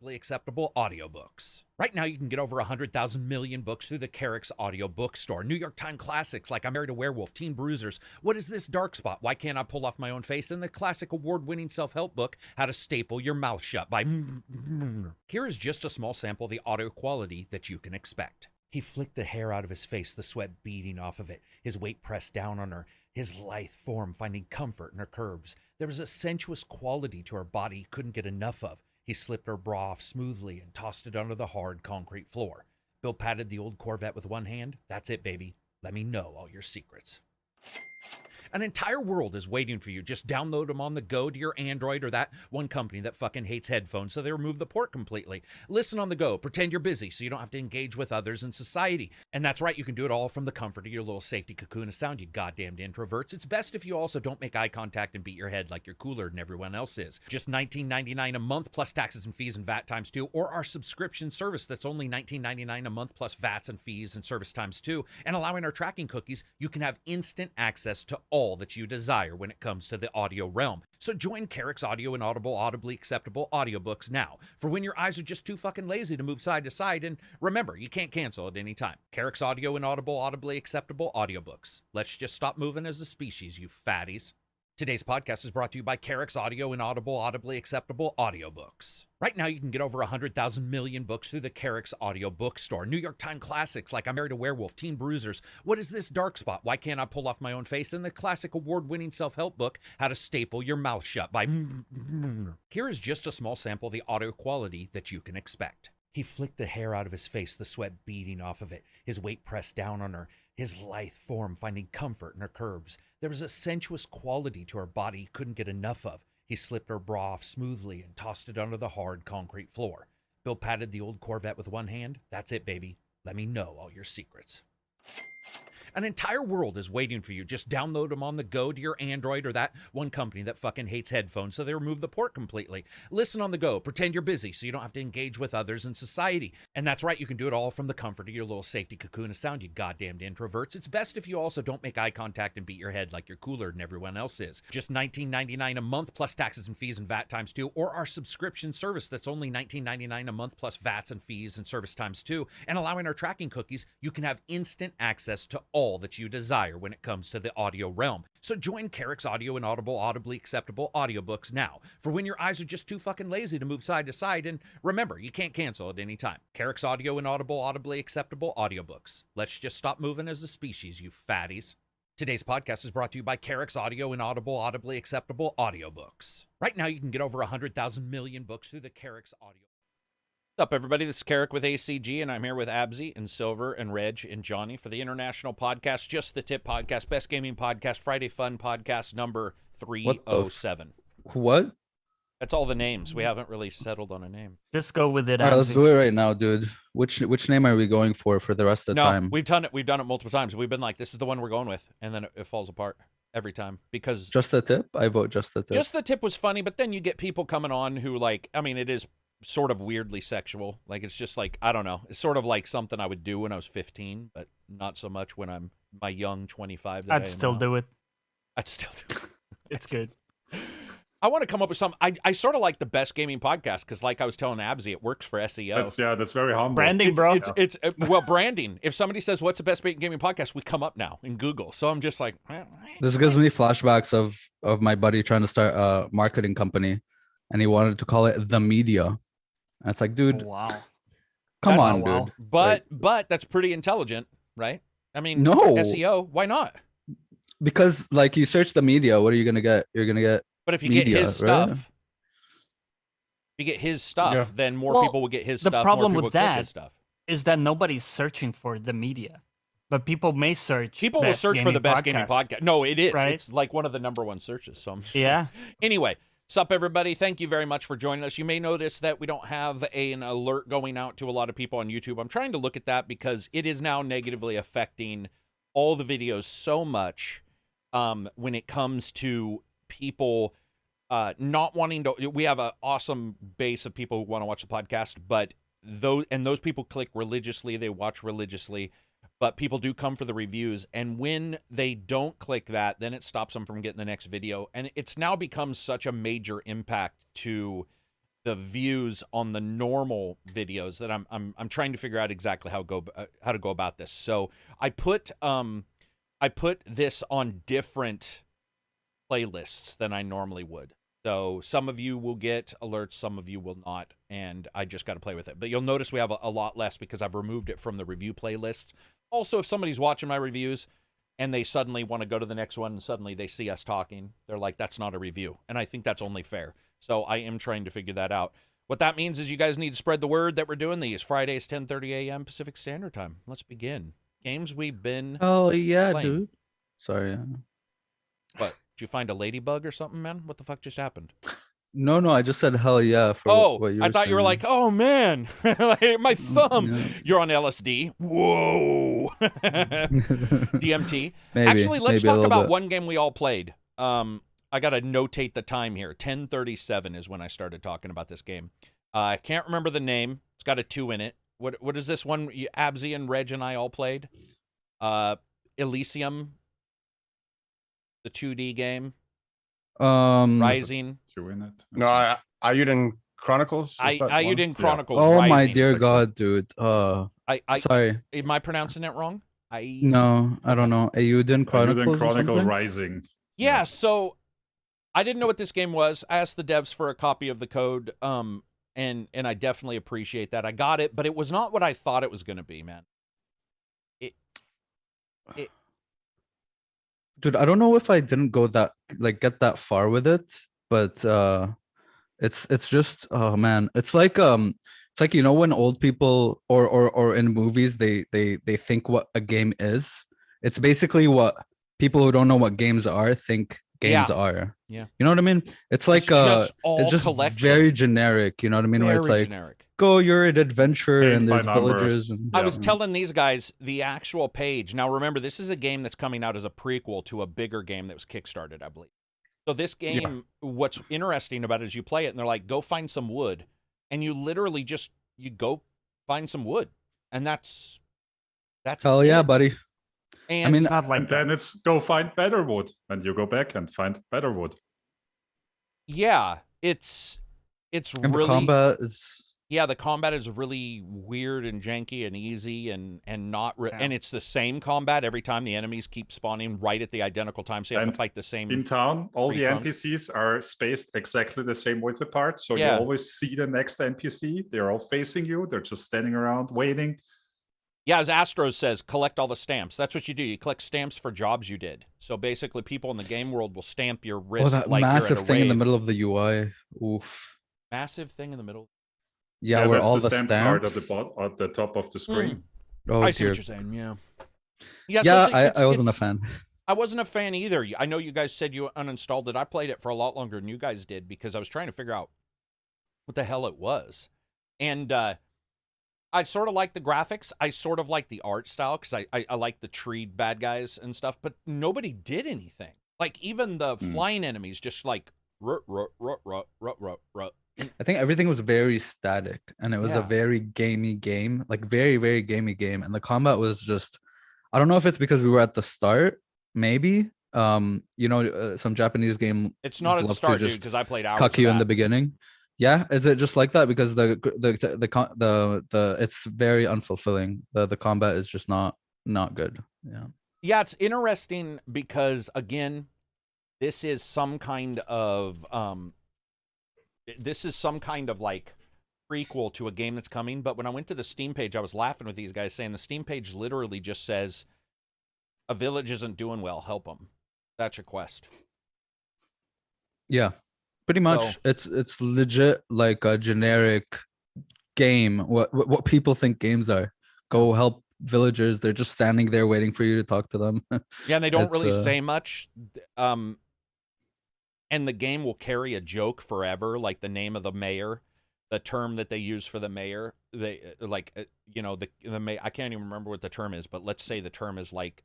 audibly acceptable audiobooks. Right now, you can get over 100,000 million books through the Karak's audio bookstore. New York Times classics like I Married a Werewolf, Teen Bruisers, What Is This Dark Spot, Why Can't I Pull Off My Own Face, and the classic award-winning self-help book, How to Staple Your Mouth Shut by Here is just a small sample of the audio quality that you can expect. He flicked the hair out of his face, the sweat beading off of it, his weight pressed down on her, his lithe form finding comfort in her curves. There was a sensuous quality to her body he couldn't get enough of. He slipped her bra off smoothly and tossed it onto the hard concrete floor. Bill patted the old Corvette with one hand. That's it, baby. Let me know all your secrets. An entire world is waiting for you. Just download them on the go to your Android or that one company that fucking hates headphones, so they remove the port completely. Listen on the go. Pretend you're busy so you don't have to engage with others in society. And that's right, you can do it all from the comfort of your little safety cocoon of sound, you goddamned introverts. It's best if you also don't make eye contact and beat your head like you're cooler than everyone else is. Just $19.99 a month plus taxes and fees and VAT times 2, or our subscription service that's only $19.99 a month plus VATs and fees and service times 2. And allowing our tracking cookies, you can have instant access to all that you desire when it comes to the audio realm. So join Karak's audio and audibly acceptable audiobooks now, for when your eyes are just too fucking lazy to move side to side. And remember, you can't cancel at any time. Karak's audio and audibly acceptable audiobooks. Let's just stop moving as a species, you fatties. Today's podcast is brought to you by Karak's audio and audibly acceptable audiobooks. Right now, you can get over 100,000 million books through the Karak's audio bookstore. New York Times classics like I Married a Werewolf, Teen Bruisers, What Is This Dark Spot, Why Can't I Pull Off My Own Face, and the classic award-winning self-help book, How to Staple Your Mouth Shut by Here is just a small sample of the audio quality that you can expect. He flicked the hair out of his face, the sweat beading off of it, his weight pressed down on her, his lithe form finding comfort in her curves. There was a sensuous quality to her body he couldn't get enough of. He slipped her bra off smoothly and tossed it onto the hard concrete floor. Bill patted the old Corvette with one hand. That's it, baby. Let me know all your secrets. An entire world is waiting for you. Just download them on the go to your Android or that one company that fucking hates headphones, so they remove the port completely. Listen on the go. Pretend you're busy so you don't have to engage with others in society. And that's right, you can do it all from the comfort of your little safety cocoon of sound, you goddamned introverts. It's best if you also don't make eye contact and beat your head like you're cooler than everyone else is. Just $19.99 a month plus taxes and fees and VAT times 2, or our subscription service that's only $19.99 a month plus VATs and fees and service times 2. And allowing our tracking cookies, you can have instant access to all that you desire when it comes to the audio realm. So join Karak's audio and audibly acceptable audiobooks now, for when your eyes are just too fucking lazy to move side to side. And remember, you can't cancel at any time. Karak's audio and audibly acceptable audiobooks. Let's just stop moving as a species, you fatties. Today's podcast is brought to you by Karak's audio and audibly acceptable audiobooks. Right now, you can get over 100,000 million books through the Karak's audio. What's up, everybody? This is Karak with ACG, and I'm here with Abzy and Silver and Reg and Johnny for the international podcast, Just the Tip podcast, Best Gaming Podcast, Friday Fun Podcast number 307. What? That's all the names. We haven't really settled on a name. Just go with it. All right, let's do it right now, dude. Which name are we going for the rest of the time? We've done it. We've done it multiple times. We've been like, this is the one we're going with, and then it falls apart every time because Just the Tip. I vote Just the Tip. Just the Tip was funny, but then you get people coming on who it is sort of weirdly sexual. Like, it's just like, I don't know. It's sort of like something I would do when I was 15, but not so much when I'm my young 25. I'd still do it. I'd still do it. It's good. I want to come up with some. I sort of like the Best Gaming Podcast because, like I was telling Abzy, it works for SEO. That's very humble. Branding, bro. It's branding. If somebody says, what's the Best Gaming Podcast, we come up now in Google. So I'm just like, this gives me flashbacks of my buddy trying to start a marketing company, and he wanted to call it The Media. And it's like, dude, wow. Come on, dude. But that's pretty intelligent, right? I mean, no SEO. Why not? Because like you search the media, what are you gonna get? You're gonna get. But if you media, get his stuff, right? if you get his stuff, then more people will get his stuff. The problem more with click that his stuff. is that nobody's searching for the media, but people may search. People will search for the Best Gaming Podcast. No, it is. Right? It's like one of the number one searches. So yeah. Anyway, sup everybody? Thank you very much for joining us. You may notice that we don't have an alert going out to a lot of people on YouTube. I'm trying to look at that because it is now negatively affecting all the videos so much when it comes to people not wanting to. We have an awesome base of people who want to watch the podcast, but those people click religiously, they watch religiously, but people do come for the reviews, and when they don't click that, then it stops them from getting the next video. And it's now become such a major impact to the views on the normal videos that I'm trying to figure out exactly how to go about this. So I put this on different playlists than I normally would. So some of you will get alerts, some of you will not, and I just got to play with it. But you'll notice we have a lot less because I've removed it from the review playlists. Also, if somebody's watching my reviews and they suddenly want to go to the next one and suddenly they see us talking, they're like, that's not a review. And I think that's only fair. So I am trying to figure that out. What that means is you guys need to spread the word that we're doing these Fridays, 10:30 a.m. Pacific Standard Time. Let's begin. Games we've been Oh yeah, playing. dude. Sorry. What? Did you find a ladybug or something, man? What the fuck just happened? No, I just said hell yeah for what you were I thought you were saying. like, oh man, like, my thumb. Yeah. You're on LSD. Whoa. DMT. Maybe, Actually, let's maybe a talk little about bit. one game we all played. I got to notate the time here. 10:37 is when I started talking about this game. I can't remember the name. It's got a 2 in it. What is this one? Absy and Reg and I all played. Elysium, the 2D game. Rising. To win it. No, Ayuden Chronicles. Ayuden Chronicles. Oh Rising my is dear the- God, dude. Sorry. Am I pronouncing it wrong? No, I don't know. Ayuden Chronicles or Chronicle something? Rising. Yeah, so I didn't know what this game was. I asked the devs for a copy of the code, and I definitely appreciate that. I got it, but it was not what I thought it was going to be, man. Dude, I don't know if I didn't go that get that far with it, but it's just, oh man, it's like you know when old people or in movies they think what a game is. It's basically what people who don't know what games are think games are. Yeah. You know what I mean? It's like it's just it's just very generic, you know what I mean? Where it's very like generic. go, you're an adventure Paint and by there's numbers. villagers and I was telling these guys the actual page. Now, remember, this is a game that's coming out as a prequel to a bigger game that was kickstarted, I believe. So this game, what's interesting about it is you play it, and they're like, go find some wood. And you literally just, you go find some wood. And that's hell yeah, it. buddy. And I mean, Not like And then it's go find better wood. And you go back and find better wood. yeah, it's and really... the combat is Yeah, the combat is really weird and janky and easy and not and it's the same combat every time. The enemies keep spawning right at the identical time, so you have to And fight the same. In town, all the Recon. NPCs are spaced exactly the same width apart. So Yeah. you always see the next NPC. They're all facing you. They're just standing around waiting. Yeah, as Astros says, collect all the stamps. That's what you do. You collect stamps for jobs you did. So basically, people in the game world will stamp your wrist. that like massive you're at a thing in the rave. middle of the UI. Oof. Massive thing in the middle. Yeah, where that's all the the stamp stamps. card at the top of the screen. Oh I see dear. what you're saying. Yeah. Yeah. Yeah, so it's- I wasn't a it's- fan. I wasn't a fan either. I know you guys said you uninstalled it. I played it for a lot longer than you guys did because I was trying to figure out what the hell it was. And I sort of like the graphics. I sort of like the art style because I like the treed bad guys and stuff, but nobody did anything. Like even the flying enemies just like ruh, ruh, ruh, ruh, ruh, ruh, ruh. I think everything was very static and it was a Yeah. very gamey game, like very, very gamey game. And the combat was just, I don't know if it's because we were at the start, maybe. You know, some Japanese game It's not at the love to start, dude, just because I played hours cuck of you in the that. beginning. Yeah, is it just like that? Because the it's very unfulfilling. The combat is just not good. Yeah. Yeah, it's interesting because again, this is some kind of like prequel to a game that's coming. But when I went to the Steam page, I was laughing with these guys saying the Steam page literally just says, "A village isn't doing well. Help them." That's your quest. Yeah, pretty much. So- It's legit like a generic game. What people think games are. Go help villagers. They're just standing there waiting for you to talk to them. Yeah, and they don't really It's, say much. And the game will carry a joke forever, like the name of the mayor, the term that they use for the mayor. They like, you know, the mayor. I can't even remember what the term is, but let's say the term is like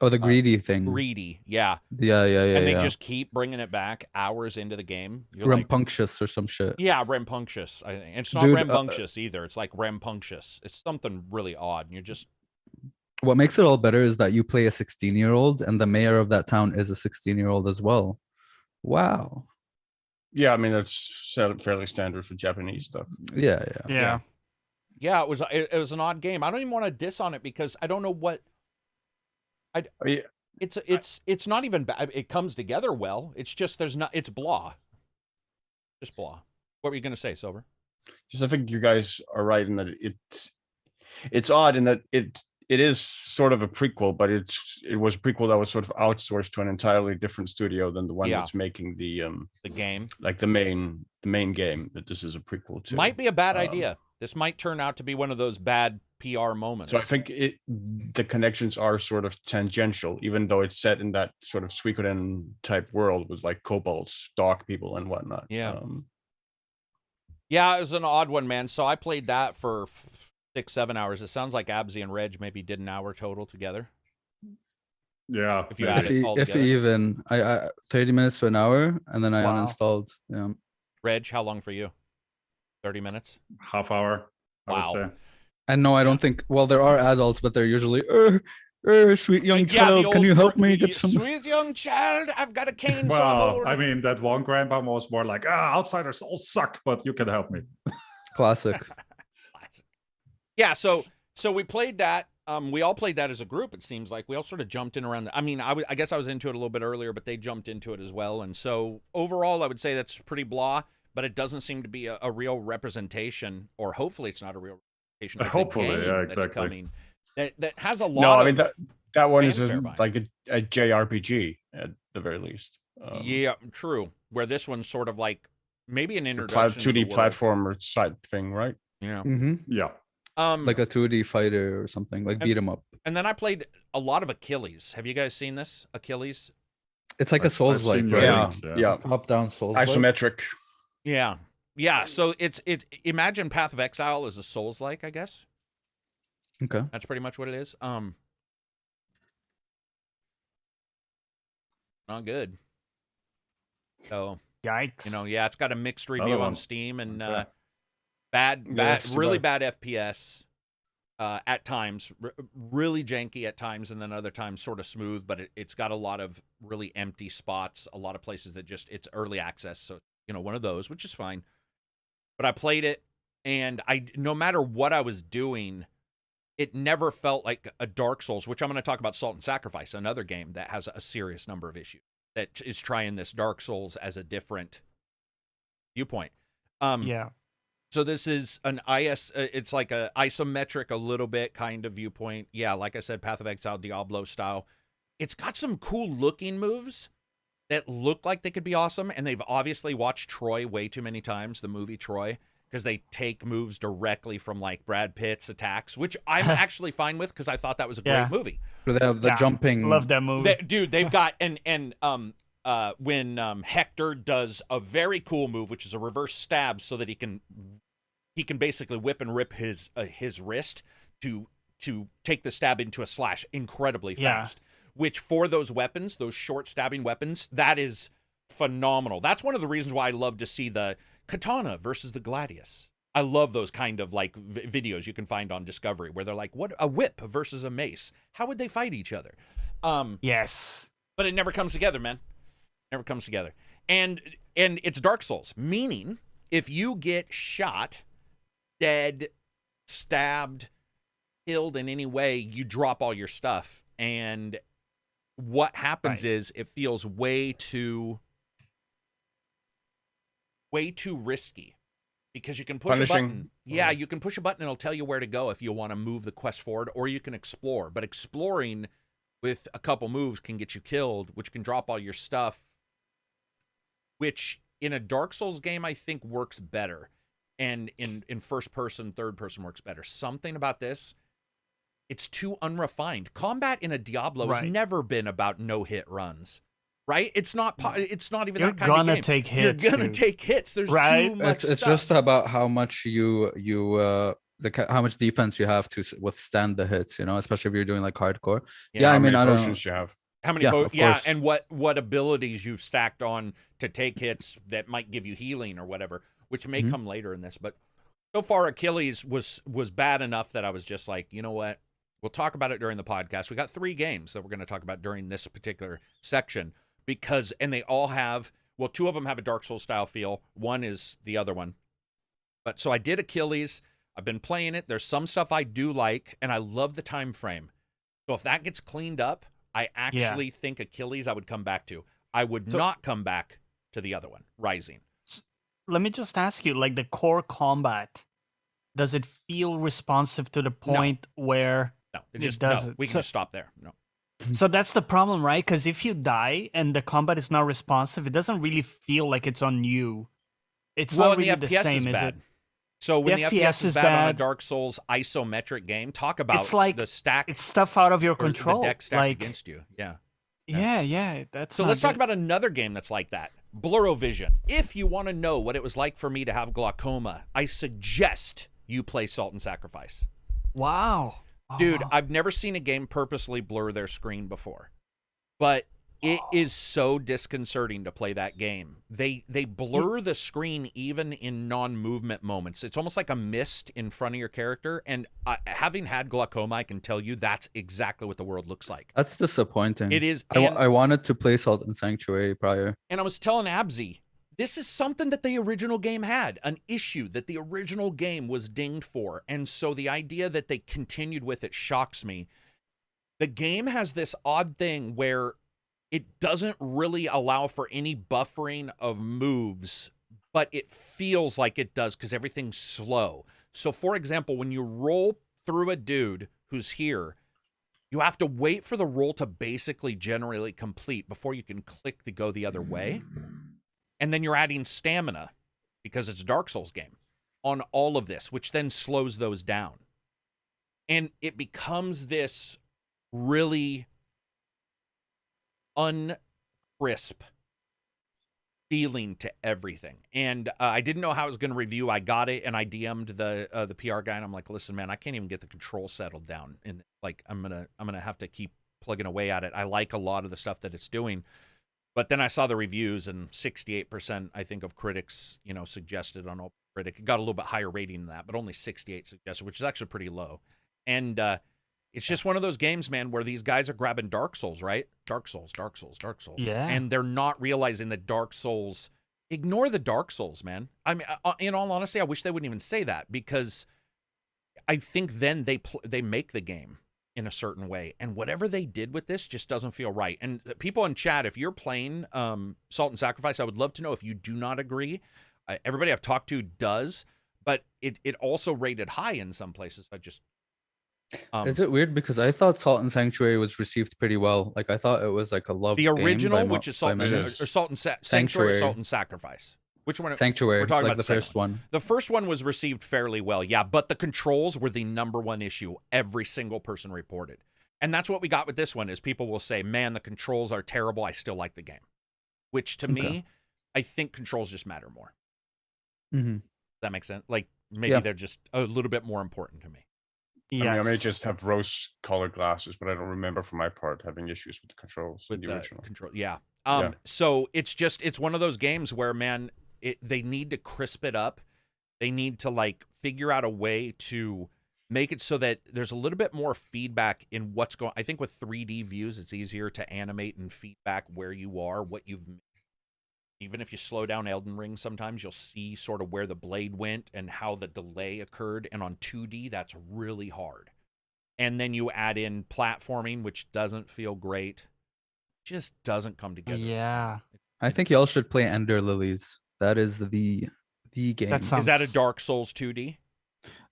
Oh, the greedy thing. greedy. Yeah, Yeah. and they yeah. just keep bringing it back hours into the game. You're like, Rambunctious or some shit. yeah, rambunctious. I think it's not Dude, rambunctious either. It's like rambunctious. It's something really odd, and you're just What makes it all better is that you play a 16-year-old and the mayor of that town is a 16-year-old as well. Wow. Yeah, I mean that's fairly standard for Japanese stuff. Yeah. Yeah. Yeah, it was an odd game. I don't even want to diss on it because I don't know what Yeah, it's not even bad. It comes together well. It's just it's blah. Just blah. What were you gonna say, Silver? just I think you guys are right in that it's odd in that it is sort of a prequel, but it was a prequel that was sort of outsourced to an entirely different studio than the one Yeah. that's making the game. like the main game that this is a prequel to. Might be a bad idea. This might turn out to be one of those bad PR moments. So I think the connections are sort of tangential, even though it's set in that sort of Suikoden type world with like kobolds, dog people, and whatnot. Yeah. Yeah, it was an odd one, man. So I played that for 6-7 hours. It sounds like Absy and Reg maybe did an hour total together. Yeah. If you add it all If together. even, I 30 minutes to an hour, and then I Wow. uninstalled. Yeah. Reg, how long for you? 30 minutes? Half hour, I Wow. would say. And no, I don't think. Well, there are adults, but they're usually, sweet young Yeah, the child, can old you help per- me get some? Sweet young child, I've got a cane saw Well, board. I mean, that one grandpa was more like, outsiders all suck, but you can help me. Classic. Yeah, so we played that. We all played that as a group. It seems like we all sort of jumped in around. I mean, I guess I was into it a little bit earlier, but they jumped into it as well. And so overall, I would say that's pretty blah. But it doesn't seem to be a real representation, or hopefully it's not a real representation. Of Hopefully, the game yeah, that's exactly. coming. That has a lot. No, I mean of that one is fanfare behind like a JRPG at the very least. yeah, true. Where this one's sort of like maybe an The introduction 2D to the world. platformer side thing, right? Yeah. Mm-hmm. Yeah. Like a 2D fighter or something, like beat 'em up. And then I played a lot of Achilles. Have you guys seen this? Achilles? It's like a I've Souls-like, seen your right? link, Yeah. Top-down Souls. Isometric. Yeah. Yeah. So it's imagine Path of Exile is a Souls-like, I guess. Okay. That's pretty much what it is. Not good. So, Yikes. yeah, it's got a mixed review Another on one. Steam and Okay. bad, that's too really bad. bad FPS at times, really janky at times, and then other times sort of smooth. But it's got a lot of really empty spots, a lot of places that it's early access, so one of those, which is fine. But I played it, and no matter what I was doing, it never felt like a Dark Souls, which I'm going to talk about Salt and Sacrifice, another game that has a serious number of issues that is trying this Dark Souls as a different viewpoint. Yeah. So this is an it's like a isometric, a little bit kind of viewpoint. Yeah, like I said, Path of Exile, Diablo style. It's got some cool looking moves that look like they could be awesome, and they've obviously watched Troy way too many times, the movie Troy, because they take moves directly from like Brad Pitt's attacks, which I'm actually fine with because I thought that was a great movie. So they have the Yeah, jumping. Love that movie. Dude, they've got when Hector does a very cool move, which is a reverse stab, so that he can basically whip and rip his wrist to take the stab into a slash incredibly fast. Which for those weapons, those short stabbing weapons, that is phenomenal. That's one of the reasons why I love to see the katana versus the gladius. I love those kind of like videos you can find on Discovery where they're like, what a whip versus a mace. How would they fight each other? Yes. But it never comes together, man. Never comes together. And it's Dark Souls, meaning if you get shot, dead, stabbed, killed in any way, you drop all your stuff. And what happens is it feels way too risky because you can push Punishing. a button. Yeah, you can push a button and it'll tell you where to go if you want to move the quest forward, or you can explore. But exploring with a couple moves can get you killed, which can drop all your stuff, which in a Dark Souls game I think works better. And in first person, third person works better. Something about this, it's too unrefined. Combat in a Diablo has never been about no-hit runs, right? It's not even You're that kind of game. gonna take hits. You're gonna dude. take hits. There's Right? too much It's stuff. just about how much how much defense you have to withstand the hits, especially if you're doing like hardcore. Yeah, I How mean, many I don't potions you have. How many? Yeah, of Yeah, course. and what abilities you've stacked on to take hits that might give you healing or whatever, which may come later in this. But so far, Achilles was bad enough that I was just like, you know what? We'll talk about it during the podcast. We got 3 games that we're going to talk about during this particular section and they all have Well, 2 of them have a Dark Souls style feel. 1 is the other one. But so I did Achilles. I've been playing it. There's some stuff I do like, and I love the time frame. So if that gets cleaned up, I actually think Achilles I would come back to. I would not come back to the other one, Rising. Let me just ask you, like the core combat, does it feel responsive to the point where No, it doesn't? No, we can just stop there. No. So that's the problem, right? Because if you die and the combat is not responsive, it doesn't really feel like it's on you. It's not really the same, is it? So when the FPS is bad on a Dark Souls isometric game, talk about it's like the stack. It's stuff out of your control. The deck stacked like against you. Yeah. Yeah. That's so let's talk about another game that's like that. Blurrovision. If you want to know what it was like for me to have glaucoma, I suggest you play Salt and Sacrifice. Wow. Dude, I've never seen a game purposely blur their screen before. But it is so disconcerting to play that game. They blur the screen even in non-movement moments. It's almost like a mist in front of your character. And having had glaucoma, I can tell you that's exactly what the world looks like. That's disappointing. It is. I wanted to play Salt and Sanctuary prior. And I was telling Abzi, this is something that the original game had, an issue that the original game was dinged for. And so the idea that they continued with it shocks me. The game has this odd thing where it doesn't really allow for any buffering of moves, but it feels like it does because everything's slow. So, for example, when you roll through a dude who's here, you have to wait for the roll to basically generally complete before you can click to go the other way. And then you're adding stamina, because it's a Dark Souls game, on all of this, which then slows those down. And it becomes this really uncrisp feeling to everything. And I didn't know how I was going to review. I got it, and I DM'd the PR guy, and I'm like, listen, man, I can't even get the control settled down. And like, I'm gonna have to keep plugging away at it. I like a lot of the stuff that it's doing. But then I saw the reviews, and 68%, I think, of critics, suggested on OpenCritic. It got a little bit higher rating than that, but only 68 suggested, which is actually pretty low. And it's just one of those games, man, where these guys are grabbing Dark Souls, right? Dark Souls. Yeah. And they're not realizing that Dark Souls, ignore the Dark Souls, man. I mean, in all honesty, I wish they wouldn't even say that, because I think then they make the game in a certain way, and whatever they did with this just doesn't feel right. And people in chat, if you're playing Salt and Sacrifice, I would love to know if you do not agree. Everybody I've talked to does, but it also rated high in some places. I just is it weird, because I thought Salt and Sanctuary was received pretty well? Like, I thought it was like a love the original, which is Salt and Sanctuary, Sanctuary, Salt and Sacrifice. Which one? Sanctuary. We're talking like about the first one. The first one was received fairly well, yeah, but the controls were the #1 issue. Every single person reported. And that's what we got with this one, is people will say, man, the controls are terrible. I still like the game. Which, to me, I think controls just matter more. Mm-hmm. Does that make sense? Like, maybe they're just a little bit more important to me. Yes. I mean, I may just have rose-colored glasses, but I don't remember for my part having issues with the controls With in the original. Control, yeah. So it's one of those games where, man, they need to crisp it up. They need to, like, figure out a way to make it so that there's a little bit more feedback in what's going. I think with 3D views, it's easier to animate and feedback where you are, what you've made. Even if you slow down Elden Ring, sometimes you'll see sort of where the blade went and how the delay occurred. And on 2D, that's really hard. And then you add in platforming, which doesn't feel great. Just doesn't come together. Yeah. I think y'all should play Ender Lilies. That is the game. That sounds... Is that a Dark Souls 2D?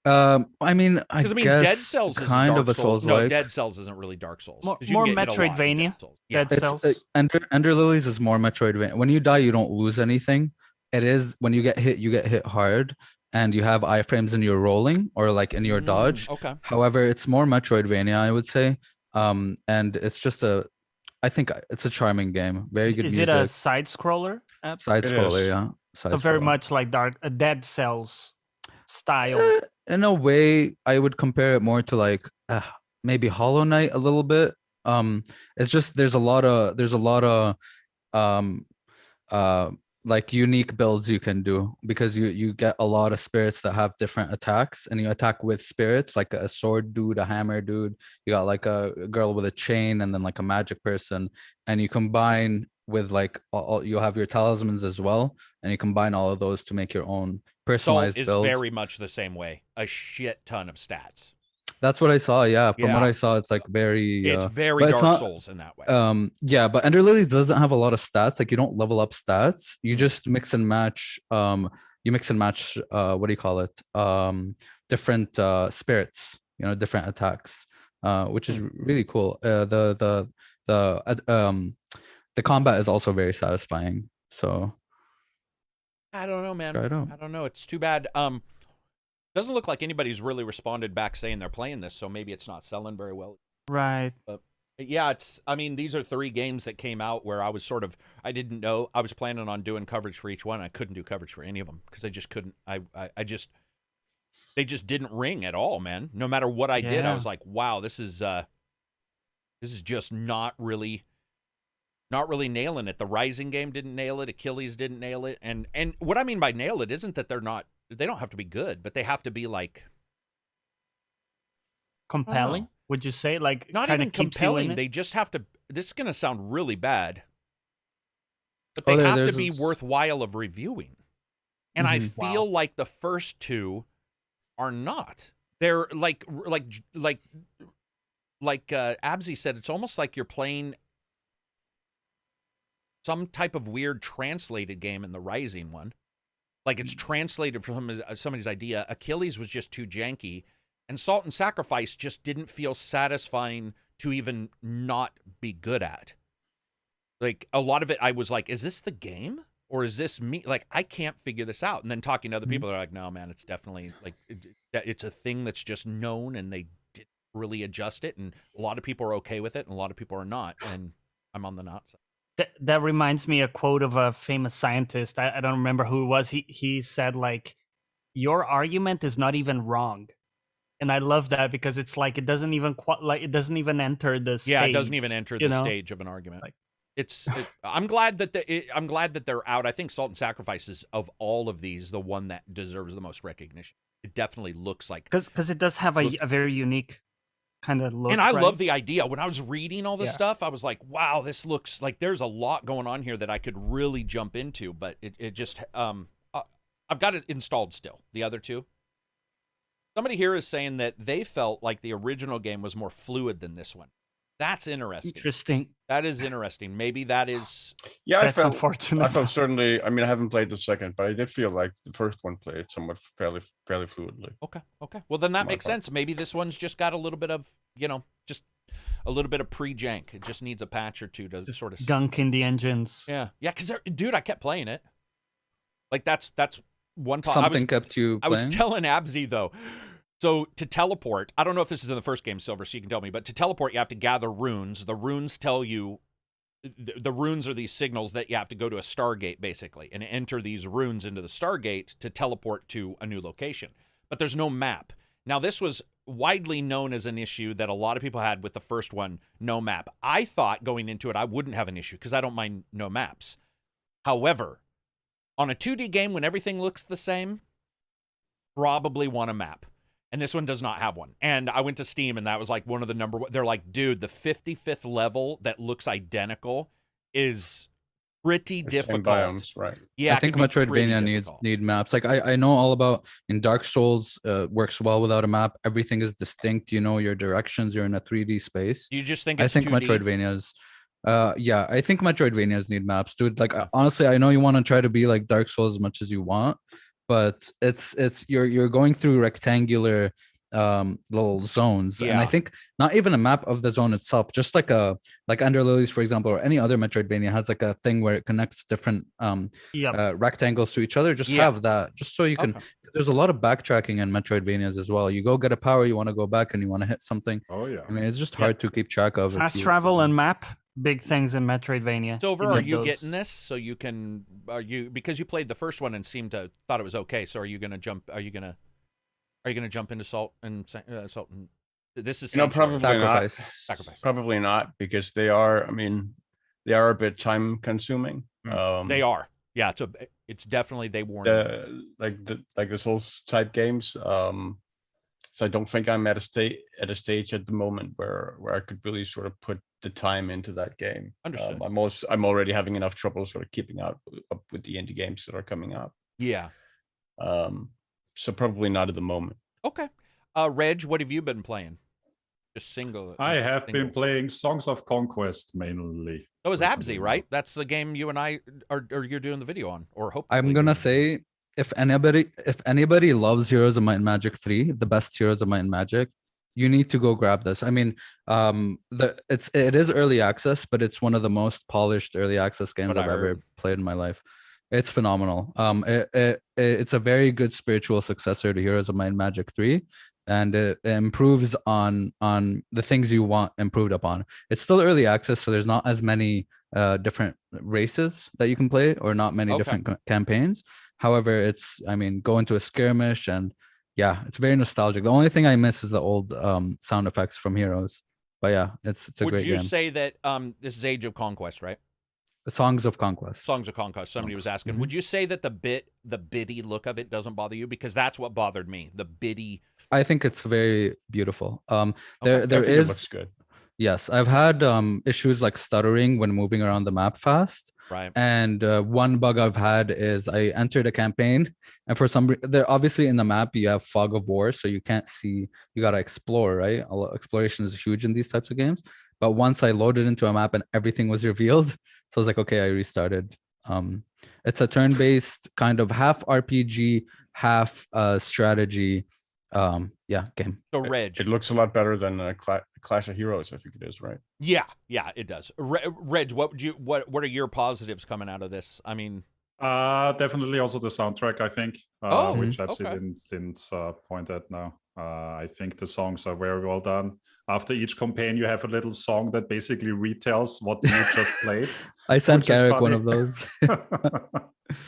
I mean, I guess Dead Cells is kind Dark of a Souls. Souls. No, Dead Cells isn't really Dark Souls. More 'cause you can get hit a lot in Metroidvania. Dead Cells. Yeah. Dead Cells. Ender Lilies is more Metroidvania. When you die, you don't lose anything. It is when you get hit hard, and you have iframes in your rolling or like in your dodge. Okay. However, it's more Metroidvania, I would say. And it's just I think it's a charming game. Very good Is music. it a side scroller? Side scroller? Yeah. So very much like Dead Cells style. In a way, I would compare it more to like maybe Hollow Knight a little bit. It's just there's a lot of like unique builds you can do, because you get a lot of spirits that have different attacks, and you attack with spirits, like a sword dude, a hammer dude. You got like a girl with a chain, and then like a magic person, and you combine with like you'll have your talismans as well, and you combine all of those to make your own personalized Salt is build. very much the same way. A shit ton of stats. That's what I saw. Yeah, from what Yeah. I saw, it's like very. It's very but it's Dark not- Souls in that way. Yeah, but Ender Lilies doesn't have a lot of stats. Like you don't level up stats. You Hmm. just mix and match. You mix and match. What do you call it? Different spirits. You know, different attacks. Which is really cool. The combat is also very satisfying. So I don't know, man. try it out. I don't know. It's too bad. Doesn't look like anybody's really responded back saying they're playing this, so maybe it's not selling very well. Right. But yeah, I mean, these are 3 games that came out where I was I didn't know. I was planning on doing coverage for each one. I couldn't do coverage for any of them because I just couldn't. They just didn't ring at all, man. No matter what I did, I Yeah. was like, wow, this is just not really nailing it. The Rising game didn't nail it. Achilles didn't nail it. And what I mean by nail it isn't that they don't have to be good, but they have to be like Compelling, would you say? Like not kind even of keeps you compelling. in it? They just have to. This is going to sound really bad, but Oh, they there- have to there's be this- worthwhile of reviewing. And I Mhm. feel like the first 2 are not. They're like Abzi said. It's almost like you're playing some type of weird translated game in the Rising one. Like it's translated from somebody's idea. Achilles was just too janky. And Salt and Sacrifice just didn't feel satisfying to even not be good at. Like a lot of it, I was like, is this the game? Or is this me? Like, I can't figure this out. And then talking to other people, they're like, no, man, it's definitely like, it's a thing that's just known and they didn't really adjust it. And a lot of people are okay with it and a lot of people are not. And I'm on the not side. That reminds me a quote of a famous scientist. I don't remember who it was. He said like, your argument is not even wrong. And I love that because it's like it doesn't even it doesn't even enter the stage. Yeah, it doesn't even enter the know? stage of an argument. Like- I'm glad that I'm glad that they're out. I think Salt and Sacrifice is of all of these the one that deserves the most recognition. It definitely looks like because it does have a very unique kind of look. and I right? love the idea. When I was reading all this Yeah. stuff, I was like, wow, this looks like there's a lot going on here that I could really jump into, but it just I've got it installed still. The other 2. Somebody here is saying that they felt like the original game was more fluid than this one. That's interesting. Interesting. That is interesting. Maybe that is. Yeah, That's unfortunate. I felt certainly. I mean, I haven't played the second, but I did feel like the first one played somewhat fairly fluidly. Okay. Well, then that My makes part. sense. Maybe this one's just got a little bit of, just a little bit of pre-jank. It just needs a patch or 2 to Just sort of gunk in the engines. Yeah. Because dude, I kept playing it. Like that's one. Something kept you I was playing. telling Abzi though. So to teleport, I don't know if this is in the first game, Silver, so you can tell me, but to teleport, you have to gather runes. The runes tell you, the runes are these signals that you have to go to a Stargate, basically, and enter these runes into the Stargate to teleport to a new location. But there's no map. Now, this was widely known as an issue that a lot of people had with the first one, no map. I thought going into it, I wouldn't have an issue because I don't mind no maps. However, on a 2D game, when everything looks the same, probably want a map. And this one does not have one. And I went to Steam, and that was like one of the number one. They're like, dude, the 55th level that looks identical is pretty The same difficult. biomes, right? Yeah, I think it could be pretty Metroidvania difficult. need maps. Like I know all about in Dark Souls works well without a map. Everything is distinct. You know your directions. You're in a 3D space. You just think I it's think 2D? Metroidvanias. Yeah, I think Metroidvanias need maps, dude. Like honestly, I know you want to try to be like Dark Souls as much as you want, but it's you're going through rectangular little zones, and I Yeah. think not even a map of the zone itself, just like Under Lilies, for example, or any other Metroidvania has like a thing where it connects different Yep. rectangles to each other. Just Yeah. have that, just so you can. Okay. There's a lot of backtracking in Metroidvanias as well. You go get a power, you want to go back, and you want to hit something. Oh yeah. I mean, it's just Yeah. hard to keep track of. if Fast you- travel and map, big things in Metroidvania. Silver, You are need you those. getting this? So you can, because you played the first one and thought it was okay. So are you gonna jump? Are you gonna jump into Salt and this is Probably Sacrifice. Sacrifice. Probably not, because they are. I mean, they are a bit time consuming. They are. Yeah, it's definitely they warn. Like the Souls type games. So I don't think I'm at a stage at the moment where I could really sort of put the time into that game. Understood. I'm already having enough trouble sort of keeping up with the indie games that are coming up. Yeah. So probably not at the moment. Okay. Reg, what have you been playing? Just single. I have single. been playing Songs of Conquest mainly. That was recently. Absy, right? That's the game you and I are you're doing the video on, or hope. I'm gonna say if anybody loves Heroes of Might and Magic 3, the best Heroes of Might and Magic, you need to go grab this. I mean, it is early access, but it's one of the most polished early access games I've ever played in my life. It's phenomenal. It's a very good spiritual successor to Heroes of Might and Magic 3, and it improves on the things you want improved upon. It's still early access, so there's not as many different races that you can play, or not many different campaigns. However, go into a skirmish, and yeah, it's very nostalgic. The only thing I miss is the old sound effects from Heroes. But yeah, it's a great game. Would you say that this is Age of Conquest, right? Songs of Conquest. Songs of Conquest. Somebody was asking. Would you say that the bitty look of it doesn't bother you? Because that's what bothered me. The bitty. I think it's very beautiful. There It looks good. Yes, I've had issues like stuttering when moving around the map fast. Right. And one bug I've had is I entered a campaign, and for some reason, obviously in the map you have fog of war, so you can't see. You gotta explore, right? Exploration is huge in these types of games. But once I loaded into a map and everything was revealed, so I was like, okay, I restarted. It's a turn-based kind of half RPG, half strategy. Game. So Reg, it looks a lot better than Clash of Heroes. I think it is, right? Yeah, it does. Reg, what are your positives coming out of this? I mean, definitely also the soundtrack. I think, which I've since pointed now. I think the songs are very well done. After each campaign, you have a little song that basically retells what you just played. I sent Karak one of those.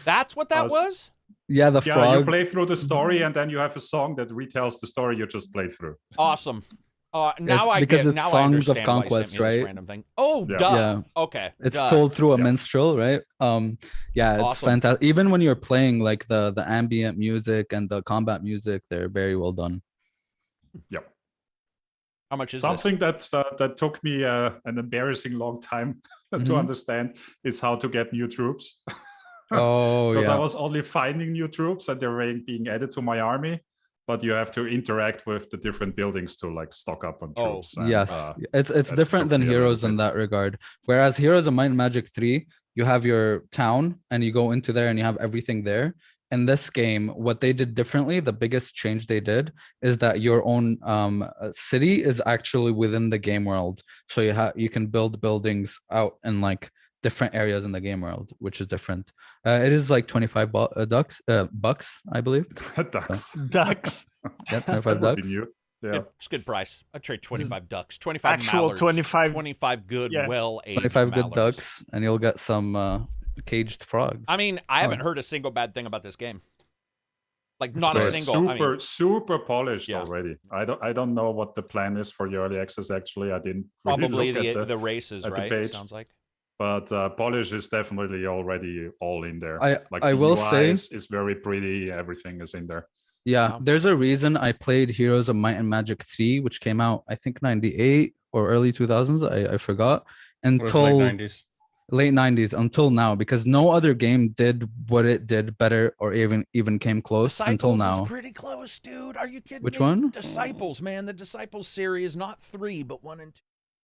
That's what that was? Yeah, the frog. You play through the story, and then you have a song that retells the story you just played through. Awesome. Now it's Songs of I Conquest, right? Random thing. Oh, duh. Yeah. Okay. It's told through a minstrel, right? It's fantastic. Even when you're playing like the ambient music and the combat music, they're very well done. Yep. How much is something that took me an embarrassing long time to understand is how to get new troops. Because I was only finding new troops and they were being added to my army, but you have to interact with the different buildings to like stock up on troops. And, it's different than Heroes in that regard. Whereas Heroes of Might and Magic 3, you have your town and you go into there and you have everything there. In this game, what they did differently, the biggest change they did is that your own city is actually within the game world. So you can build buildings out in like different areas in the game world, which is different. It is like 25 bucks, I believe. Ducks. Yeah, 25 bucks. Yeah, it's a good price. I'd trade 25 ducks, 25 actual mallards, 25 good, well-aged 25 good mallards. ducks, and you'll get some caged frogs. I mean, I haven't heard a single bad thing about this game. Like not a single. Super polished already. I don't know what the plan is for the early access. Actually, I didn't really look at the races, at right? The page. Sounds like. But polish is definitely already all in there. I will say it's very pretty. Everything is in there. Yeah, there's a reason I played Heroes of Might and Magic 3, which came out I think 98 or early 2000s. I forgot until late 90s until now, because no other game did what it did better or even came close Disciples until now. Is pretty close, dude. Are you kidding Which me? one? Disciples, man. The Disciples series, not 3, but 1 and 2.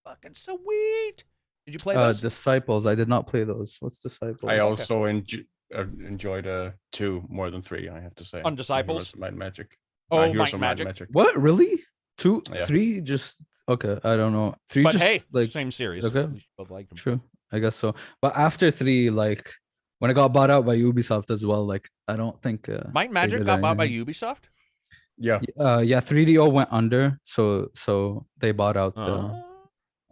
Fucking sweet. Did you play those? Disciples. I did not play those. What's Disciples? I also enjoyed 2 more than 3. I have to say. On Disciples, Might and Magic. Might and Magic. What really? 2, 3? Just okay. I don't know. 3, but just, hey, like same series. Okay, both liked them. True. I guess so. But after 3, like when it got bought out by Ubisoft as well, like I don't think Might and Magic got bought by Ubisoft. Yeah. 3DO went under, so they bought out the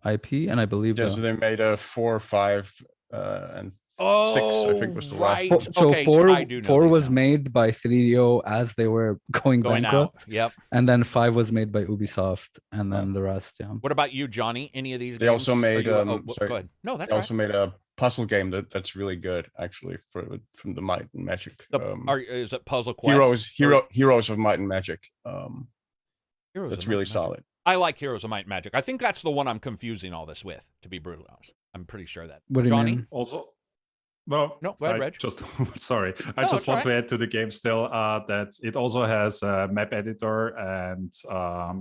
IP, and I believe so they made a 4, 5, and 6. I think was the last. So 4 was made by 3DO as they were going bankrupt. Out. Yep. And then 5 was made by Ubisoft, and then the rest. Yeah. What about you, Johnny? Any of these? They also made. Go ahead. No, that's. They also made a puzzle game that's really good, actually, from the Might and Magic. Is it Puzzle Quest? Heroes of Might and Magic. That's really solid. I like Heroes of Might and Magic. I think that's the one I'm confusing all this with, to be brutally honest. I'm pretty sure that. What do you Johnny? mean? Also, no, go ahead, Reg. Just sorry. I No, just it's want all to add to the game still that it also has a map editor and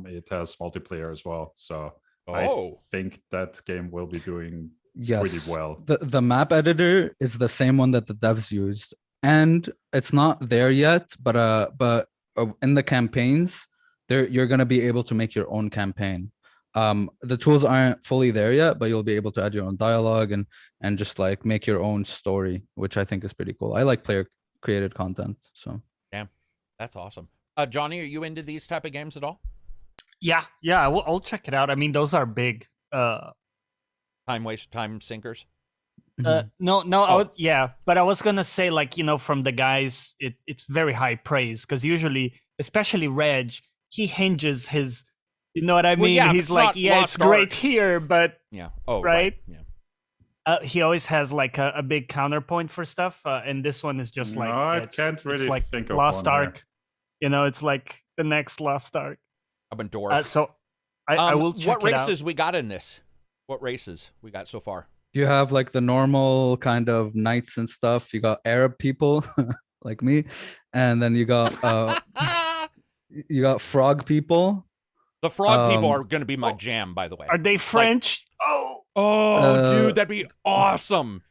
it has multiplayer as well. So I think that game will be doing pretty well. The map editor is the same one that the devs used, and it's not there yet. But in the campaigns, you're gonna be able to make your own campaign. The tools aren't fully there yet, but you'll be able to add your own dialogue and just like make your own story, which I think is pretty cool. I like player created content. So damn, that's awesome. Johnny, are you into these type of games at all? Yeah, I'll check it out. I mean, those are big. Time sinkers. No, but I was gonna say, like, from the guys, it's very high praise, because usually, especially Reg, he hinges his, you know what I mean? He's like, it's great here, but right? Yeah. He always has like a big counterpoint for stuff, and this one is just like, I can't really like think of Lost one Ark. here. It's like the next Lost Ark. I've been dwarf. So I will check what it out. races we got in this? What races we got so far? you have like the normal kind of knights and stuff. You got Arab people like me, and then you got frog people. The frog people are going to be my jam, by the way. Are they French? Dude, that'd be awesome.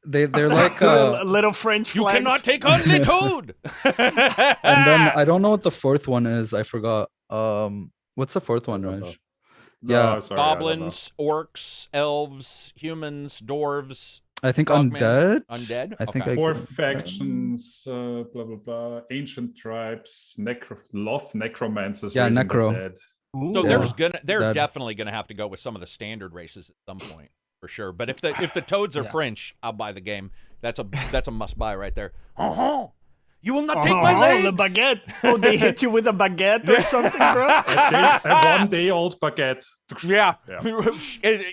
They're like little French flags. You cannot take on the toad. And then I don't know what the fourth one is. I forgot. What's the fourth one, Raj? No, sorry, goblins, orcs, elves, humans, dwarves. I think undead. Undead. I think four factions. Blah blah blah. Ancient tribes. Necromancers. Yeah, necro. Dead. So they're definitely gonna have to go with some of the standard races at some point for sure. But if the toads are French, I'll buy the game. That's a must buy right there. You will not take my legs. The baguette. Oh, they hit you with a baguette or something, bro? A 1 day old baguette. Yeah.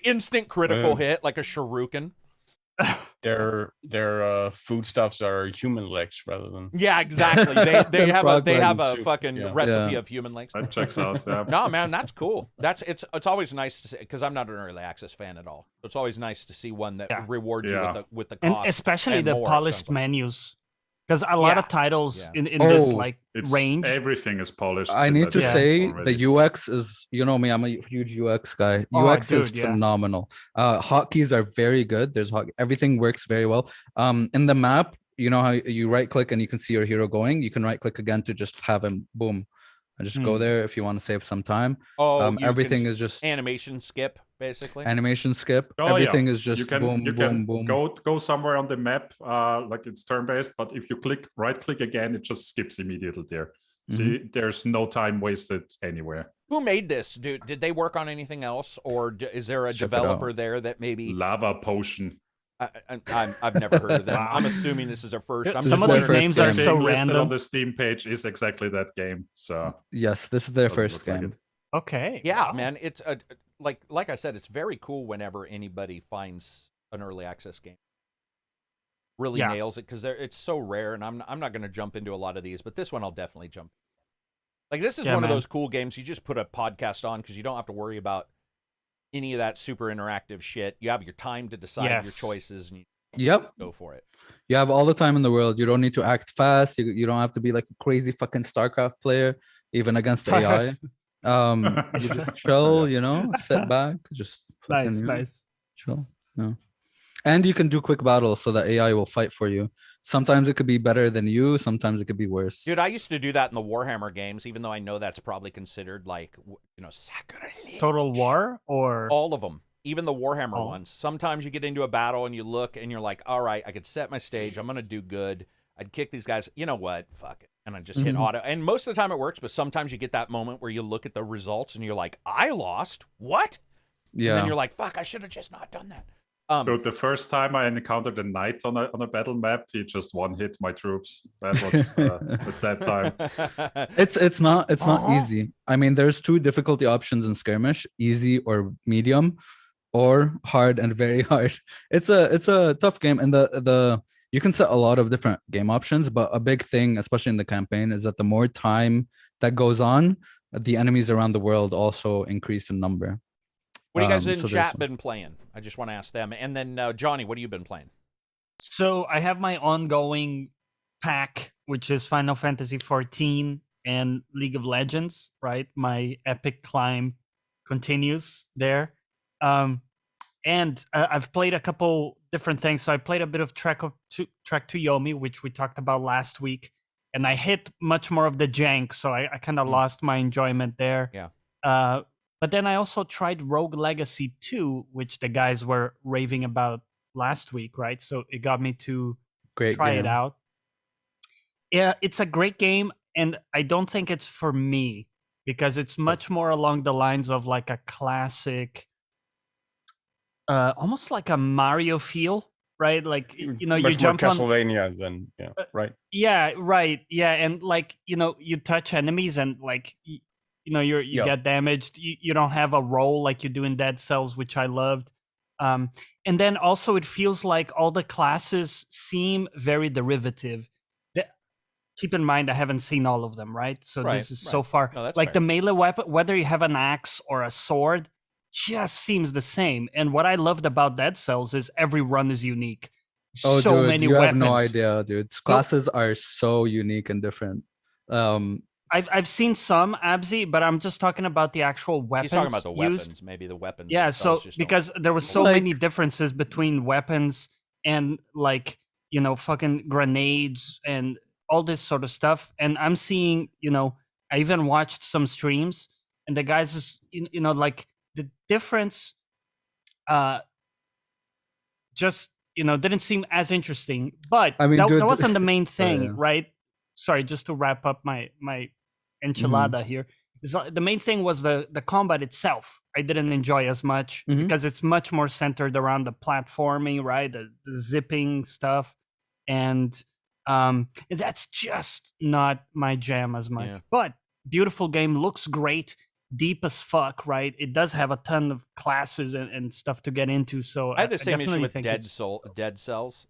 Instant critical hit, like a shuriken. Their foodstuffs are human legs rather than. Yeah, exactly. They have a fucking recipe of human legs. That checks out. Yeah. No, man, that's cool. It's always nice to see, because I'm not an early access fan at all. It's always nice to see one that rewards you with the cost, and especially the more, polished menus. Because a lot of titles in this range, everything is polished. I need to say the UX is, you know me, I'm a huge UX guy. UX is phenomenal. Hotkeys are very good. Everything works very well. In the map, you know how you right click and you can see your hero going. You can right click again to just have him boom, and just go there if you want to save some time. Everything is just animation skip. Basically, animation skip. Everything is just boom. Go somewhere on the map, like it's turn-based, but if you right click again, it just skips immediately there. So there's no time wasted anywhere. Who made this, dude? Did they work on anything else, or is there a developer there that maybe Lava Potion? I've never heard of them. I'm assuming this is their first. Some of these names are so random. On the Steam page is exactly that game. So yes, this is their first game. Okay. Yeah, man, it's like I said, it's very cool whenever anybody finds an early access game. Really nails it, because it's so rare, and I'm not going to jump into a lot of these, but this one I'll definitely jump. Like, this is one of those cool games you just put a podcast on, because you don't have to worry about any of that super interactive shit. You have your time to decide your choices, and you go for it. You have all the time in the world. You don't need to act fast. You don't have to be like a crazy fucking StarCraft player, even against AI. You just chill, sit back, just nice chill. And you can do quick battles so that AI will fight for you. Sometimes it could be better than you, sometimes it could be worse. Dude, I used to do that in the Warhammer games, even though I know that's probably considered like, sacrilege. Total War, or all of them, even the Warhammer ones. Sometimes you get into a battle and you look and you're like, all right, I could set my stage, I'm gonna do good, I'd kick these guys, you know what, fuck it. And I just hit auto. And most of the time it works, but sometimes you get that moment where you look at the results and you're like, I lost? What? Yeah. And then you're like, fuck, I should have just not done that. So the first time I encountered a knight on a battle map, he just one-hit my troops. That was a sad time. It's not easy. I mean, there's two difficulty options in skirmish: easy or medium, or hard and very hard. It's a tough game, and the you can set a lot of different game options, but a big thing, especially in the campaign, is that the more time that goes on, the enemies around the world also increase in number. What have you guys in so chat been playing? I just want to ask them. And then Johnny, what have you been playing? So I have my ongoing pack, which is Final Fantasy 14 and League of Legends, right? My epic climb continues there. And I've played a couple different things. So I played a bit of Trek to Yomi, which we talked about last week. And I hit much more of the jank, so I kind of lost my enjoyment there. Yeah. But then I also tried Rogue Legacy 2, which the guys were raving about last week, right? So it got me to try it out. Yeah, it's a great game, and I don't think it's for me because it's much more along the lines of like a classic, almost like a Mario feel, right? Like, you know, you jump on Castlevania then, right? Yeah, right. Yeah, and like, you know, you touch enemies and like you know, you get damaged. You don't have a roll like you do in Dead Cells, which I loved. And then also it feels like all the classes seem very derivative. Keep in mind I haven't seen all of them, right? So this is so far like fair. the melee weapon, whether you have an axe or a sword, just seems the same. And what I loved about Dead Cells is every run is unique. Oh, so dude, many you weapons. have no idea, dude. Classes are so unique and different. I've seen some Abzi, but I'm just talking about the actual weapons. He's talking about the weapons, used. maybe the weapons. Yeah, so because there was so many differences between weapons and like, you know, fucking grenades and all this sort of stuff. And I'm seeing, you know, I even watched some streams and the guys just, you know, like the difference just, you know, didn't seem as interesting. But I mean, that wasn't the main thing, right? Sorry, just to wrap up my enchilada here. The main thing was the combat itself. I didn't enjoy as much because it's much more centered around the platforming, right? The zipping stuff. And that's just not my jam as much. But beautiful game, looks great, deep as fuck, right? It does have a ton of classes and stuff to get into. So I had the same issue with Dead Cells,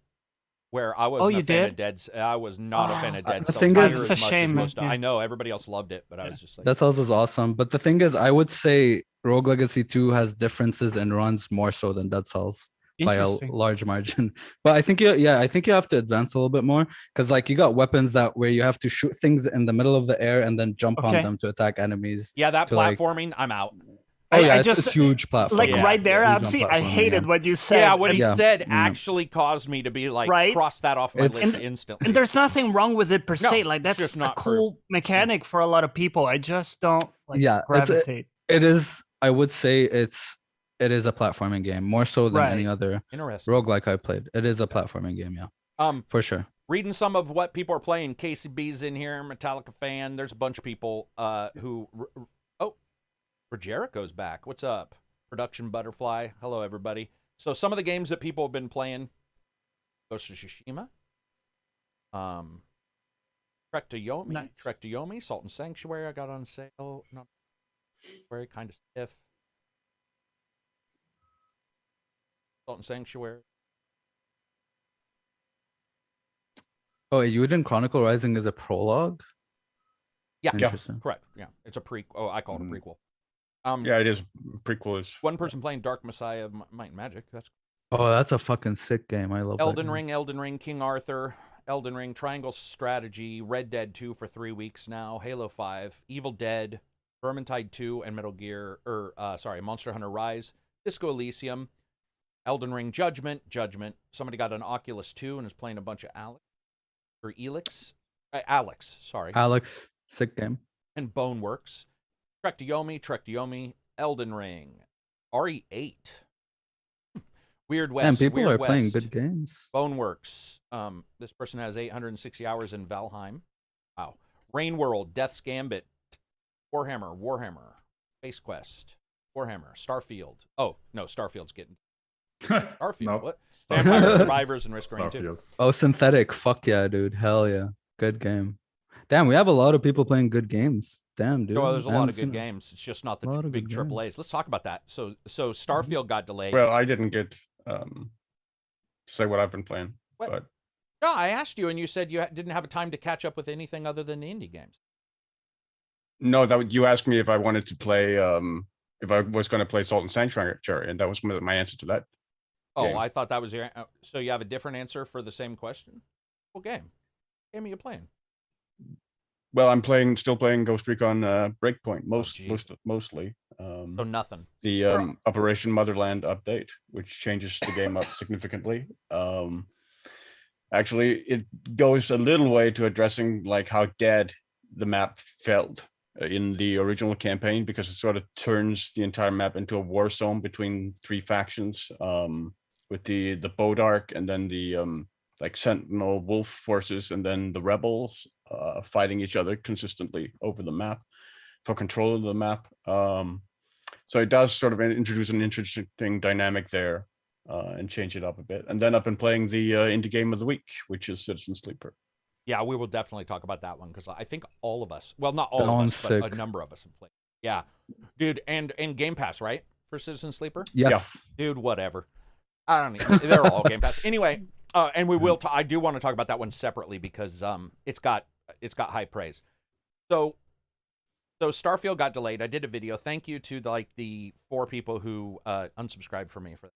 where I wasn't a fan of Dead. I was not a fan of Dead Cells. Thing is, it's a shame. I know everybody else loved it, but I was just like, Dead Cells is awesome. But the thing is, I would say Rogue Legacy 2 has differences in runs more so than Dead Cells by a large margin. But I think you have to advance a little bit more because like you got weapons where you have to shoot things in the middle of the air and then jump on them to attack enemies. Yeah, that platforming, I'm out. Oh yeah, it's a huge platform. Like right there, Absi, I hated what you said. Yeah, what he said actually caused me to be like, cross that off my list instantly. And there's nothing wrong with it per se. Like that's a cool mechanic for a lot of people. I just don't gravitate. It is. I would say it is a platforming game more so than any other roguelike I played. It is a platforming game, for sure. Reading some of what people are playing. KCB's in here, Metallica fan. There's a bunch of people who. Jericho's back. What's up? Production Butterfly. Hello, everybody. So some of the games that people have been playing: Ghost of Tsushima, Trek to Yomi, Salt and Sanctuary. I got on sale. Not very kind of stiff. Salt and Sanctuary. Oh, Euden Chronicle Rising is a prologue? Yeah, correct. Yeah, it's a prequel. Oh, I call it a prequel. Yeah, it is. Prequel is. One person playing Dark Messiah of Might and Magic. That's a fucking sick game. I love Elden Ring, King Arthur, Elden Ring, Triangle Strategy, Red Dead 2 for 3 weeks now, Halo 5, Evil Dead, Vermintide 2, and Monster Hunter Rise, Disco Elysium, Elden Ring Judgment. Somebody got an Oculus 2 and is playing a bunch of Alex, sick game. And Boneworks. Trek to Yomi, Elden Ring, RE8. Weird West. And people Weird are West, playing good games. Boneworks. This person has 860 hours in Valheim. Wow. Rain World, Death's Gambit, Warhammer, Space Quest, Warhammer, Starfield. Oh, no, Starfield's getting. Starfield, nope. What? Vampire Survivors and Risk Rain 2. Oh, Synthetic. Fuck yeah, dude. Hell yeah. Good game. Damn, we have a lot of people playing good games. Damn, dude. Oh, there's a lot of good games. It's just not the big AAAs. Let's talk about that. So Starfield got delayed. Well, I didn't get to say what I've been playing. What? But no, I asked you, and you said you didn't have time to catch up with anything other than indie games. No, you asked me if I wanted to play, if I was going to play Salt and Sanctuary, and that was my answer to that. Oh, game. I thought that was your. So you have a different answer for the same question? What game? What game are you playing? Well, I'm still playing Ghost Recon Breakpoint mostly. So nothing. The Operation Motherland update, which changes the game up significantly. Actually, it goes a little way to addressing like how dead the map felt in the original campaign, because it sort of turns the entire map into a war zone between three factions, with the Bodark and then the like Sentinel Wolf forces, and then the rebels fighting each other consistently over the map for control of the map. So it does sort of introduce an interesting dynamic there, and change it up a bit. And then I've been playing the indie game of the week, which is Citizen Sleeper. Yeah, we will definitely talk about that one, because I think all of us, well, not all of us, but a number of us have played. Yeah, dude, and Game Pass, right, for Citizen Sleeper? Yes. Yeah. Dude, whatever. I don't know. They're all Game Pass. Anyway, and we will. I do want to talk about that one separately, because it's got high praise. So Starfield got delayed. I did a video. Thank you to the 4 people who unsubscribed for me for that.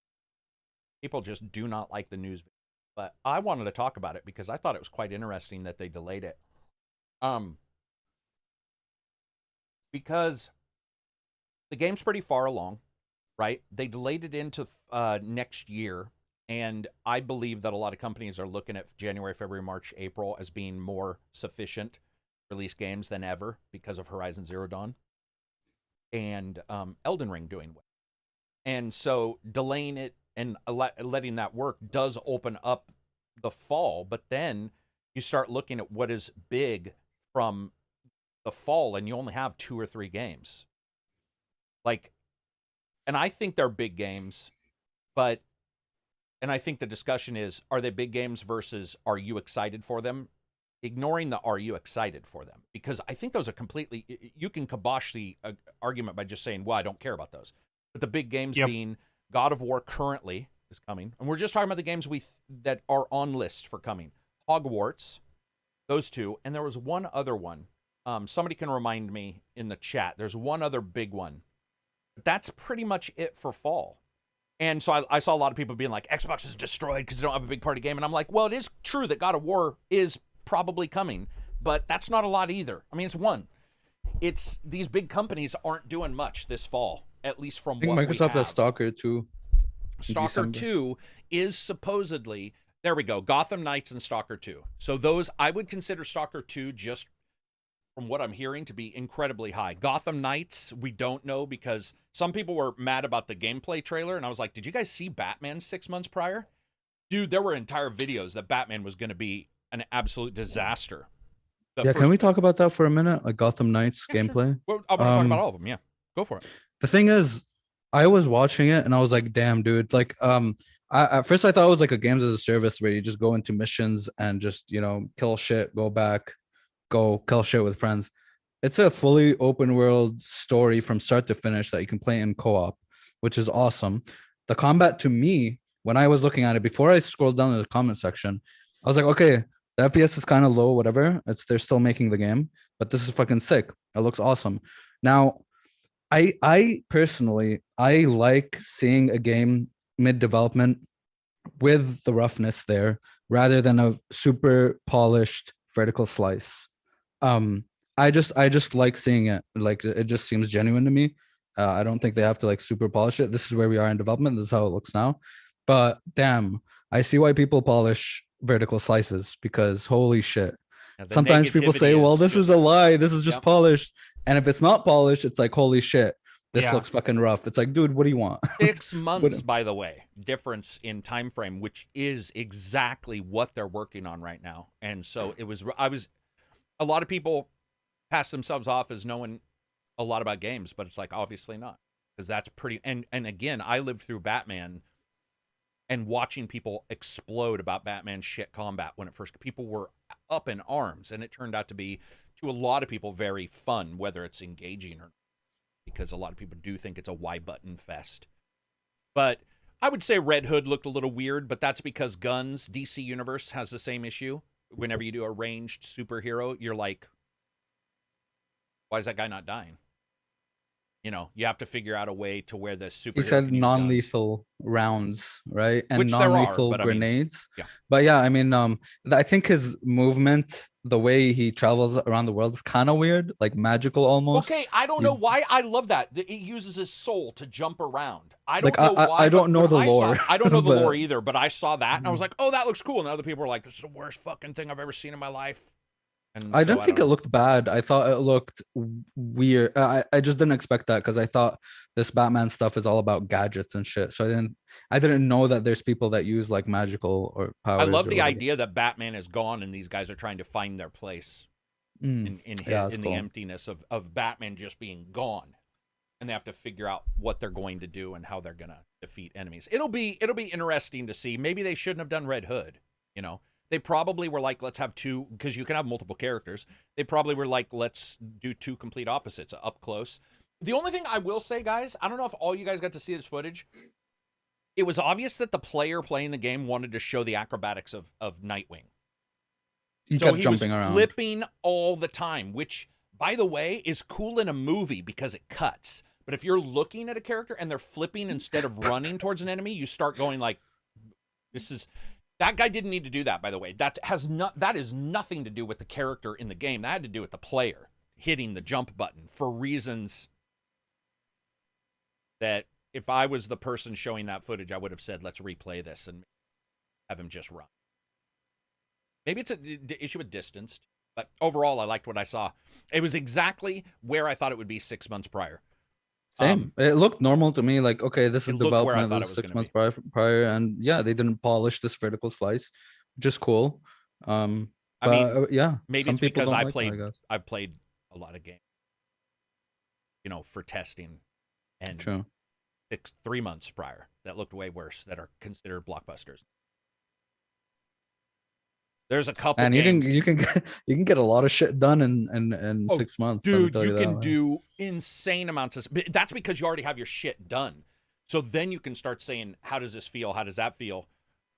People just do not like the news. But I wanted to talk about it because I thought it was quite interesting that they delayed it. Because the game's pretty far along, right? They delayed it into next year, and I believe that a lot of companies are looking at January, February, March, April as being more sufficient release games than ever because of Horizon Zero Dawn and Elden Ring doing well. And so delaying it and letting that work does open up the fall, but then you start looking at what is big from the fall, and you only have 2 or 3 games. And I think they're big games, and I think the discussion is, are they big games versus are you excited for them? Ignoring the are you excited for them? Because I think those are completely, you can kibosh the argument by just saying, well, I don't care about those. But the big games being God of War currently is coming. And we're just talking about the games that are on list for coming. Hogwarts, those 2. And there was one other one. Somebody can remind me in the chat. There's one other big one. But that's pretty much it for fall. And so I saw a lot of people being like, Xbox is destroyed because they don't have a big party game. And I'm like, well, it is true that God of War is probably coming. But that's not a lot either. I mean, it's one. It's these big companies aren't doing much this fall, at least from what Microsoft we have. has Stalker 2. Stalker 2 is supposedly, there we go, Gotham Knights and Stalker 2. So those, I would consider Stalker 2, just from what I'm hearing, to be incredibly high. Gotham Knights, we don't know, because some people were mad about the gameplay trailer, and I was like, did you guys see Batman 6 months prior? Dude, there were entire videos that Batman was going to be an absolute disaster. Can we talk about that for a minute? Like Gotham Knights gameplay? Sure. Well, I want to talk about all of them, yeah. Go for it. The thing is, I was watching it and I was like, damn, dude. Like, at first I thought it was like a games as a service where you just go into missions and just, kill shit, go back, go kill shit with friends. It's a fully open world story from start to finish that you can play in co-op, which is awesome. The combat, to me, when I was looking at it, before I scrolled down to the comment section, I was like, okay, the FPS is kind of low, whatever. They're still making the game, but this is fucking sick. It looks awesome. Now, I personally, I like seeing a game mid-development with the roughness there rather than a super polished vertical slice. I just like seeing it. Like, it just seems genuine to me. I don't think they have to like super polish it. This is where we are in development. This is how it looks now. But damn, I see why people polish vertical slices, because holy shit. Sometimes people say, well, this is a lie. This is just polished. And if it's not polished, it's like, holy shit, this looks fucking rough. It's like, dude, what do you want? 6 months, by the way, difference in time frame, which is exactly what they're working on right now. And so a lot of people pass themselves off as knowing a lot about games, but it's like, obviously not, because that's pretty. And again, I lived through Batman and watching people explode about Batman shit combat when it first, people were up in arms, and it turned out to be, to a lot of people, very fun, whether it's engaging or not, because a lot of people do think it's a Y button fest. But I would say Red Hood looked a little weird, but that's because guns, DC Universe has the same issue. Whenever you do a ranged superhero, you're like, Why is that guy not dying? You know, you have to figure out a way to where the superhero. He said can use non-lethal rounds, right? And Which there are, non-lethal but I mean, grenades. yeah. But yeah, I mean, I think his movement, the way he travels around the world, is kind of weird, like magical almost. Okay, I don't know why. I love that. He uses his soul to jump around. I don't Like, know why. I don't know the lore. I don't know the but- lore either, but I saw that and I was like, oh, that looks cool. And other people were like, this is the worst fucking thing I've ever seen in my life. And I so didn't think it looked bad. I thought it looked weird. I just didn't expect that because I thought this Batman stuff is all about gadgets and shit. So I didn't know that there's people that use like magical or powers. I love or the whatever. idea that Batman is gone and these guys are trying to find their place in that's the cool. emptiness of Batman just being gone. And they have to figure out what they're going to do and how they're gonna defeat enemies. It'll be interesting to see. Maybe they shouldn't have done Red Hood, you know. They probably were like, let's have two, because you can have multiple characters. They probably were like, let's do two complete opposites up close. The only thing I will say, guys, I don't know if all you guys got to see this footage. It was obvious that the player playing the game wanted to show the acrobatics of Nightwing. He So kept he jumping was around. flipping all the time, which, by the way, is cool in a movie because it cuts. But if you're looking at a character and they're flipping instead of running towards an enemy, you start going like, this is... That guy didn't need to do that, by the way. That is nothing to do with the character in the game. That had to do with the player hitting the jump button for reasons that if I was the person showing that footage, I would have said, let's replay this and have him just run. Maybe it's an issue with distance, but overall, I liked what I saw. It was exactly where I thought it would be 6 months prior. Same. It looked normal to me. Like, okay, this is it looked where I development. thought This it is was 6 gonna months prior, and yeah, they didn't polish this vertical slice, which is cool. I mean, yeah, maybe some it's people because don't I like that, played. I guess. I've played a lot of games, you know, for testing, and True. 3 months prior that looked way worse that are considered blockbusters. There's a couple. And games. you can get a lot of shit done in 6 months. let me Dude, tell you that, can man. do insane amounts of. That's because you already have your shit done. So then you can start saying, "How does this feel? How does that feel?"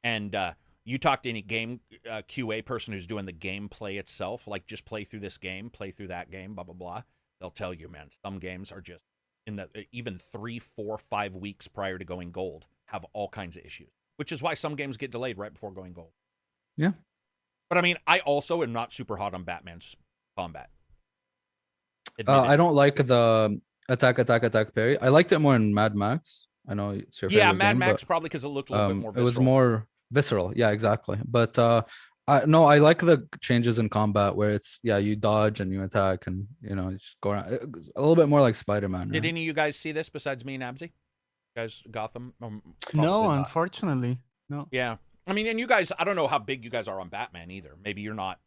And you talk to any game QA person who's doing the gameplay itself, like just play through this game, play through that game, blah blah blah. They'll tell you, man, some games are just in the even 3, 4, 5 weeks prior to going gold have all kinds of issues, which is why some games get delayed right before going gold. Yeah. But I mean, I also am not super hot on Batman's combat. I don't like the attack parry. I liked it more in Mad Max. I know it's your favorite Mad game, Max but, probably because it looked a little bit more visceral. it was more visceral. Yeah, exactly. But I like the changes in combat where it's you dodge and you attack and you just go around. It's a little bit more like Spider-Man. Did right? any of you guys see this besides me and Absy? You guys, Gotham? No, Probably not. unfortunately, no. Yeah. I mean, and you guys, I don't know how big you guys are on Batman either. Maybe you're not,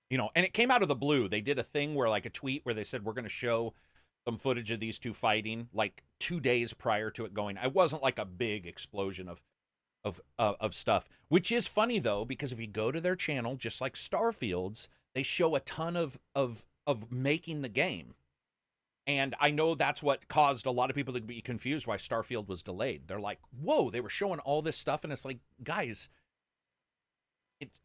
and it came out of the blue. They did a thing where, like, a tweet where they said, we're going to show some footage of these two fighting, like 2 days prior to it going. It wasn't like a big explosion of stuff, which is funny, though, because if you go to their channel, just like Starfield's, they show a ton of making the game. And I know that's what caused a lot of people to be confused why Starfield was delayed. They're like, whoa, they were showing all this stuff. And it's like, guys,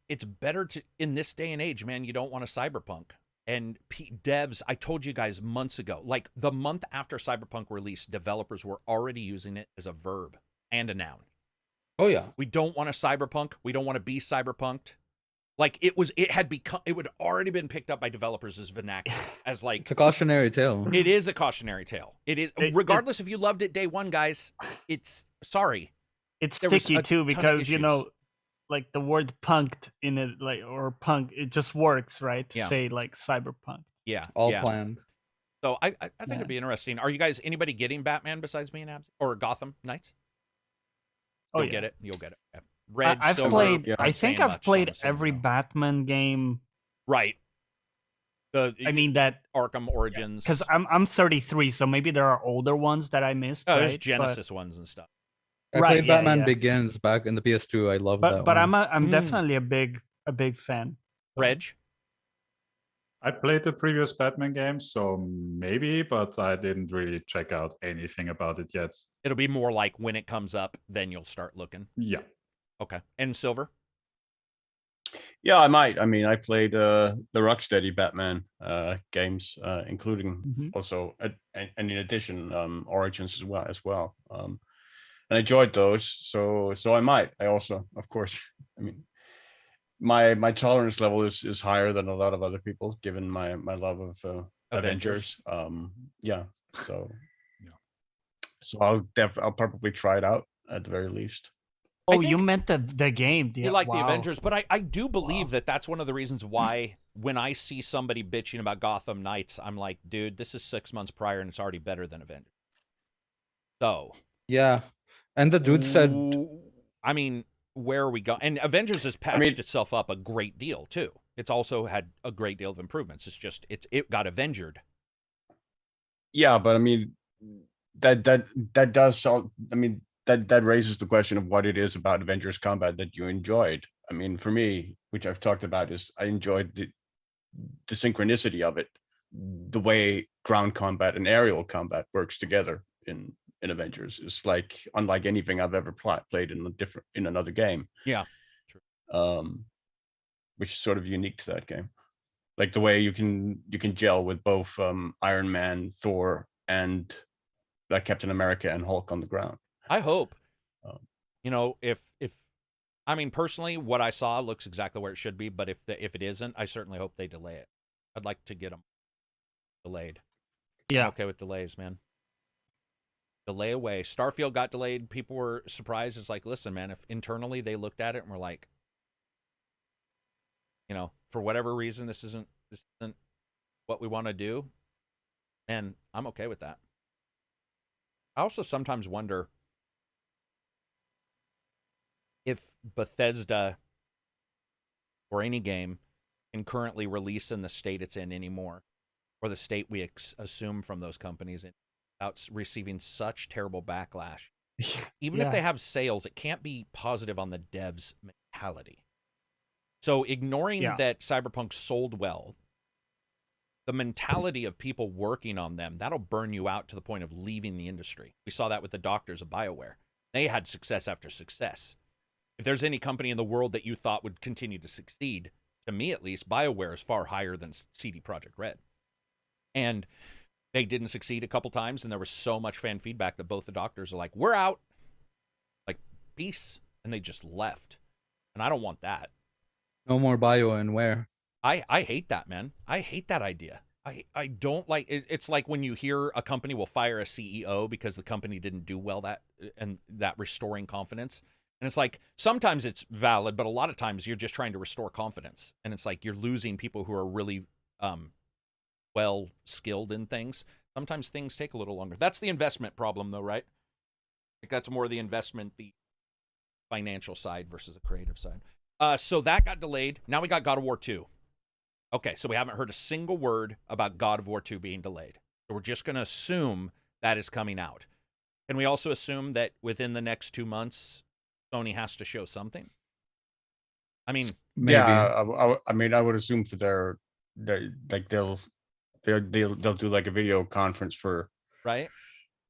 it's better to, in this day and age, man, you don't want a Cyberpunk. And devs, I told you guys months ago, like the month after Cyberpunk released, developers were already using it as a verb and a noun. Oh, yeah. We don't want a Cyberpunk. We don't want to be Cyberpunked. Like it had already been picked up by developers as vernacular, as like It's a cautionary tale. it is a cautionary tale. It is, regardless if you loved it day one, guys. It's sorry. It's There was sticky a too ton of because issues. like the word punked in it, like, or punk, it just works, right? To Yeah. say like cyberpunk. Yeah, All yeah. planned. So I think it'd be interesting. Are you guys anybody getting Batman besides me and Abs or Gotham Knights? You'll get it. You'll get it. Yeah. Red, I've silver, played. yeah. I aren't think saying I've much, played so I'm assuming every no. Batman game. Right. I mean that Arkham Origins. because I'm 33, so maybe there are older ones that I missed. Oh, there's right? Genesis ones and stuff. I Right, played yeah, Batman yeah. Begins back in the PS2. I love that But one. I'm Mm. definitely a big fan. Reg. I played the previous Batman games, so maybe, but I didn't really check out anything about it yet. It'll be more like when it comes up, then you'll start looking. Yeah. Okay. And Silver. Yeah, I might. I mean, I played the Rocksteady Batman games, including also, and in addition, Origins as well. And I enjoyed those. So I might. I also, of course, I mean, my tolerance level is higher than a lot of other people, given my love of Avengers. Yeah. So I'll probably try it out at the very least. Oh, you meant the game. You like the Avengers, but I do believe that that's one of the reasons why when I see somebody bitching about Gotham Knights, I'm like, dude, this is 6 months prior and it's already better than Avengers. So yeah, and the dude said, I mean, where are we going? And Avengers has patched itself up a great deal too. It's also had a great deal of improvements. It's just it got Avengered. Yeah, but I mean that does all. I mean. That raises the question of what it is about Avengers combat that you enjoyed. I mean, for me, which I've talked about, is I enjoyed the synchronicity of it, the way ground combat and aerial combat works together in Avengers is like unlike anything I've ever played in another game. Yeah, true. Which is sort of unique to that game, like the way you can gel with both Iron Man, Thor, and Captain America and Hulk on the ground. I hope, if I mean, personally, what I saw looks exactly where it should be, but if it isn't, I certainly hope they delay it. I'd like to get them delayed. Yeah. I'm okay with delays, man. Delay away. Starfield got delayed. People were surprised. It's like, listen, man, if internally they looked at it and were like, for whatever reason, this isn't what we want to do, and I'm okay with that. I also sometimes wonder if Bethesda or any game can currently release in the state it's in anymore, or the state we assume from those companies, without receiving such terrible backlash. Even if they have sales, it can't be positive on the devs' mentality. So ignoring that Cyberpunk sold well, the mentality of people working on them, that'll burn you out to the point of leaving the industry. We saw that with the doctors of BioWare. They had success after success. If there's any company in the world that you thought would continue to succeed, to me at least, BioWare is far higher than CD Projekt Red. And they didn't succeed a couple times, and there was so much fan feedback that both the doctors are like, we're out. Like, peace. And they just left. And I don't want that. No more BioWare. I hate that, man. I hate that idea. I don't like it. It's like when you hear a company will fire a CEO because the company didn't do well, that restoring confidence. And it's like, sometimes it's valid, but a lot of times you're just trying to restore confidence. And it's like you're losing people who are really well skilled in things. Sometimes things take a little longer. That's the investment problem, though, right? Like, that's more the investment, the financial side versus the creative side. So that got delayed. Now we got God of War 2. Okay, so we haven't heard a single word about God of War 2 being delayed. So we're just going to assume that is coming out. Can we also assume that within the next 2 months, Sony has to show something? I mean, maybe. Yeah, I mean, I would assume for their like they'll do like a video conference for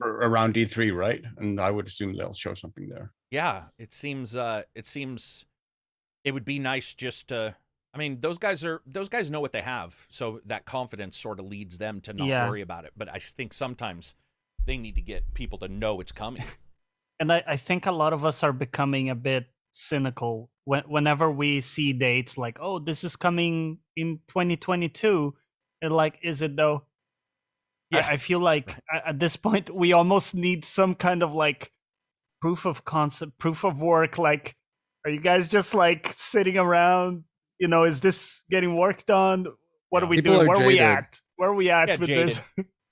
around E3, right? And I would assume they'll show something there. Yeah, it seems it would be nice just to. I mean, those guys know what they have, so that confidence sort of leads them to not worry about it. But I think sometimes they need to get people to know it's coming. And I think a lot of us are becoming a bit cynical whenever we see dates like, oh, this is coming in 2022. And like, is it though? Yeah. I feel like at this point, we almost need some kind of like proof of concept, proof of work. Like, are you guys just like sitting around? Is this getting worked on? What are we doing? Where are we at? Where are we at with jaded. this?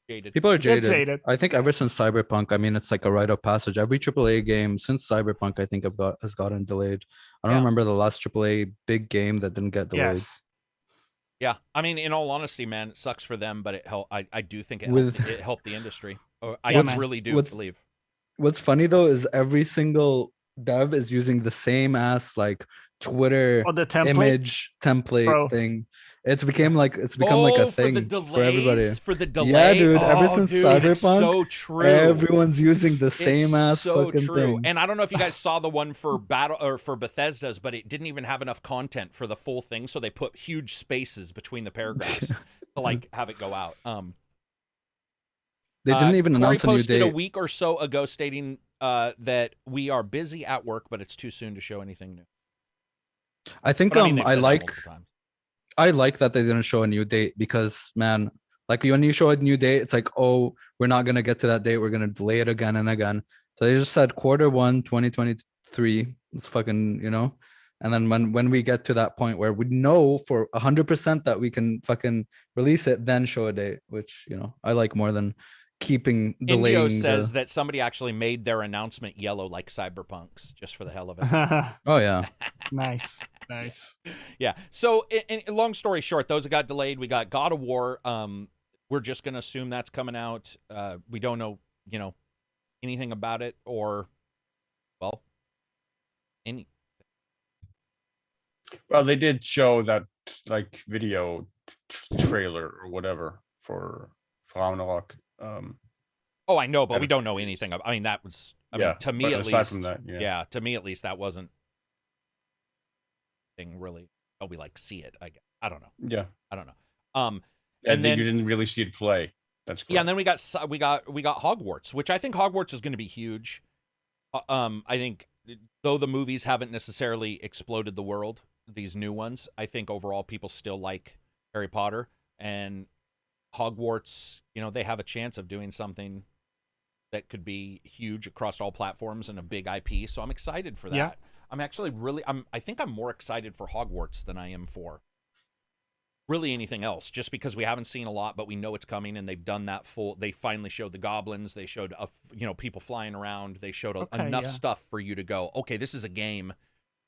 Jaded. People are jaded. I think ever since Cyberpunk, I mean, it's like a rite of passage. Every AAA game since Cyberpunk, I think has gotten delayed. I don't remember the last AAA big game that didn't get delayed. Yes. Yeah, I mean, in all honesty, man, it sucks for them, but I do think it helped the industry. I really do believe. What's funny though is every single dev is using the same ass like Twitter Oh, the template? image template Bro. thing. It's become like a thing for everybody. For the delay. Yeah, dude. Ever since Cyberpunk, so true. Everyone's using the same ass so fucking true. thing. And I don't know if you guys saw the one for for Bethesda's, but it didn't even have enough content for the full thing, so they put huge spaces between the paragraphs to like have it go out. They didn't even announce a new posted date. a week or so ago stating that we are busy at work, but it's too soon to show anything new. I think But, I mean, I like that they didn't show a new date because, man, like when you show a new date, it's like, oh, we're not gonna get to that date. We're gonna delay it again and again. So they just said Q1 2023. It's fucking, And then when we get to that point where we know for 100% that we can fucking release it, then show a date, which I like more than keeping delaying. Indio says that somebody actually made their announcement yellow like Cyberpunk's just for the hell of it. Oh yeah. Nice. Yeah. So, long story short, those that got delayed, we got God of War. We're just gonna assume that's coming out. We don't know, anything about it or, well, any. Well, they did show that like video trailer or whatever for Ragnarok. Oh, I know, but we don't know anything. I mean, that was. I mean, to me at aside least. From that, yeah, to me at least, that wasn't thing really. Oh, we like see it. I guess. I don't know. Yeah, I don't know. And then you didn't really see it play. That's correct. Yeah, and then we got Hogwarts, which I think Hogwarts is going to be huge. I think though the movies haven't necessarily exploded the world, these new ones, I think overall people still like Harry Potter and Hogwarts. They have a chance of doing something that could be huge across all platforms and a big IP. So I'm excited for that. Yeah. I'm actually I think I'm more excited for Hogwarts than I am for really anything else, just because we haven't seen a lot, but we know it's coming, and they've done that they finally showed the goblins, they showed people flying around, they showed enough stuff for you to go, okay, this is a game.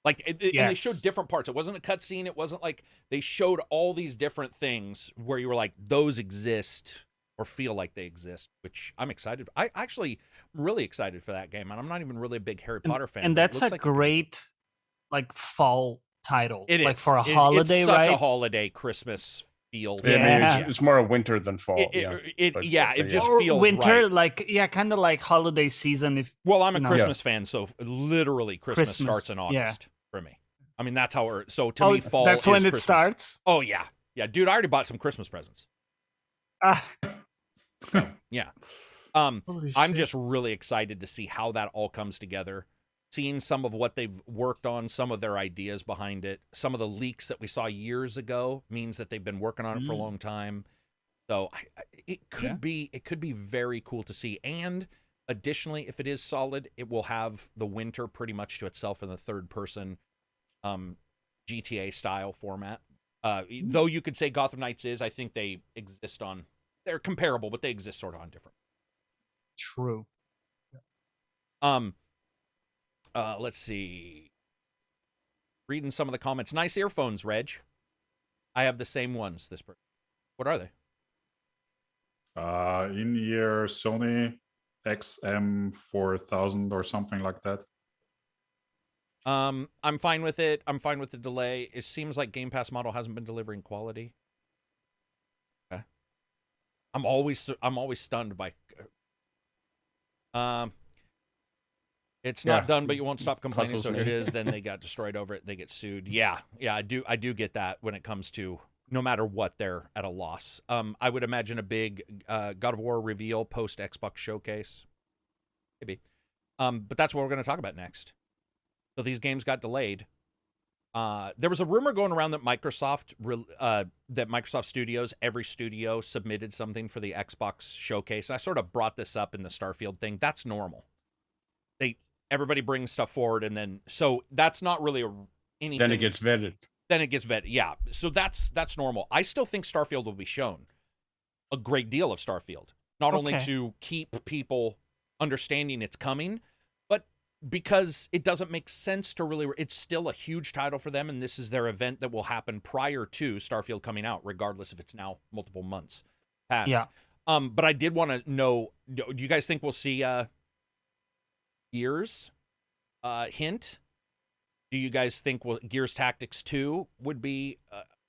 Like, and they showed different parts. It wasn't a cutscene. It wasn't like they showed all these different things where you were like, those exist or feel like they exist, which I'm excited. I actually really excited for that game, and I'm not even really a big Harry Potter fan. And that's a great fall title. It like is. For a holiday, it's such right? a holiday Christmas feel. Yeah, it's more a winter than fall. It just feels winter, right. kind of like holiday season. I'm a Christmas fan, so literally Christmas starts in August for me. I mean, that's how to me, fall. That's when it Christmas. starts. Oh yeah, dude. I already bought some Christmas presents. So, yeah. I'm just really excited to see how that all comes together. Seeing some of what they've worked on, some of their ideas behind it, some of the leaks that we saw years ago means that they've been working on it for a long time. So it could be very cool to see. And additionally, if it is solid, it will have the winter pretty much to itself in the third person GTA style format. Though you could say Gotham Knights is, I think they're comparable, but they exist sort of on different. True. Let's see. Reading some of the comments. Nice earphones, Reg. I have the same ones. What are they? In-ear Sony XM4000 or something like that. I'm fine with it. I'm fine with the delay. It seems like Game Pass model hasn't been delivering quality. Okay. I'm always stunned by. It's not done, but you won't stop complaining. So here it is. Then they got destroyed over it. They get sued. Yeah. I do get that when it comes to no matter what, they're at a loss. I would imagine a big God of War reveal post Xbox showcase, maybe. But that's what we're going to talk about next. So these games got delayed. There was a rumor going around that Microsoft Studios, every studio submitted something for the Xbox showcase. I sort of brought this up in the Starfield thing. That's normal. Everybody brings stuff forward, and then so that's not really anything. Then it gets vetted. Yeah. So that's normal. I still think Starfield will be shown a great deal of Starfield, not only to keep people understanding it's coming, but because it doesn't make sense to really. It's still a huge title for them, and this is their event that will happen prior to Starfield coming out, regardless if it's now multiple months past. Yeah. But I did want to know: do you guys think we'll see? Years hint Do you guys think Gears Tactics 2 would be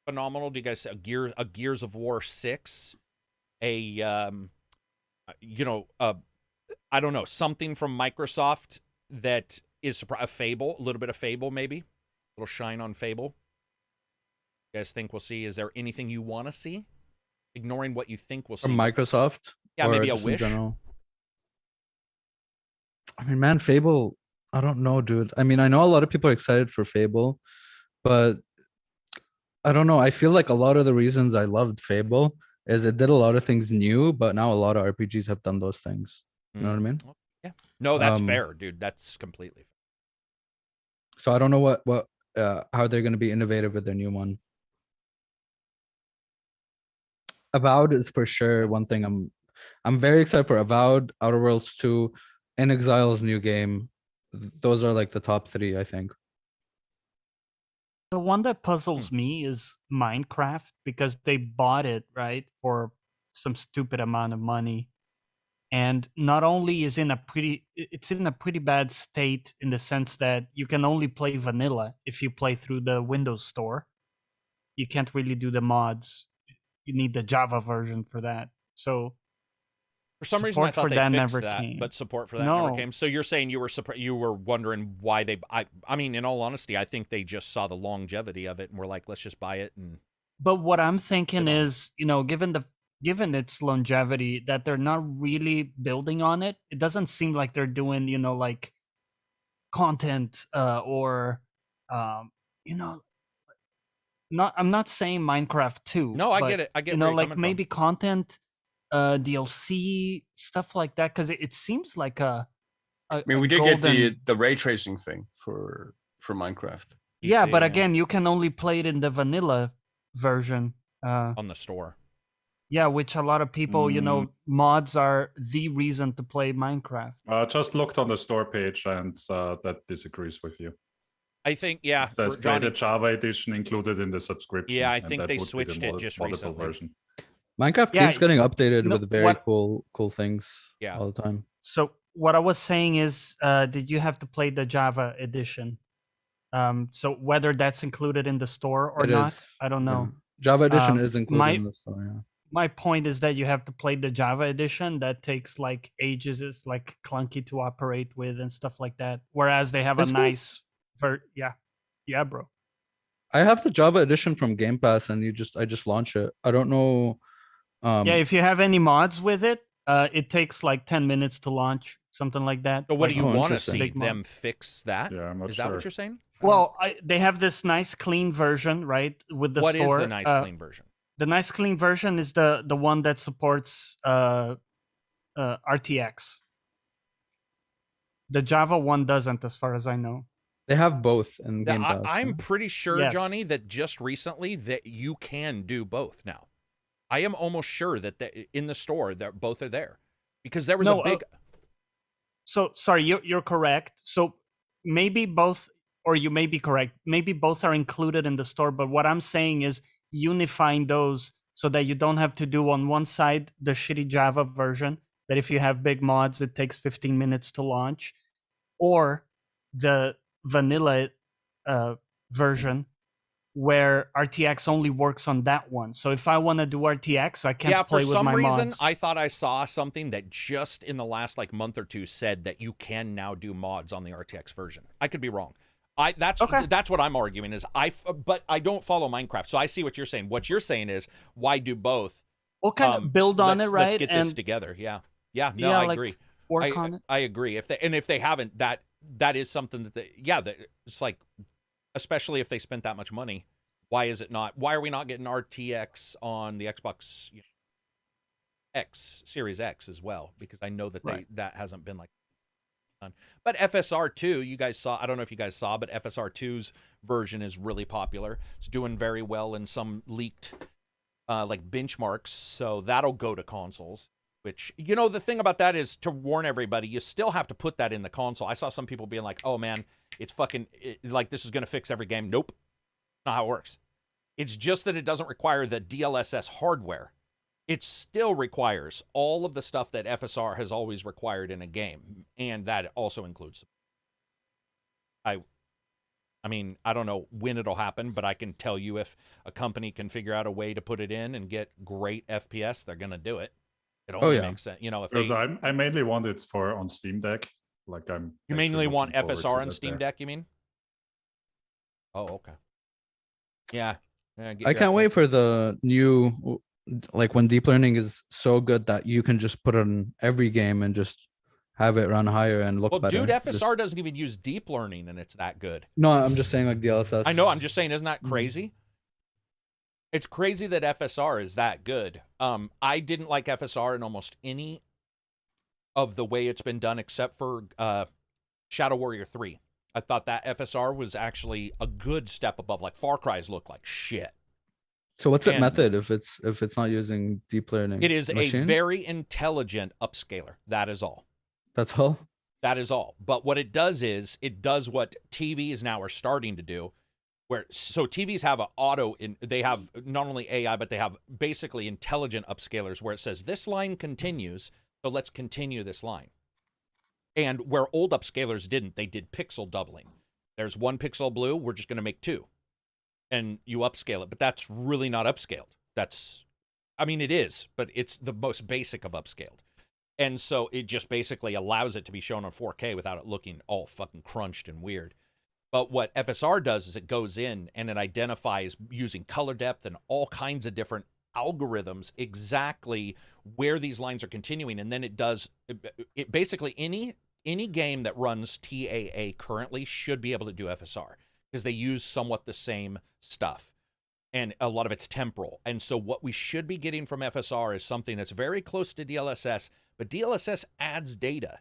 phenomenal? Do you guys a Gears of War 6, I don't know, something from Microsoft that is a Fable, a little bit of Fable maybe, a little shine on Fable? You guys think we'll see? Is there anything you want to see? Ignoring what you think we'll see. From Microsoft? Yeah, or maybe a just in wish. general? I mean, man, Fable, I don't know, dude. I mean, I know a lot of people are excited for Fable, but I don't know. I feel like a lot of the reasons I loved Fable is it did a lot of things new, but now a lot of RPGs have done those things. You know what I mean? Yeah. No, that's fair, dude. That's completely fair. So I don't know how they're going to be innovative with their new one. Avowed is for sure one thing I'm very excited for. Avowed, Outer Worlds 2, In Exile's new game. Those are like the top 3, I think. The one that puzzles me is Minecraft, because they bought it, right, for some stupid amount of money. And not only is it's in a pretty bad state in the sense that you can only play vanilla if you play through the Windows Store. You can't really do the mods. You need the Java version for that. So for some reason I thought they fixed that, came. but support for that never came. So you're saying you were wondering why they I mean, in all honesty, I think they just saw the longevity of it and were like, let's just buy it. And but what I'm thinking is, given its longevity, that they're not really building on it. It doesn't seem like they're doing, like content or I'm not saying Minecraft 2. No, I get it. I get where you're like coming maybe from. content, DLC, stuff like that, because it seems like I mean, we did get the ray tracing thing for Minecraft. Yeah, but again, you can only play it in the vanilla version on the store. Yeah, which a lot of people, mods are the reason to play Minecraft. Just looked on the store page, and that disagrees with you. I think, yeah. It says the Java edition included in the subscription. Yeah, I think they switched it just recently. Version. Minecraft keeps getting updated with very cool things all the time. So what I was saying is, did you have to play the Java edition? So whether that's included in the store or not, I don't know. Yeah. Java edition is included in the store, yeah. My point is that you have to play the Java edition. That takes like ages. It's like clunky to operate with and stuff like that. Whereas they have a nice, yeah, bro. I have the Java edition from Game Pass, and I just launch it. I don't know. Yeah, if you have any mods with it, it takes like 10 minutes to launch, something like that. So what do you want to interesting. see them fix that? Yeah, I'm not Is sure. that what you're saying? Well, they have this nice clean version, right? With the What store. What is the nice clean version? The nice clean version is the one that supports RTX. The Java one doesn't, as far as I know. They have both in Game Pass. I'm pretty sure, Yes. Johnny, that just recently that you can do both now. I am almost sure that in the store that both are there, because there was a big. So sorry, you're correct. So maybe both, or you may be correct. Maybe both are included in the store. But what I'm saying is unifying those so that you don't have to do on one side the shitty Java version that if you have big mods it takes 15 minutes to launch, or the vanilla version where RTX only works on that one. So if I want to do RTX, I can't play with my mods. For some reason, I thought I saw something that just in the last month or two said that you can now do mods on the RTX version. I could be wrong. That's what I'm arguing is but I don't follow Minecraft, so I see what you're saying. What you're saying is why do both? We'll kind of build on it, right? Let's get this together. Yeah. I agree. Work on it. I agree. If they haven't, that is something that it's like, especially if they spent that much money, why is it not? Why are we not getting RTX on the Xbox X Series X as well? Because I know that that hasn't been done. But FSR2, you guys saw. I don't know if you guys saw, but FSR2's version is really popular. It's doing very well in some leaked benchmarks. So that'll go to consoles. Which, the thing about that is, to warn everybody, you still have to put that in the console. I saw some people being like, oh man, it's this is going to fix every game. Nope. Not how it works. It's just that it doesn't require the DLSS hardware. It still requires all of the stuff that FSR has always required in a game. And that also includes. I mean, I don't know when it'll happen, but I can tell you if a company can figure out a way to put it in and get great FPS, they're gonna do it. It only makes sense, you know. If they, I mainly want it for on Steam Deck. Like you mainly want FSR on Steam Deck, you mean? Oh, okay. Yeah. I can't wait for the new, like when deep learning is so good that you can just put it on every game and just have it run higher and look better. Dude, FSR doesn't even use deep learning and it's that good. No, I'm just saying like DLSS. I know, I'm just saying, isn't that crazy? It's crazy that FSR is that good. I didn't like FSR in almost any of the way it's been done except for Shadow Warrior 3. I thought that FSR was actually a good step above. Like Far Cry's look like shit. So what's the method if it's not using deep learning? It is a very intelligent upscaler. That is all. That's all? That is all. But what it does is it does what TVs now are starting to do. So TVs have they have not only AI, but they have basically intelligent upscalers where it says this line continues, so let's continue this line. And where old upscalers didn't, they did pixel doubling. There's 1 pixel blue, we're just going to make 2. And you upscale it, but that's really not upscaled. I mean, it is, but it's the most basic of upscaled. And so it just basically allows it to be shown on 4K without it looking all fucking crunched and weird. But what FSR does is it goes in and it identifies using color depth and all kinds of different algorithms exactly where these lines are continuing. And then it does it basically any game that runs TAA currently should be able to do FSR because they use somewhat the same stuff. And a lot of it's temporal. And so what we should be getting from FSR is something that's very close to DLSS, but DLSS adds data.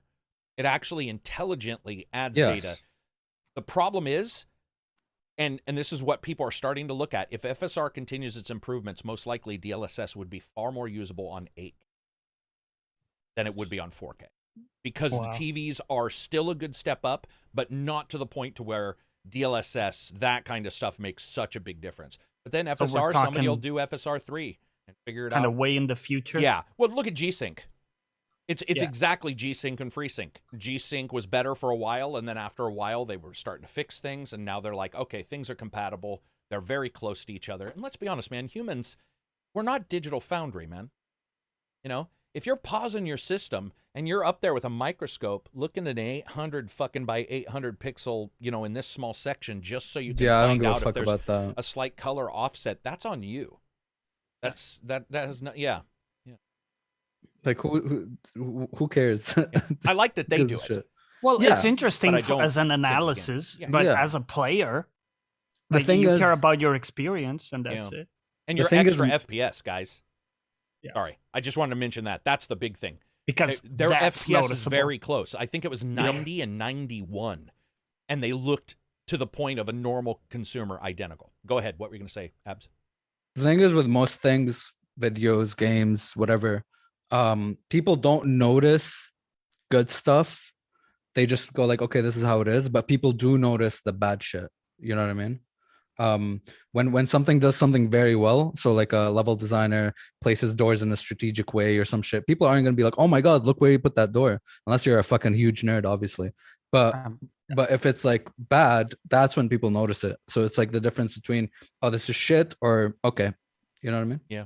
It actually intelligently adds data. The problem is, and this is what people are starting to look at, if FSR continues its improvements, most likely DLSS would be far more usable on 8K than it would be on 4K. Because the TVs are still a good step up, but not to the point to where DLSS, that kind of stuff makes such a big difference. But then FSR, somebody will do FSR 3 and figure it out. Kind of way in the future? Yeah. Well, look at G-Sync. It's exactly G-Sync and FreeSync. G-Sync was better for a while, and then after a while, they were starting to fix things, and now they're like, okay, things are compatible. They're very close to each other. And let's be honest, man, humans, we're not Digital Foundry, man. You know, if you're pausing your system and you're up there with a microscope looking at an 800 fucking by 800 pixel, you know, in this small section, just so you can find out if there's a slight color offset, that's on you. That has not, Like who cares? I like that they do it. Well, it's interesting as an analysis, but as a player, like, you care about your experience, and that's it. And your extra FPS, guys. Sorry, I just wanted to mention that. That's the big thing. Because their FPS is very close. I think it was 90 and 91. And they looked to the point of a normal consumer identical. Go ahead. What were you going to say, Abs? The thing is with most things, videos, games, whatever, people don't notice good stuff. They just go like, okay, this is how it is. But people do notice the bad shit. You know what I mean? When something does something very well, so like a level designer places doors in a strategic way or some shit, people aren't gonna be like, oh my god, look where you put that door, unless you're a fucking huge nerd, obviously. But if it's like bad, that's when people notice it. So it's like the difference between, oh, this is shit, or okay, you know what I mean? Yeah.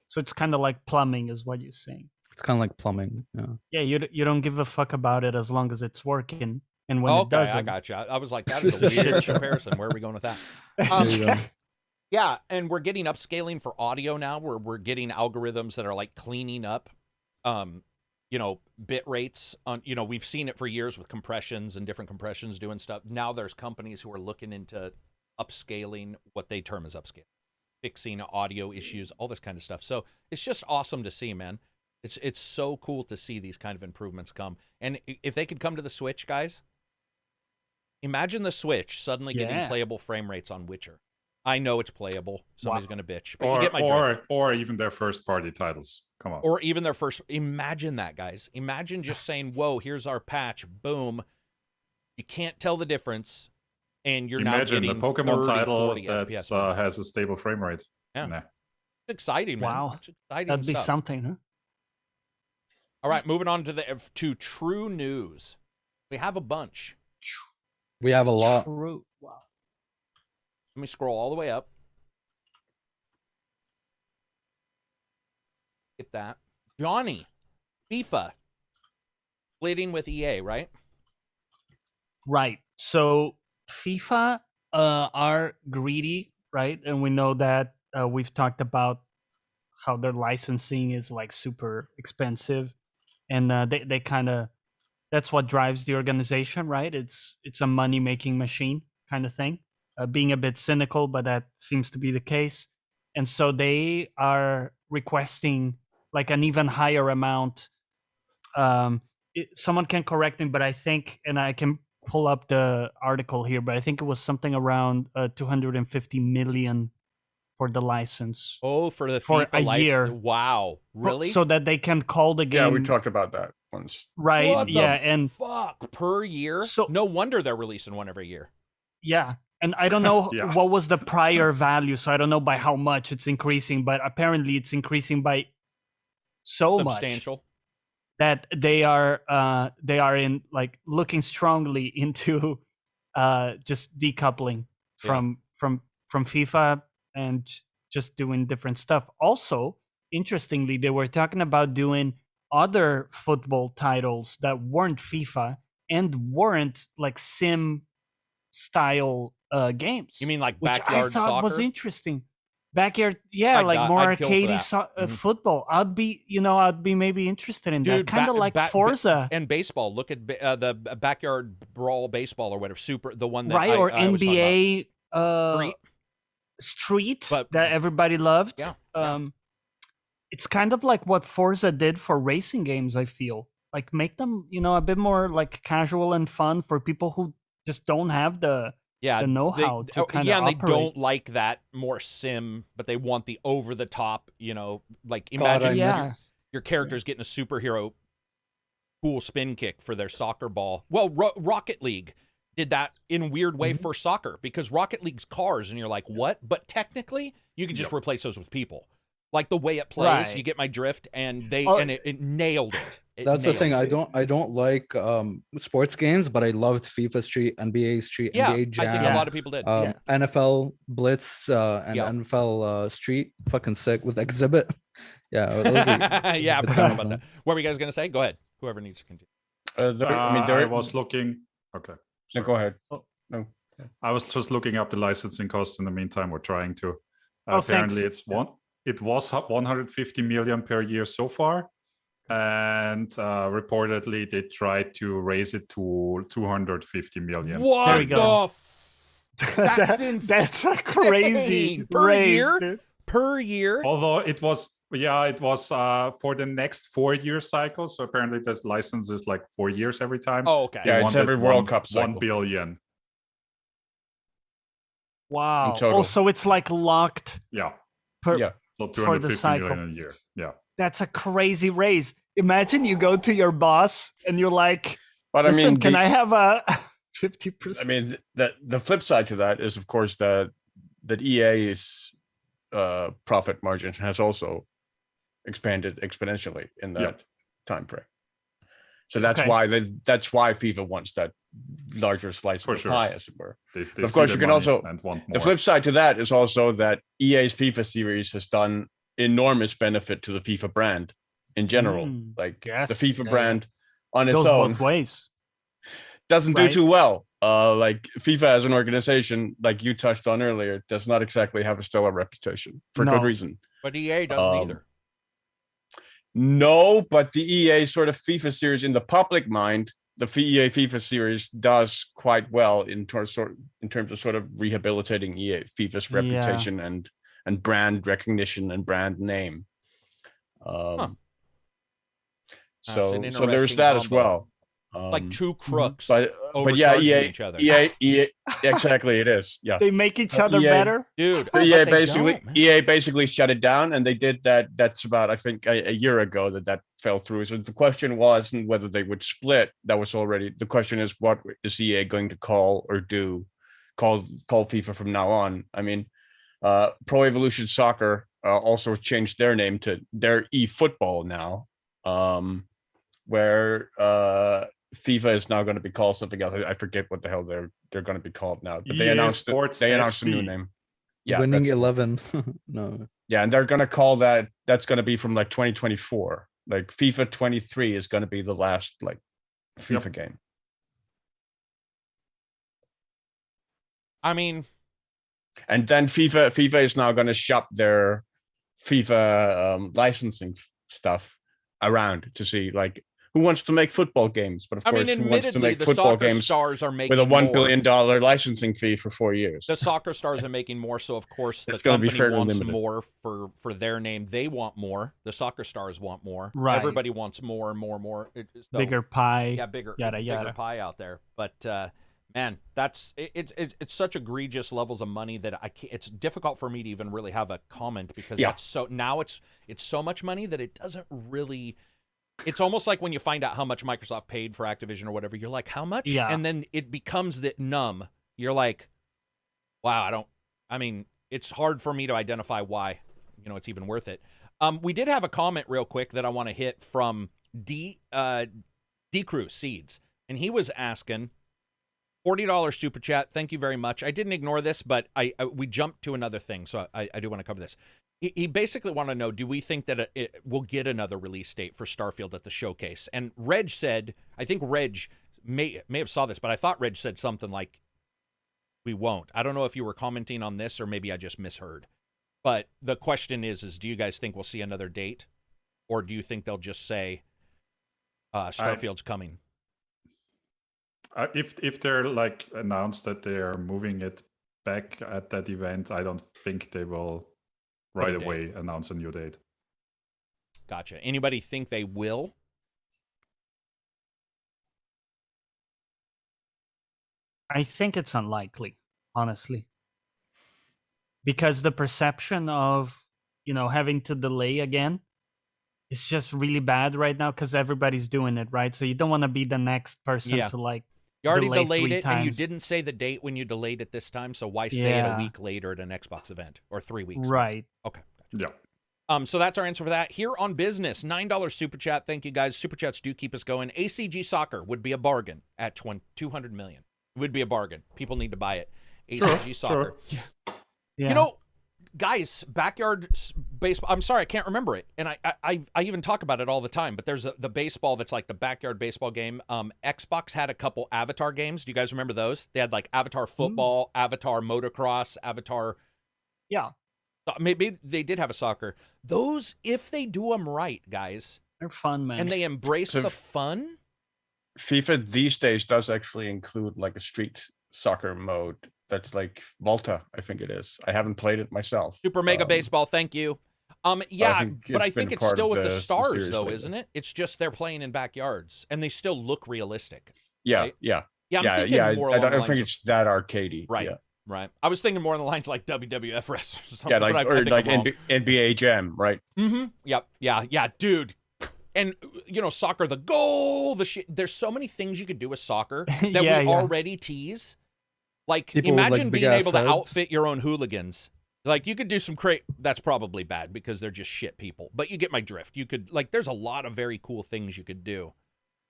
So it's kind of like plumbing, is what you're saying. It's kind of like plumbing. Yeah, you don't give a fuck about it as long as it's working. And when it doesn't, I got you. I was like, that is a weird comparison. Where are we going with that? Yeah, and we're getting upscaling for audio now. We're getting algorithms that are like cleaning up, you know, bit rates. On, you know, we've seen it for years with compressions and different compressions doing stuff. Now there's companies who are looking into upscaling, what they term as upscaling, fixing audio issues, all this kind of stuff. So it's just awesome to see, man. It's so cool to see these kind of improvements come. And if they could come to the Switch, guys. Imagine the Switch suddenly getting playable frame rates on Witcher. I know it's playable. Somebody's going to bitch. But you get my drift. Or even their first-party titles. Come on. Or even their first. Imagine that, guys. Imagine just saying, whoa, here's our patch. Boom. You can't tell the difference. And you're now getting the Pokemon 30, title 40 that FPS. has a stable frame rate. Yeah. Nah. It's exciting, man. Wow. It's exciting That'd be stuff. something, huh? All right, moving on to true news. We have a bunch. We have a lot. True. Wow. Let me scroll all the way up. Get that. Johnny, FIFA, splitting with EA, right? Right. So FIFA are greedy, right? And we know that we've talked about how their licensing is like super expensive, and they kind of, that's what drives the organization, right? It's a money making machine kind of thing. Being a bit cynical, but that seems to be the case. And so they are requesting like an even higher amount. Someone can correct me, but I think, and I can pull up the article here, but I think it was something around 250 million for the license. Oh, for the for FIFA a year. Wow, really? So that they can call the game. Yeah, we talked about that once. Right. What yeah. the And fuck per year? So no wonder they're releasing one every year. yeah. And I don't know Yeah. what was the prior value, so I don't know by how much it's increasing, but apparently it's increasing by so much Substantial. that they are in like looking strongly into just decoupling from FIFA and just doing different stuff. Also, interestingly, they were talking about doing other football titles that weren't FIFA and weren't like sim style games. You mean like which backyard I thought soccer? was interesting. Backyard, yeah, like more I'd kill for arcadey that. football. I'd be maybe interested in that. Dude, Kind of like Forza. And baseball. Look at the backyard brawl baseball or whatever. The one that Right, or I was talking NBA about. Street But- that everybody loved. Yeah. It's kind of like what Forza did for racing games, I feel. Like make them, a bit more like casual and fun for people who just don't have the know-how to kind of and operate. they don't like that more sim, but they want the over the top, like imagine your character's getting a superhero cool spin kick for their soccer ball. Well, Rocket League did that in a weird way for soccer because Rocket League's cars, and you're like, what? But technically, you can just replace those with people. Like the way it plays, you get my drift, and it nailed it. That's the thing. I don't like sports games, but I loved FIFA Street, NBA Street, NBA Jam. I think a lot of people did. NFL Blitz and NFL Street, fucking sick with Exhibit. Yeah, those are, yeah, I forgot about that. What were you guys gonna say? Go ahead. Whoever needs to continue. I was looking. Okay. No, go ahead. No. I was just looking up the licensing costs in the meantime. We're trying to. thanks. Apparently, it was 150 million per year so far, and reportedly they tried to raise it to 250 million. What There we go. That's a crazy per raise, year. dude. Per year. Although it was for the next 4-year cycle. So apparently this license is like 4 years every time. Oh, okay. Yeah, it's every World Cup cycle. 1 billion. Wow. In total. Oh, so it's like locked. Yeah. Per, Yeah. So For the 250 cycle. million a year. Yeah. That's a crazy raise. Imagine you go to your boss and you're like, But listen, I mean, can I have a 50%? I mean, the flip side to that is, of course, that EA's profit margin has also expanded exponentially in that time frame. So that's why FIFA wants that larger slice of the pie, as it were. They of see course, the you can money also and want the more. flip side to that is also that EA's FIFA series has done enormous benefit to the FIFA brand in general. Like yes, the FIFA yeah. brand on its Goes own both ways. doesn't do Right. too well. Like FIFA as an organization, like you touched on earlier, does not exactly have a stellar reputation for good No. reason. But EA doesn't either. No, but the EA sort of FIFA series in the public mind, the EA FIFA series does quite well in terms of sort of rehabilitating EA FIFA's reputation and brand recognition and brand name. So there's that as well. Like two crooks, but yeah, overcharging each other. EA exactly it is. Yeah, They make each other EA better. Dude. EA basically shut it down, and they did that. That's about, I think, a year ago that fell through. So the question wasn't whether they would split. That was already the question. Is what is EA going to call FIFA from now on? I mean, Pro Evolution Soccer also changed their name to their eFootball now, where FIFA is now going to be called something else. I forget what the hell they're going to be called now. But they EA announced Sports a new FC. name. Yeah, Winning 11. No. Yeah, and they're going to call that's going to be from like 2024. Like FIFA 23 is going to be the last like FIFA game. I mean, and then FIFA is now going to shop their FIFA licensing stuff around to see like who wants to make football games, but of course, who wants to make football games stars are making with a $1 more. billion licensing fee for 4 years. The soccer stars are making more, so of course the It's gonna be company fairly wants limited. more for their name. They want more. The soccer stars want more. Right. Everybody wants more and more and more. So, Bigger pie. yeah, bigger yada, bigger yada. pie out there. But man, it's such egregious levels of money that I can't, it's difficult for me to even really have a comment because that's so now it's so much money that it doesn't really. It's almost like when you find out how much Microsoft paid for Activision or whatever, you're like, how much? Yeah. And then it becomes that numb. You're like, wow, I mean, it's hard for me to identify why, it's even worth it. We did have a comment real quick that I want to hit from D Crew Seeds. And he was asking, $40 super chat. Thank you very much. I didn't ignore this, but we jumped to another thing. So I do want to cover this. He basically wanted to know, do we think that we'll get another release date for Starfield at the showcase? And Reg said, I think Reg may have saw this, but I thought Reg said something like, we won't. I don't know if you were commenting on this or maybe I just misheard. But the question is do you guys think we'll see another date? Or do you think they'll just say Starfield's coming? If they're like announced that they are moving it back at that event, I don't think they will right away announce a new date. Gotcha. Anybody think they will? I think it's unlikely, honestly. Because the perception of, having to delay again is just really bad right now because everybody's doing it, right? So you don't want to be the next person to like you already delay delayed 3 it times. and you didn't say the date when you delayed it this time, so why say it a week later at an Xbox event or 3 weeks? Right. Okay. Yeah. So that's our answer for that. Here on business, $9 super chat. Thank you guys. Super chats do keep us going. ACG Soccer would be a bargain at $200 million. It would be a bargain. People need to buy it. ACG Soccer. Yeah. Guys, backyard baseball. I'm sorry, I can't remember it, and I even talk about it all the time. But there's the baseball that's like the backyard baseball game. Xbox had a couple Avatar games. Do you guys remember those? They had like Avatar football, Avatar motocross, Avatar. Yeah. Maybe they did have a soccer. Those, if they do them right, guys, They're fun, man. and they embrace the fun. FIFA these days does actually include like a street soccer mode that's like Volta, I think it is. I haven't played it myself. Super Mega Baseball, thank you. Yeah, but I think it's still with the stars, though, lately. isn't it? It's just they're playing in backyards, and they still look realistic. Yeah, right? yeah. I'm thinking more I along the don't think lines it's that arcadey. Right, Yeah. right. I was thinking more on the lines like WWF wrestlers or something. Yeah, like but I or think like I'm wrong. NBA Jam, right? Mm-hmm. Yep. Yeah, dude. And soccer, the goal, the shit. There's so many things you could do with soccer that we already tease. Like, People with, imagine like, being big-ass able to heads. outfit your own hooligans. Like, you could do some that's probably bad because they're just shit people. But you get my drift. You could, there's a lot of very cool things you could do.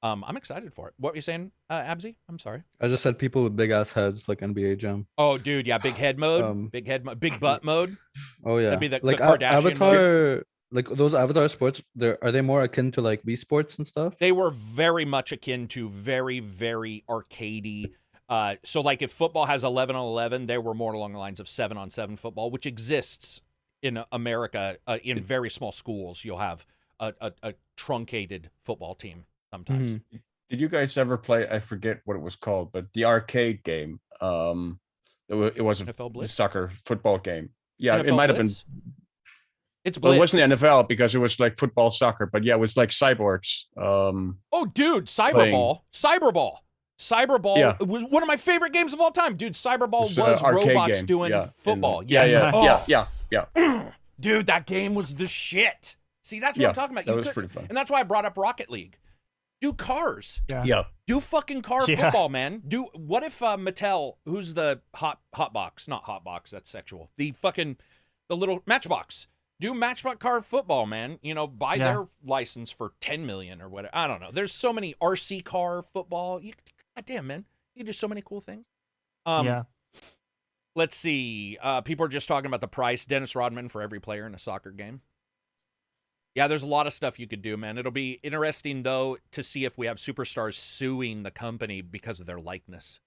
I'm excited for it. What were you saying, Abzy? I'm sorry. I just said people with big ass heads like NBA Jam. Oh, dude, yeah, big head mode, big butt mode. Oh yeah, That'd be the Avatar, mode. like those Avatar sports. Are they more akin to like Wii Sports and stuff? They were very much akin to very, very arcadey. So like if football has 11 on 11, they were more along the lines of 7 on 7 football, which exists in America in very small schools. You'll have a truncated football team sometimes. Mm-hmm. Did you guys ever play? I forget what it was called, but the arcade game. It was a soccer football game. Yeah, NFL it might have been. It's Blitz. Well, it wasn't NFL because it was like football soccer, but yeah, it was like cyborgs. Oh, dude, Cyberball. Cyberball was one of my favorite games of all time. Dude, Cyberball was robots doing football. Yeah. Dude, that game was the shit. See, that's what I'm talking about. That was pretty fun. And that's why I brought up Rocket League. Do cars. Yeah. Do fucking car football, man. What if Mattel, who's the hot box, not hot box, that's sexual. The little Matchbox. do Matchbox Car Football, man. You know, buy their license for 10 million or whatever. I don't know. There's so many RC car football. God damn, man. You can do so many cool things. Let's see. People are just talking about the price. Dennis Rodman for every player in a soccer game. Yeah, there's a lot of stuff you could do, man. It'll be interesting, though, to see if we have superstars suing the company because of their likeness.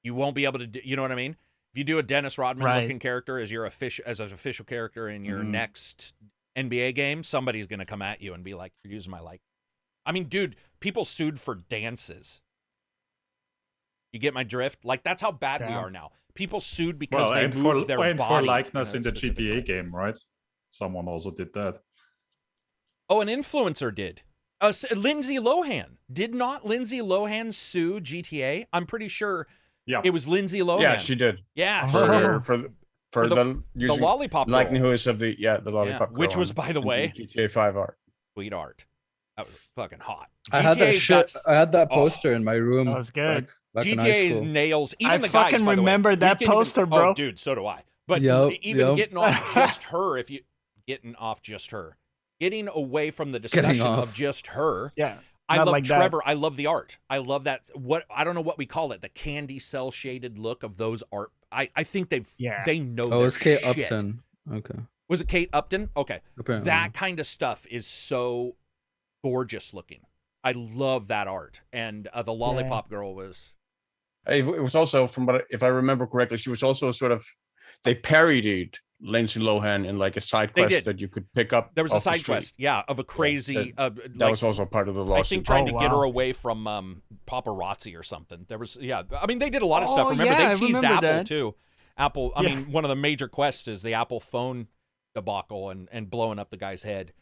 You won't be able to do, you know what I mean? If you do a Dennis Rodman-looking character as an official character in your next NBA game, somebody's going to come at you and be like, you're using my likeness. I mean, dude, people sued for dances. You get my drift? Like, that's how bad we are now. People sued because they moved their body. For likeness in the GTA game, right? Someone also did that. Oh, an influencer did. Lindsay Lohan. Did not Lindsay Lohan sue GTA? I'm pretty sure it was Lindsay Lohan. Yeah, she did. Yeah. For the lollipop likeness of the lollipop which was, by the way, GTA 5 art. Sweet art. That was fucking hot. I had that shit. I had that poster in my room. That was good. Back GTA's nails. Even I the fucking guys, remember that poster, bro. Oh, dude, so do I. But even getting off just her, getting away from the discussion of just her. Yeah. I love Trevor. That. I love the art. I love that. I don't know what we call it. The candy cell shaded look of those art. I think they know. Oh, it's Kate Upton. Okay. Was it Kate Upton? Okay. Apparently. That kind of stuff is so gorgeous looking. I love that art. And the lollipop girl was. It was also, if I remember correctly, she was also they parodied Lindsay Lohan in like a side quest that you could pick up. There was a side quest, of a crazy. That was also part of the lawsuit. I think trying to get her away from paparazzi or something. There was, I mean, they did a lot of stuff. Remember, they teased Apple too. Apple. I mean, one of the major quests is the Apple phone debacle and blowing up the guy's head.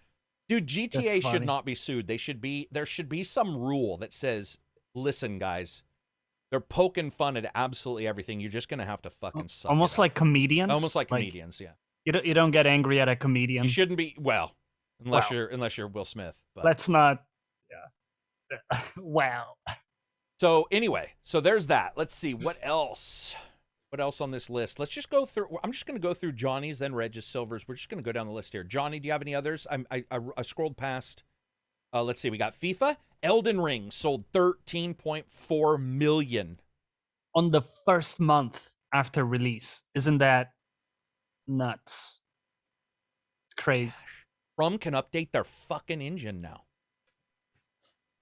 Dude, GTA should not be sued. There should be some rule that says, listen, guys. They're poking fun at absolutely everything. You're just gonna have to fucking suck. Almost like comedians. Almost like comedians, yeah. You don't get angry at a comedian. You shouldn't be. Well, unless you're Will Smith. But. Let's not. Yeah. Wow. So anyway, there's that. Let's see what else. What else on this list? Let's just go through. I'm just gonna go through Johnny's, then Reg's, Silver's. We're just gonna go down the list here. Johnny, do you have any others? I scrolled past. Let's see. We got FIFA. Elden Ring sold 13.4 million on the first month after release. Isn't that nuts? It's crazy. From can update their fucking engine now.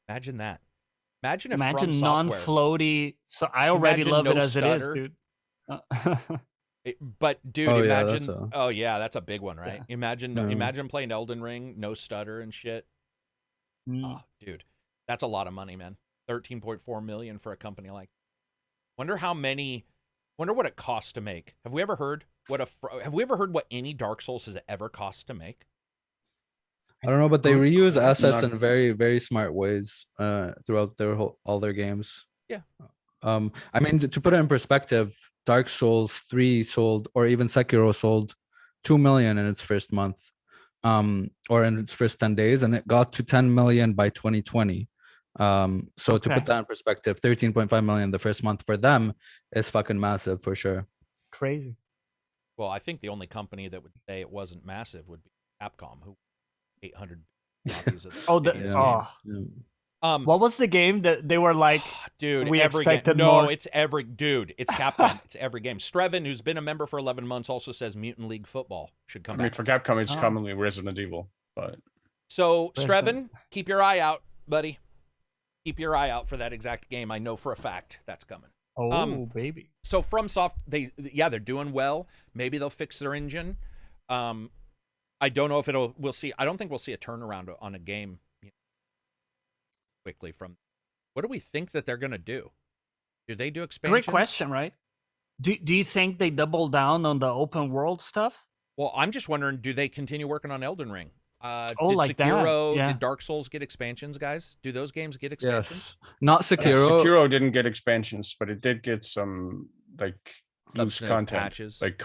Imagine that. Imagine non-floaty. So I already love it as it is, dude. But dude, imagine. That's a big one, right? Yeah. Imagine playing Elden Ring, no stutter and shit. Oh, dude. That's a lot of money, man. 13.4 million for a company like. Wonder what it costs to make. Have we ever heard what any Dark Souls has ever cost to make? I don't know, but they reuse assets in very, very smart ways throughout all their games. Yeah. I mean, to put it in perspective, Dark Souls 3 sold, or even Sekiro sold 2 million in its first month, or in its first 10 days, and it got to 10 million by 2020. To put that in perspective, 13.5 million the first month for them is fucking massive for sure. Crazy. Well, I think the only company that would say it wasn't massive would be Capcom, who 800 copies of what was the game that they were like, dude, we expected more? No, it's Capcom. It's every game. Strevin, who's been a member for 11 months, also says Mutant League Football should come back. For Capcom, it's commonly Resident Evil. But so, Strevin, keep your eye out, buddy. Keep your eye out for that exact game. I know for a fact that's coming. Oh, baby. So FromSoft, they're doing well. Maybe they'll fix their engine. I don't know if we'll see. I don't think we'll see a turnaround on a game quickly from. What do we think that they're going to do? Do they do expansion? Great question, right? Do you think they double down on the open world stuff? Well, I'm just wondering, do they continue working on Elden Ring? Did Dark Souls get expansions, guys? Do those games get expansions? Yes. Not Sekiro. Sekiro didn't get expansions, but it did get some loose content, patches, like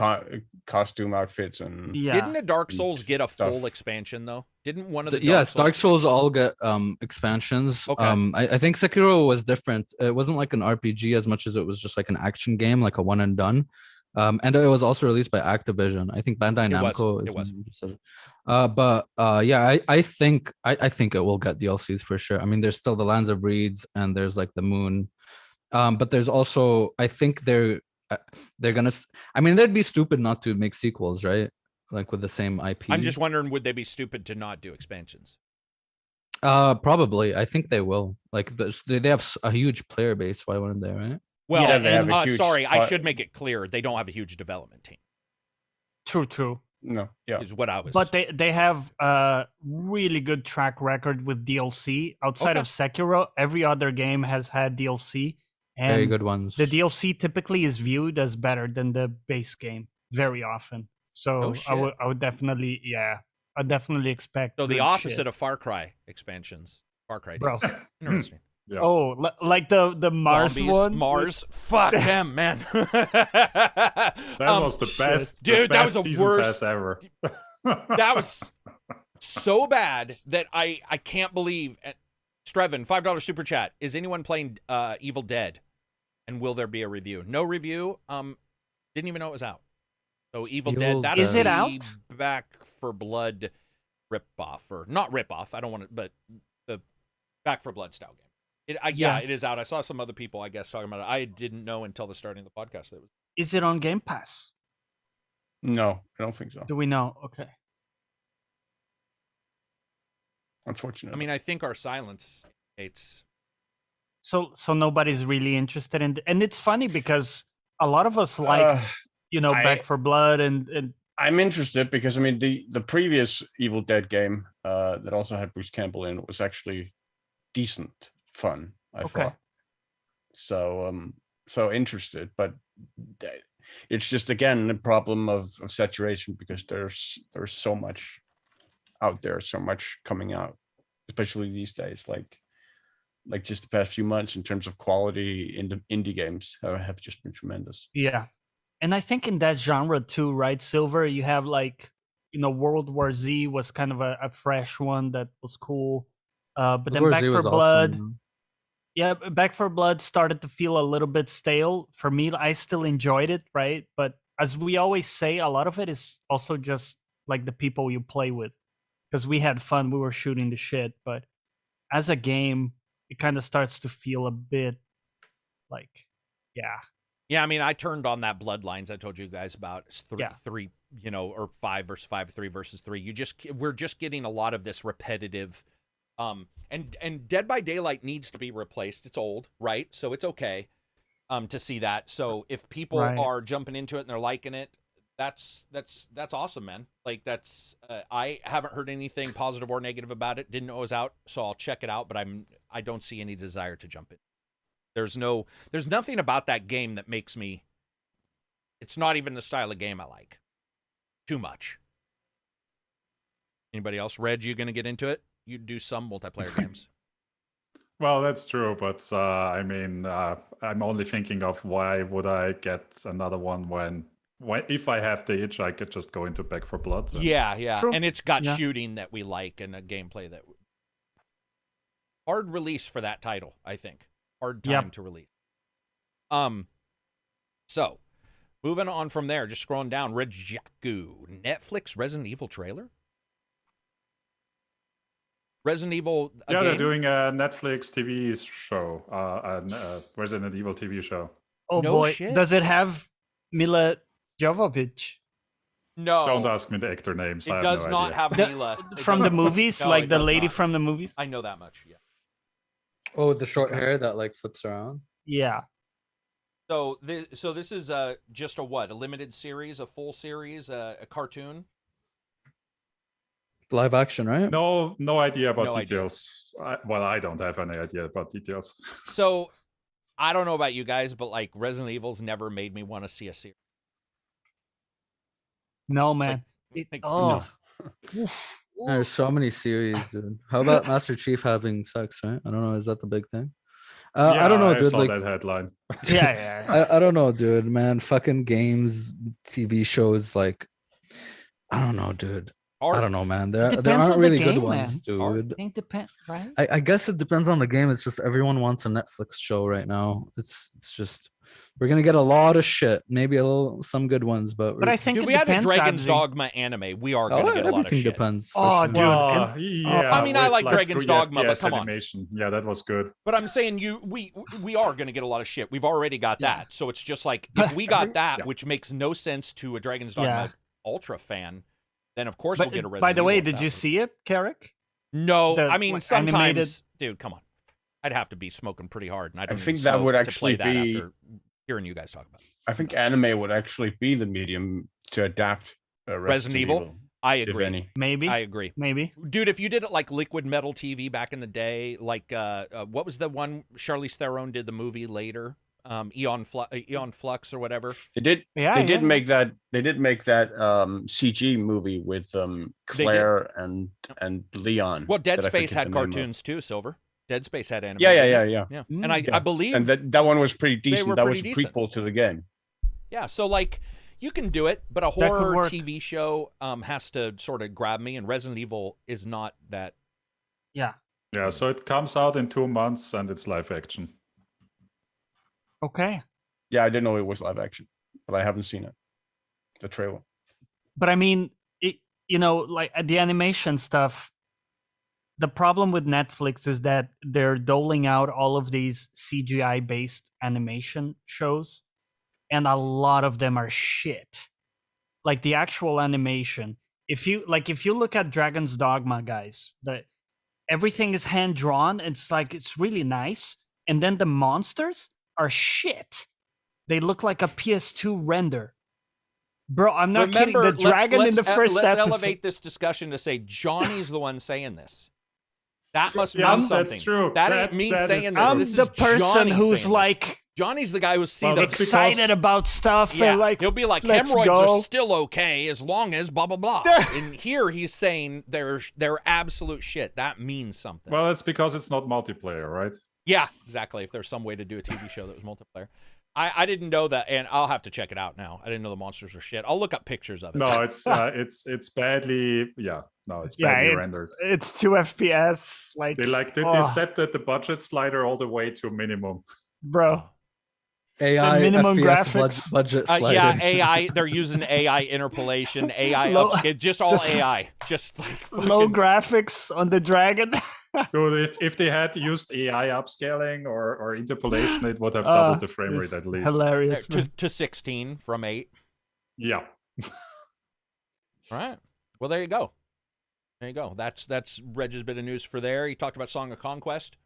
costume outfits and. Yeah. Didn't a Dark Souls get a full expansion though? Didn't one of the Dark Souls all get expansions. Okay. I think Sekiro was different. It wasn't like an RPG as much as it was just like an action game, like a one and done. And it was also released by Activision. I think Bandai Namco is. I think it will get DLCs for sure. I mean, there's still the Lands of Reeds and there's like the Moon, but there's also, I think they're gonna. I mean, they'd be stupid not to make sequels, right? Like with the same IP. I'm just wondering, would they be stupid to not do expansions? Probably. I think they will. Like they have a huge player base. Why wouldn't they? Right? Well, Yeah, they have a huge sorry, I should make it clear. They don't have a huge development team. True. No, yeah. Is what I was. But they have a really good track record with DLC. Outside of Sekiro, every other game has had DLC. And very good ones. The DLC typically is viewed as better than the base game very often. So I would definitely, I definitely expect. So the opposite of Far Cry expansions. Far Cry. Bro. Interesting. Yeah. Oh, like the Mars Zombies, one? Mars. Fuck them, man. That was the best, dude. The best that was the season worst pass ever. That was so bad that I can't believe. Streven, $5 super chat. Is anyone playing Evil Dead? And will there be a review? No review. Didn't even know it was out. So Evil Dead. That is it out? Back for Blood ripoff, or not ripoff. I don't want to, but the Back for Blood style game. Yeah, it is out. I saw some other people, I guess, talking about it. I didn't know until the starting of the podcast that it was. Is it on Game Pass? No, I don't think so. Do we know? Okay. Unfortunately. I mean, I think our silence indicates. So nobody's really interested in, and it's funny because a lot of us liked, Back for Blood, and I'm interested because I mean the previous Evil Dead game that also had Bruce Campbell in was actually decent fun. I thought. So interested, but it's just again the problem of saturation because there's so much out there, so much coming out, especially these days. Like just the past few months in terms of quality indie games have just been tremendous. Yeah. And I think in that genre too, right, Silver, you have World War Z was kind of a fresh one that was cool. But then Back for Blood. Awesome. Yeah, Back for Blood started to feel a little bit stale. For me, I still enjoyed it, right? But as we always say, a lot of it is also just like the people you play with. Because we had fun, we were shooting the shit. But as a game, it kind of starts to feel a bit like, Yeah, I mean, I turned on that Bloodlines I told you guys about. It's three, or 5 versus 5, 3 versus 3. We're just getting a lot of this repetitive. And Dead by Daylight needs to be replaced. It's old, right? So it's okay to see that. So if people are jumping into it and they're liking it, that's awesome, man. Like that's I haven't heard anything positive or negative about it. Didn't know it was out, so I'll check it out. But I don't see any desire to jump in. There's nothing about that game that makes me. It's not even the style of game I like. Too much. Anybody else? Reg, you gonna get into it? You do some multiplayer games. Well, that's true, but I mean, I'm only thinking of why would I get another one when if I have the itch, I could just go into Back for Blood. Yeah, True. And it's got shooting that we like and a gameplay that hard release for that title, I think. Hard time to release. So moving on from there, just scrolling down, Rejaku, Netflix Resident Evil trailer. Resident Evil. Yeah, they're doing a Netflix TV show, Resident Evil TV show. Oh no boy, shit. Does it have Mila Jovovich? No. Don't ask me the actor names. It does not have Mila. From the movies, like the lady from the movies? I know that much, yeah. Oh, the short hair that like flips around? Yeah. So this is just a limited series, a full series, a cartoon? Live action, right? No idea about details. I don't have any idea about details. So I don't know about you guys, but like Resident Evil's never made me want to see a series. No, man. No. There's so many series, dude. How about Master Chief having sex, right? I don't know. Is that the big thing? I don't know, dude. I saw that headline. Yeah. I don't know, dude. Man, fucking games, TV shows, like, I don't know, dude. I don't know, man. There depends aren't on the really good game, ones, man. dude. It depends, right? I guess it depends on the game. It's just everyone wants a Netflix show right now. It's just we're gonna get a lot of shit. Maybe some good ones, but I think Dude, it we had a depends, Dragon's Abzi. Dogma anime. We are gonna get a lot of everything shit. depends. Oh, sure. dude. Well, yeah. I mean, I with like Dragon's 3 Dogma, but FPS come on. animation. Yeah, that was good. But I'm saying we are going to get a lot of shit. We've already got Yeah. that. So it's just like, if we got that, Yeah. which makes no sense to a Dragon's Dogma Yeah. Ultra fan, then of course But we'll get a Resident by the way, Evil did at you that point. see it, Karak? No, the, I mean, like, sometimes, animated- dude, come on. I'd have to be smoking pretty hard, and I don't think even that smoke would to play actually that be- after hearing you guys talk about it. I think anime would actually be the medium to adapt Resident Evil? I if agree. any. Maybe. I agree. Maybe. Dude, if you did it like Liquid Metal TV back in the day, like what was the one Charlize Theron did the movie later? Eon Flux or whatever. They did. Yeah. They did make that. They did make that CG movie with Claire and Leon. Well, Dead that I Space forget had the name of. cartoons too, Silver. Dead Space had anime. Yeah. Yeah. Mm. And I Yeah. believe And that one was pretty decent. were That was a pretty decent. prequel to the game. yeah, so like you can do it, but a That could horror work. TV show has to sort of grab me, and Resident Evil is not that. Yeah. Yeah, so it comes out in 2 months and it's live action. Okay. Yeah, I didn't know it was live action, but I haven't seen it. The trailer. But I mean, like the animation stuff, the problem with Netflix is that they're doling out all of these CGI based animation shows, and a lot of them are shit. Like the actual animation. If you look at Dragon's Dogma, guys, everything is hand drawn. It's like it's really nice, and then the monsters are shit. They look like a PS2 render. Bro, I'm not kidding. The dragon in the first let's episode. elevate this discussion to say Johnny's the one saying this. That must Yeah, mean something. that's true. That ain't me That is saying true. this. I'm This is the person Johnny who's saying like this. Johnny's the guy who's seen Well, the that's because- excited about stuff yeah, and like he'll be like, let's hemorrhoids go. are still okay as long as blah blah blah. And here he's saying they're absolute shit. That means something. Well, it's because it's not multiplayer, right? Yeah, exactly. If there's some way to do a TV show that was multiplayer. I didn't know that, and I'll have to check it out now. I didn't know the monsters were shit. I'll look up pictures of it. No, it's badly. Yeah, no, it's badly rendered. It's 2 FPS. Like They set the budget slider all the way to minimum. bro. AI minimum FPS graphics. budget slider. Yeah, AI. They're using AI interpolation, AI Low- upscale, just all just- AI. Just like Low fucking- graphics on the dragon. Dude, if they had used AI upscaling or interpolation, it would have doubled the frame rate it's at least. Hilarious. to 16 from 8. Yeah. All right. Well, there you go. There you go. That's Reg's bit of news for there. He talked about Song of Conquest.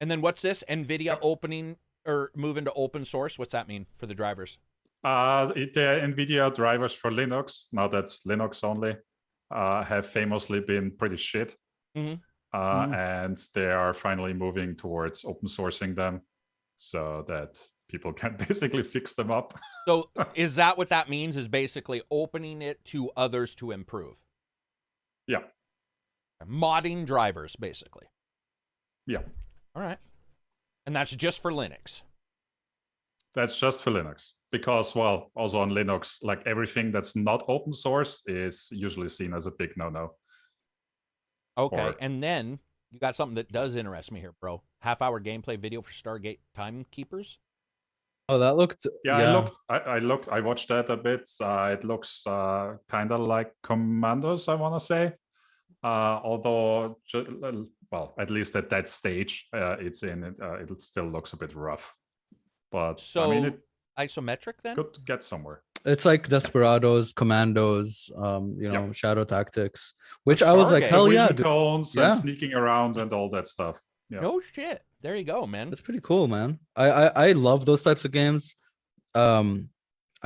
And then what's this? NVIDIA opening or moving to open source. What's that mean for the drivers? The NVIDIA drivers for Linux, now that's Linux only, have famously been pretty shit. Mhm. And they are finally moving towards open sourcing them so that people can basically fix them up. So is that what that means? Is basically opening it to others to improve? Yeah. Modding drivers, basically. Yeah. All right. And that's just for Linux. That's just for Linux. Because, well, also on Linux, like everything that's not open source is usually seen as a big no-no. Okay. Or- And then you got something that does interest me here, bro. Half-hour gameplay video for Stargate Timekeepers. Oh, that looked. Yeah, I watched that a bit. It looks kind of like Commandos, I want to say. Although, well, at least at that stage it's in, it still looks a bit rough. But So I mean, it isometric then? could get somewhere. It's like Desperados, Commandos, Yep. Shadow Tactics, which I was like, Stargate. hell yeah, Vision dude. cones Yeah. and sneaking around and all that stuff. Yeah. No shit. There you go, man. That's pretty cool, man. I love those types of games. I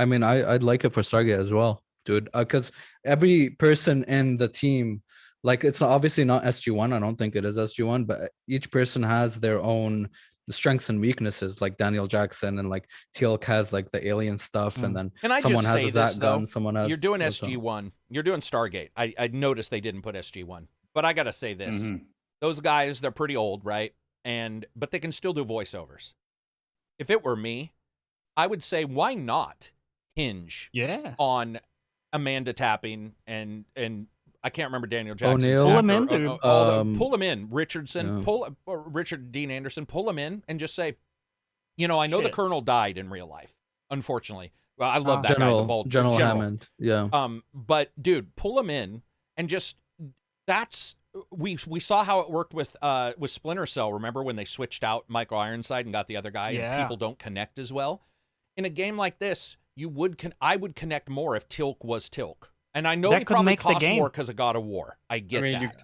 mean, I'd like it for Stargate as well, dude. Because every person in the team, like, it's obviously not SG1. I don't think it is SG1, but each person has their own strengths and weaknesses. Like Daniel Jackson and like Teal'c has like the alien stuff, and then Can I someone just has say a Zat this, gun, though? someone has. You're doing what's up? SG1. You're doing Stargate. I noticed they didn't put SG1. But I got to say this. Mhm. Those guys, they're pretty old, right? But they can still do voiceovers. If it were me, I would say, why not hinge Yeah. on Amanda tapping and I can't remember Daniel Jackson's O'Neill. Pull him actor. in, dude. Pull him in, Richardson. Yeah. Pull Richard Dean Anderson. Pull him in and just say, you know, I know the Shit. Colonel died in real life, unfortunately. Well, I love that guy, the bald General Hammond. Yeah. But dude, pull him in and just we saw how it worked with Splinter Cell. Remember when they switched out Michael Ironside and got the other guy, and people don't connect as well. In a game like this, I would connect more if Tilk was Tilk. And I know That he could probably make the cost game. more because of God of War. I get that.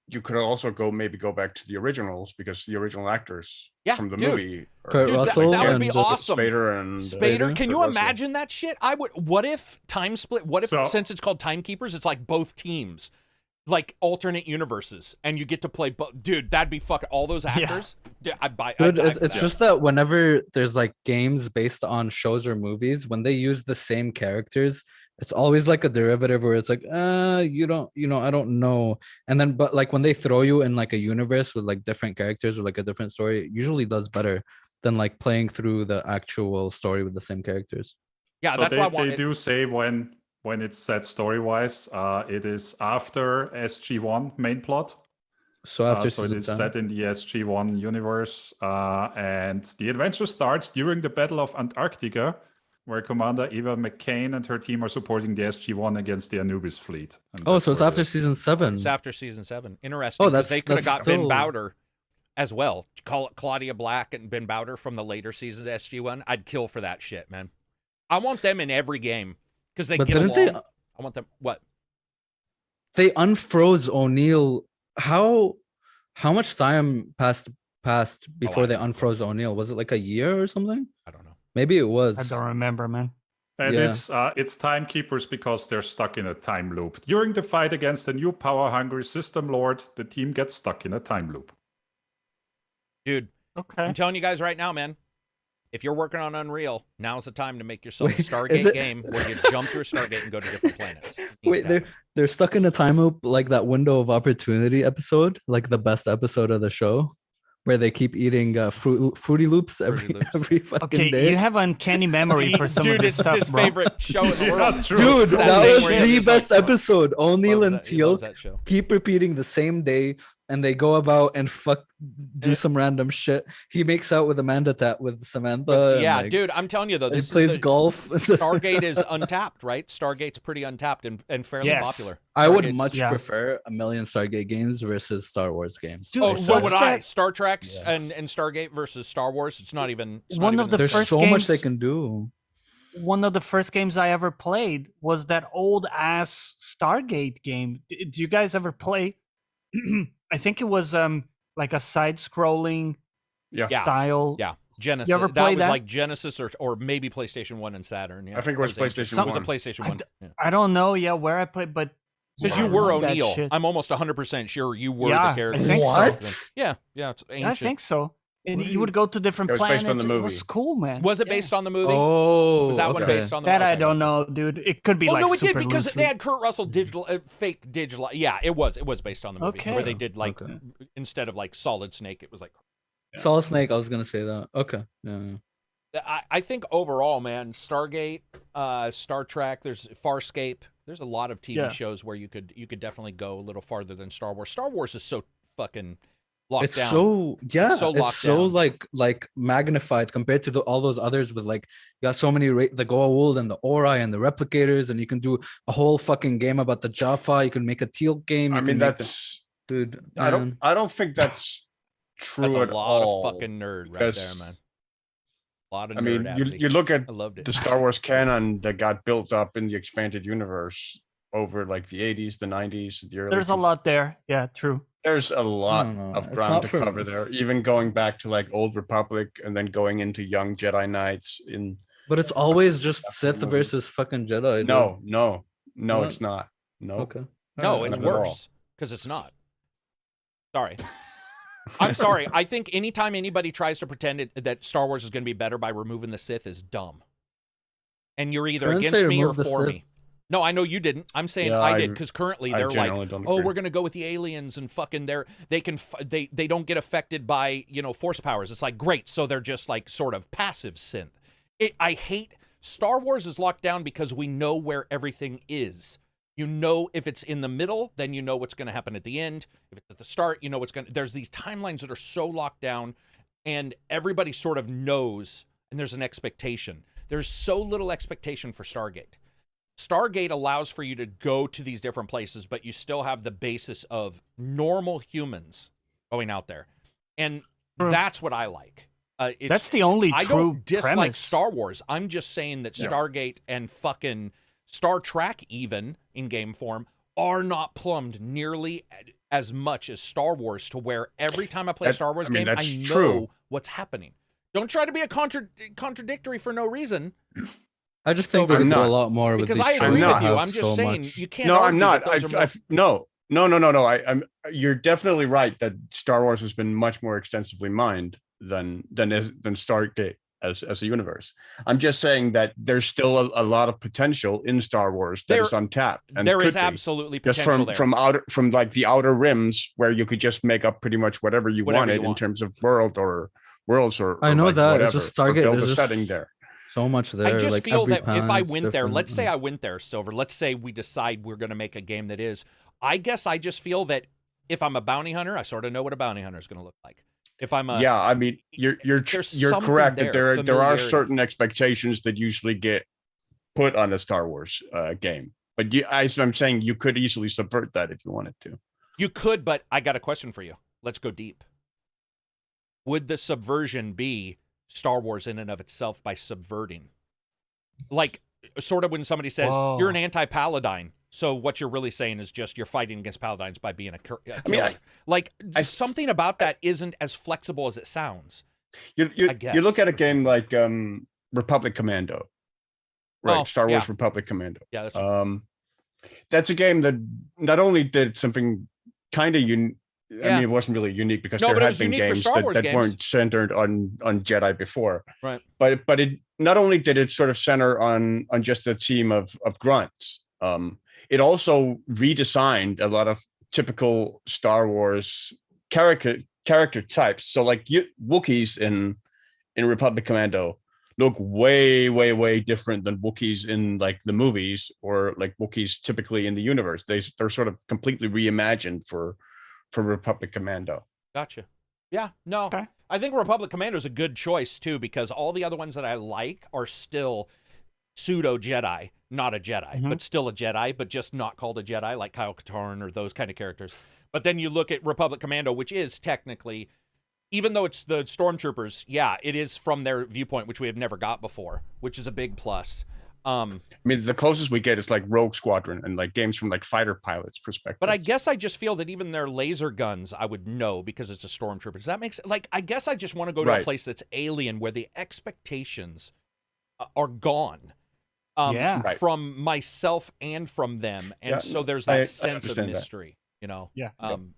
You could also go back to the originals because the original actors from the movie. Kurt Russell that would be and awesome. Spader. Can you imagine that shit? What if time split? What if since it's called Timekeepers, it's like both teams, like alternate universes, and you get to play. Dude, that'd be fucking all those actors. Yeah. It's just that whenever there's like games based on shows or movies, when they use the same characters, it's always like a derivative where it's like, I don't know. And then, but like when they throw you in like a universe with like different characters or like a different story, it usually does better than like playing through the actual story with the same characters. Yeah, so that's why they do say when it's set story-wise, it is after SG-1 main plot. So after so it is set in the SG-1 universe, and the adventure starts during the Battle of Antarctica, where Commander Eva McCain and her team are supporting the SG-1 against the Anubis fleet. So it's after season 7. It's after season 7. Interesting. Oh, they could have got Ben Bowder as well. Call it Claudia Black and Ben Bowder from the later seasons of SG-1. I'd kill for that shit, man. I want them in every game because they get along. I want them. What? They unfroze O'Neill. How much time passed before they unfroze O'Neill? Was it like a year or something? I don't know. Maybe it was. I don't remember, man. And it's Timekeepers because they're stuck in a time loop. During the fight against a new power-hungry system lord, the team gets stuck in a time loop. Dude, okay. I'm telling you guys right now, man. If you're working on Unreal, now's the time to make yourself a Stargate game where you jump through Stargate and go to different planets. Wait, they're stuck in a time loop like that Window of Opportunity episode, like the best episode of the show, where they keep eating Fruity Loops every fucking day. You have uncanny memory for some of this stuff, Dude, it's his bro. favorite show in the world. Dude, that was the best episode. O'Neill and Teal show. keep repeating the same day, and they go about and do some random shit. He makes out with with Samantha. Yeah, dude, I'm telling you though, this plays golf. Stargate is untapped, right? Stargate's pretty untapped and fairly popular. I would much prefer a million Stargate games versus Star Wars games. Dude, so would I. Star Trek and Stargate versus Star Wars. It's not even. There's so much they can do. One of the first games I ever played was that old ass Stargate game. Did you guys ever play? I think it was like a side-scrolling style. Yeah, Genesis. You ever play that? Was like Genesis or maybe PlayStation 1 and Saturn. Yeah. I think it was PlayStation 1. It was a PlayStation 1. I don't know, where I played, but because you were O'Neill. I'm almost 100% sure you were the character. I think so. Yeah, it's ancient. I think so. And you would go to different planets. Based on the movie. It was cool, man. Was it based on the movie? Oh, was that one based on the movie? movie? I don't know, dude. It could be like no, it super did because loosely. they had Kurt Russell fake digital. Yeah, it was based on the movie where they did like instead of like Solid Snake, it was like Solid Snake. I was gonna say that. Okay. Yeah. I think overall, man, Stargate, Star Trek, there's Farscape. There's a lot of TV shows where you could definitely go a little farther than Star Wars. Star Wars is so fucking locked down. It's so like magnified compared to all those others with like you got so many the Goa'uld and the Ori and the replicators, and you can do a whole fucking game about the Jaffa. You can make a Teal game. I mean, that's dude. I don't think that's true that's at all. A lot of fucking nerd right there, man. A lot of nerd. I mean, you look at the Star Wars canon that got built up in the expanded universe over like the 80s, the 90s, the early. There's a lot there. Yeah, true. There's a lot of ground to cover there, even going back to like Old Republic and then going into Young Jedi Knights in. But it's always just Sith versus fucking Jedi. No, What? it's not. No. Okay. No, it's worse because it's not. Sorry. I'm sorry. I think anytime anybody tries to pretend that Star Wars is going to be better by removing the Sith is dumb. And you're either against me or for me. No, I know you didn't. I'm saying I did because currently they're like, oh, we're gonna go with the aliens and fucking they don't get affected by force powers. It's like great, so they're just like sort of passive synth. I hate Star Wars is locked down because we know where everything is. You know if it's in the middle, then you know what's going to happen at the end. If it's at the start, you know what's going to... There's these timelines that are so locked down, and everybody sort of knows, and there's an expectation. There's so little expectation for Stargate. Stargate allows for you to go to these different places, but you still have the basis of normal humans going out there. And that's what I like. That's the only I true don't dislike premise. Star Wars. I'm just saying that Stargate and fucking Star Trek, even in game form, are not plumbed nearly as much as Star Wars, to where every time I play a Star Wars game, I know what's happening. Don't try to be a contradictory for no reason. I just think they could do a lot more with because these I shows agree that with you. have I'm just so saying much. you can't. No, I'm not. No. You're definitely right that Star Wars has been much more extensively mined than Stargate as a universe. I'm just saying that there's still a lot of potential in Star Wars that is untapped, and there is absolutely potential just from like the outer rims, where you could just make up pretty much whatever you wanted in terms of worlds or I know like that whatever, it's just Stargate. build There's a setting there. So much there. I just like feel that if I planet's went there, let's different. say I went there, Silver. Let's say we decide we're going to make a game that is. I guess I just feel that if I'm a bounty hunter, I sort of know what a bounty hunter is going to look like. If I'm a I mean, you're correct that there are certain expectations that usually get put on a Star Wars game, but I'm saying you could easily subvert that if you wanted to. You could, but I got a question for you. Let's go deep. Would the subversion be Star Wars in and of itself by subverting? Like, sort of when somebody says, you're an anti-Paladine, so what you're really saying is just you're fighting against Paladines by being a killer. I mean, something about that isn't as flexible as it sounds. You look at a game like Republic Commando, right? Star Wars Republic Commando. Yeah, that's right. That's a game that not only did something kind of unique. I mean, it wasn't really unique because there had been games that weren't centered on Jedi before. Right. But it not only did it sort of center on just a team of grunts, it also redesigned a lot of typical Star Wars character types. So like Wookiees in Republic Commando look way different than Wookiees in like the movies, or like Wookiees typically in the universe. They're sort of completely reimagined for Republic Commando. Gotcha. Yeah, no. Okay. I think Republic Commando is a good choice too, because all the other ones that I like are still pseudo Jedi, not a Jedi, but still a Jedi, but just not called a Jedi, like Kyle Katarn or those kind of characters. But then you look at Republic Commando, which is technically, even though it's the stormtroopers, it is from their viewpoint, which we have never got before, which is a big plus. I mean, the closest we get is like Rogue Squadron and like games from like fighter pilots' perspective. But I guess I just feel that even their laser guns, I would know because it's a stormtrooper. Does that make sense? Like, I guess I just want to go to a place that's alien, where the expectations are gone. From myself and from them, and so there's that sense of mystery. You know,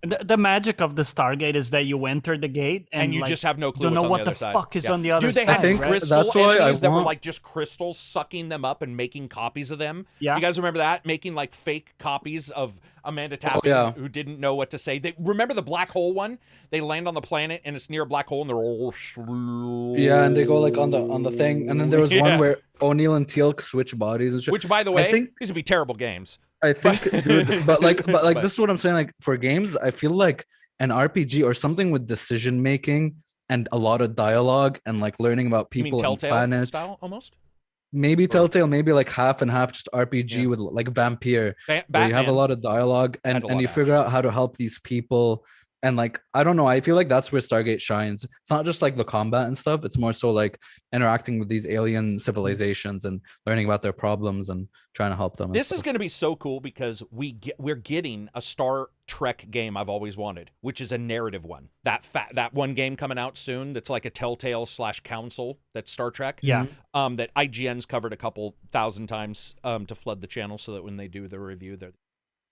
the magic of the Stargate is that you enter the gate and you like, just have no clue. Don't know what the fuck is on the other side. Dude, they had crystal that's why enemies that were like just crystals sucking them up and making copies of them. Yeah, you guys remember that? Making like fake copies of Amanda Tapping who didn't know what to say. They remember the black hole one. They land on the planet and it's near a black hole and they're all and they go like on the thing. And then there was one where O'Neill and Teal'c switch bodies and shit. Which, by the way, these would be terrible games. I think, dude, but this is what I'm saying. Like for games, I feel like an RPG or something with decision making and a lot of dialogue and like learning about people and planets. Style, almost? Maybe Telltale, maybe like half and half, just RPG with like Vampire, where you have a lot of dialogue and you figure out how to help these people. And like, I don't know, I feel like that's where Stargate shines. It's not just like the combat and stuff. It's more so like interacting with these alien civilizations and learning about their problems and trying to help them. This is going to be so cool because we're getting a Star Trek game I've always wanted, which is a narrative one. That one game coming out soon that's like a Telltale / Council that's Star Trek. Yeah. That IGN's covered a couple thousand times to flood the channel so that when they do the review, they're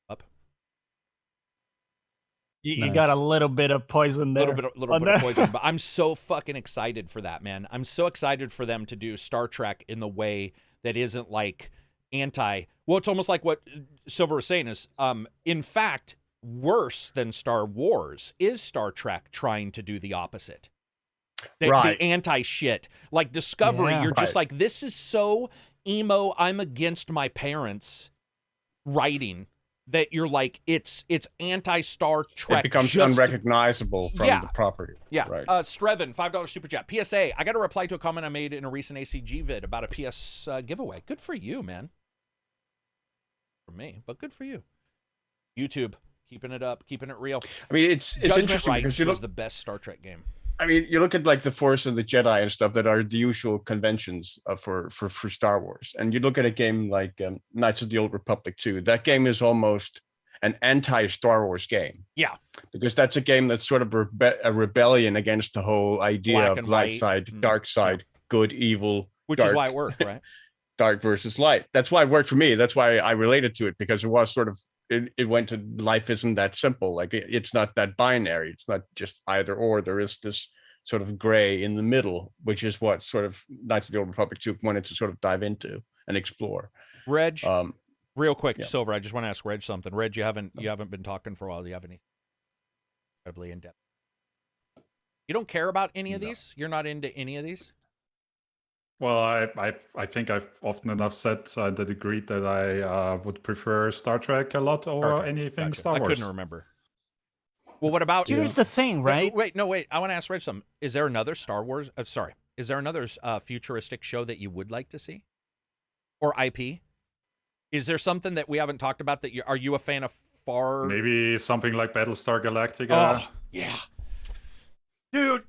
up. You got a little bit of poison there. Little bit of poison, but I'm so fucking excited for that, man. I'm so excited for them to do Star Trek in the way that isn't like well, it's almost like what Silver was saying is, in fact, worse than Star Wars is Star Trek trying to do the opposite. The anti-shit. Like Discovery, you're just like, this is so emo, I'm against my parents. writing that you're like, it's anti-Star Trek. It becomes unrecognizable from the property. Yeah. Right. Strevin, $5 super chat. PSA, I got to reply to a comment I made in a recent ACG vid about a PS giveaway. Good for you, man. For me, but good for you. YouTube, keeping it up, keeping it real. I mean, it's interesting because was the best Star Trek game. I mean, you look at like the Force and the Jedi and stuff that are the usual conventions for Star Wars, and you look at a game like Knights of the Old Republic 2. That game is almost an anti-Star Wars game. Yeah, because that's a game that's sort of a rebellion against the whole idea of light side, dark side, good, evil. Which dark, is why it worked, right? Dark versus light. That's why it worked for me. That's why I related to it, because it was sort of it went to life isn't that simple. Like it's not that binary. It's not just either or. There is this sort of gray in the middle, which is what sort of Knights of the Old Republic 2 wanted to sort of dive into and explore. Reg, real quick, yeah. Silver, I just want to ask Reg something. Reg, you haven't been talking for a while. Do you have anything incredibly in depth? You don't care about any of these? You're not into any of these? Well, I think I've often enough said that agreed that I would prefer Star Trek a lot over anything Star Wars. I couldn't remember. Well, what about... Here's the thing, right? Wait. I want to ask Reg something. Is there another Star Wars... Is there another futuristic show that you would like to see? Or IP? Is there something that we haven't talked about that are you a fan of far... Maybe something like Battlestar Galactica. Oh, yeah. Dude,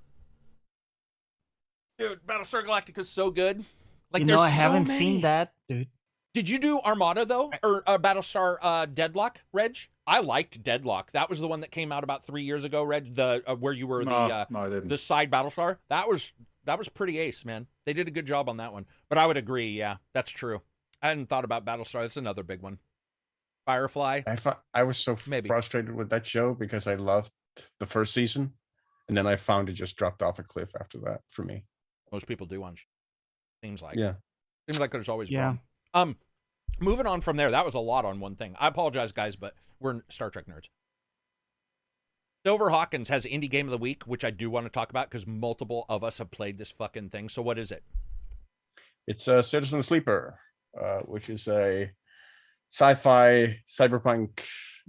Battlestar Galactica is so good. Like, I haven't seen that, dude. Did you do Armada, though? Or Battlestar Deadlock, Reg? I liked Deadlock. That was the one that came out about 3 years ago, Reg, where you were No, I didn't. the side Battlestar. That was pretty ace, man. They did a good job on that one. But I would agree, yeah, that's true. I hadn't thought about Battlestar. That's another big one. Firefly. I was so frustrated with that show because I loved the first season, and then I found it just dropped off a cliff after that for me. Most people do on. Seems like. Yeah. Seems like there's always one. Moving on from there, that was a lot on one thing. I apologize, guys, but we're Star Trek nerds. Silver Hawkins has Indie Game of the Week, which I do want to talk about because multiple of us have played this fucking thing. So what is it? It's a Citizen Sleeper, which is a sci-fi cyberpunk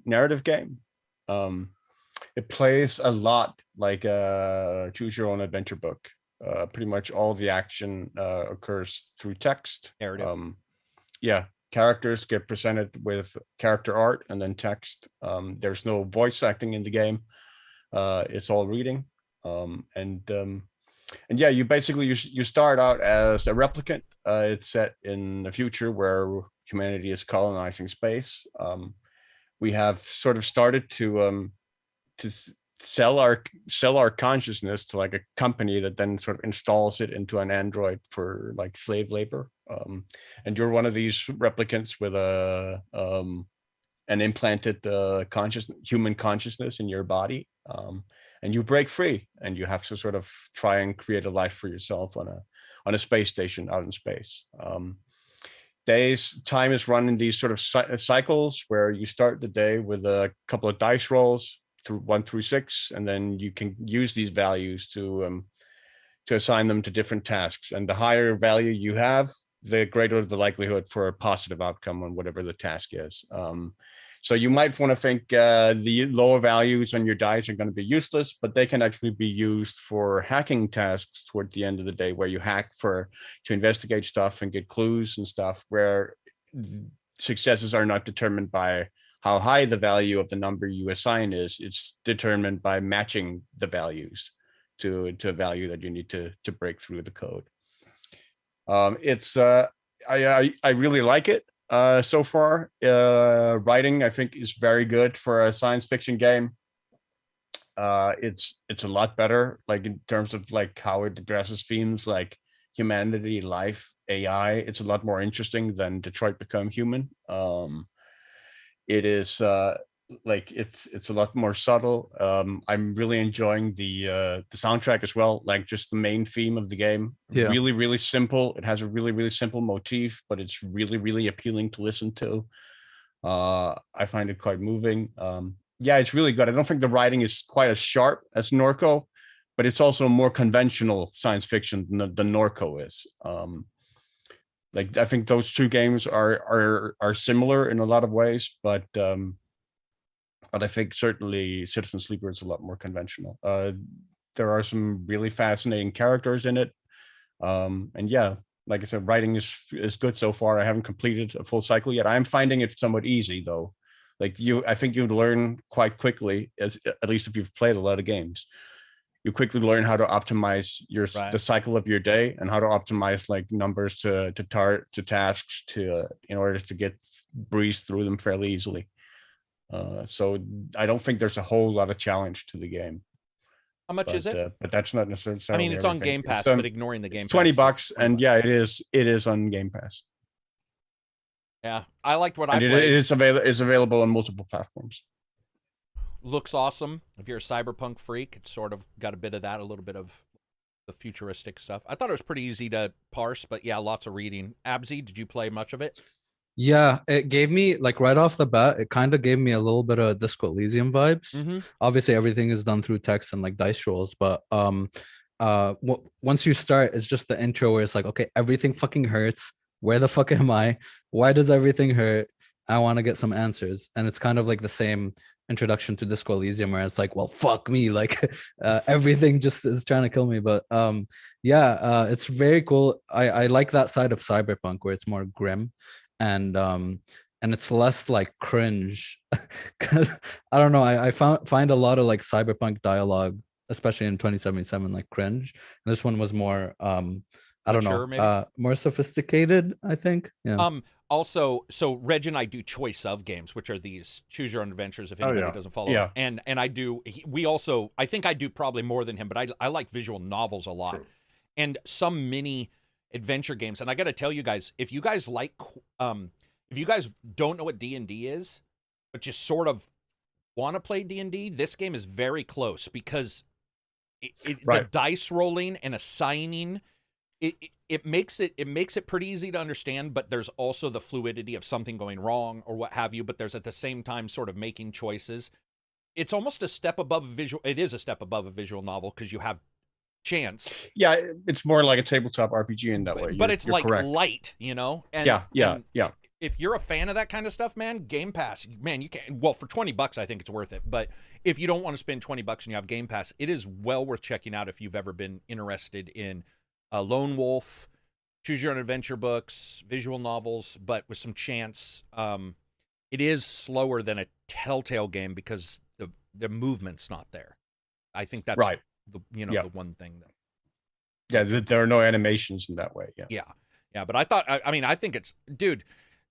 narrative game. It plays a lot like a choose your own adventure book. Pretty much all the action occurs through text. Narrative. Characters get presented with character art and then text. There's no voice acting in the game. It's all reading. You basically you start out as a replicant. It's set in the future where humanity is colonizing space. We have sort of started to sell our consciousness to like a company that then sort of installs it into an android for like slave labor. And you're one of these replicants with an implanted human consciousness in your body. And you break free and you have to sort of try and create a life for yourself on a space station out in space. Time is run in these sort of cycles where you start the day with a couple of dice rolls through 1 through 6, and then you can use these values to assign them to different tasks. And the higher value you have, the greater the likelihood for a positive outcome on whatever the task is. So you might want to think the lower values on your dice are going to be useless, but they can actually be used for hacking tasks toward the end of the day, where you hack to investigate stuff and get clues and stuff, where successes are not determined by how high the value of the number you assign is. It's determined by matching the values to a value that you need to break through the code. I really like it so far. Writing, I think, is very good for a science fiction game. It's a lot better, like in terms of like how it addresses themes like humanity, life, AI. It's a lot more interesting than Detroit Become Human. It is it's a lot more subtle. I'm really enjoying the soundtrack as well, like just the main theme of the game. Really, really simple. It has a really, really simple motif, but it's really, really appealing to listen to. I find it quite moving. It's really good. I don't think the writing is quite as sharp as Norco, but it's also more conventional science fiction than Norco is. Like I think those two games are similar in a lot of ways, but I think certainly Citizen Sleeper is a lot more conventional. There are some really fascinating characters in it, and yeah, like I said, writing is good so far. I haven't completed a full cycle yet. I'm finding it somewhat easy though. Like I think you learn quite quickly, at least if you've played a lot of games. You quickly learn how to optimize the cycle of your day and how to optimize like numbers to tasks in order to breeze through them fairly easily. So I don't think there's a whole lot of challenge to the game. How much is it? But that's not necessarily. I mean, it's on Game Pass, but ignoring the Game Pass. $20, and yeah, it is on Game Pass. Yeah, I liked what I played. It is available on multiple platforms. Looks awesome. If you're a cyberpunk freak, it's sort of got a bit of that, a little bit of the futuristic stuff. I thought it was pretty easy to parse, but yeah, lots of reading. Abzi, did you play much of it? Yeah, it gave me, like, right off the bat, it kind of gave me a little bit of Disco Elysium vibes. Mm-hmm. Obviously, everything is done through text and like dice rolls, but once you start, it's just the intro where it's like, okay, everything fucking hurts. Where the fuck am I? Why does everything hurt? I want to get some answers. And it's kind of like the same introduction to Disco Elysium where it's like, well, fuck me, like everything just is trying to kill me. But it's very cool. I like that side of cyberpunk where it's more grim and it's less like cringe. Because I don't know, I find a lot of like cyberpunk dialogue, especially in 2077, like cringe. And this one was more I don't know, more sophisticated, I think. Yeah. Also, so Reg and I do choice of games, which are these choose your own adventures. If anybody doesn't follow, and I do. I think I do probably more than him, but I like visual novels a lot, and some mini adventure games. And I got to tell you guys, if you guys like, if you guys don't know what D&D is, but just sort of want to play D&D, this game is very close because the dice rolling and assigning. It makes it pretty easy to understand, but there's also the fluidity of something going wrong or what have you, but there's at the same time sort of making choices. It's almost a step above it is a step above a visual novel because you have chance. Yeah, it's more like a tabletop RPG in that way. But it's like correct. Light, you know? And, yeah. If you're a fan of that kind of stuff, man, Game Pass, man, you can. Well, for $20, I think it's worth it. But if you don't want to spend $20 and you have Game Pass, it is well worth checking out if you've ever been interested in Lone Wolf, choose your own adventure books, visual novels, but with some chance. It is slower than a Telltale game because the movement's not there. I think that's the one thing that. Yeah, there are no animations in that way. Yeah. But I thought, I think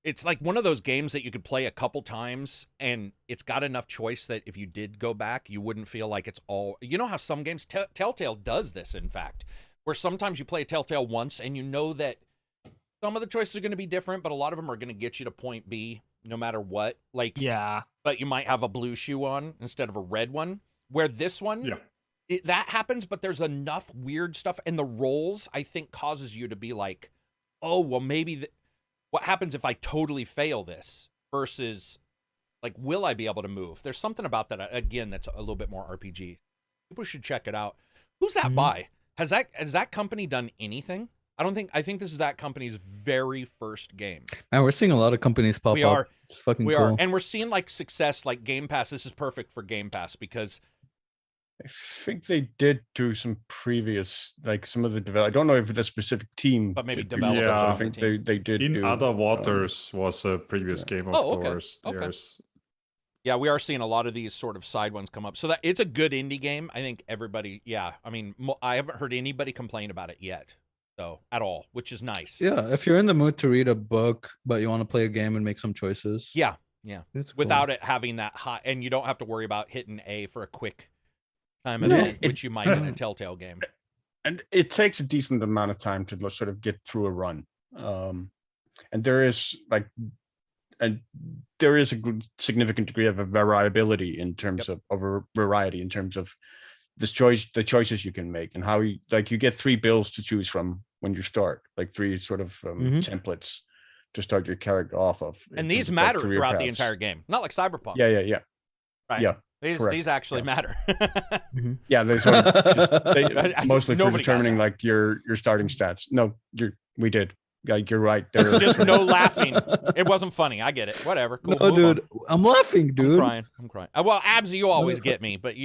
it's like one of those games that you could play a couple times and it's got enough choice that if you did go back, you wouldn't feel like it's all. You know how some games, Telltale does this, in fact. Where sometimes you play a Telltale once and you know that some of the choices are going to be different, but a lot of them are going to get you to point B no matter what. Like, yeah, but you might have a blue shoe on instead of a red one. Where this one, that happens, but there's enough weird stuff. And the rolls, I think, causes you to be like, oh, well, maybe what happens if I totally fail this versus like, will I be able to move? There's something about that, again, that's a little bit more RPG. People should check it out. Who's that by? Has that company done anything? I think this is that company's very first game. And we're seeing a lot of companies pop up. It's fucking cool. And we're seeing like success, like Game Pass. This is perfect for Game Pass because I think they did do some previous, like some of the development. I don't know if the specific team, but maybe developers. Yeah, I think they did. In Other Waters was a previous game of theirs. Okay. Yeah, we are seeing a lot of these sort of side ones come up. So that it's a good indie game. I think everybody, I haven't heard anybody complain about it yet. So at all, which is nice. Yeah, if you're in the mood to read a book, but you want to play a game and make some choices. Yeah. It's without cool. It having that high, and you don't have to worry about hitting A for a quick time event, which you might in a Telltale game. And it takes a decent amount of time to sort of get through a run. And there is a significant degree of a variability in terms of a variety in terms of the choices you can make and how you get 3 builds to choose from when you start, like 3 sort of templates to start your character off of. And these matter throughout the entire game, not like Cyberpunk. Yeah. Right. Yeah. These actually matter. Yeah, they sort of mostly for determining like your starting stats. No, we did. Like, you're right. There's just no laughing. It wasn't funny. I get it. Whatever. Cool. No, dude. I'm laughing, dude. I'm crying. Well, Abs, you always get me, but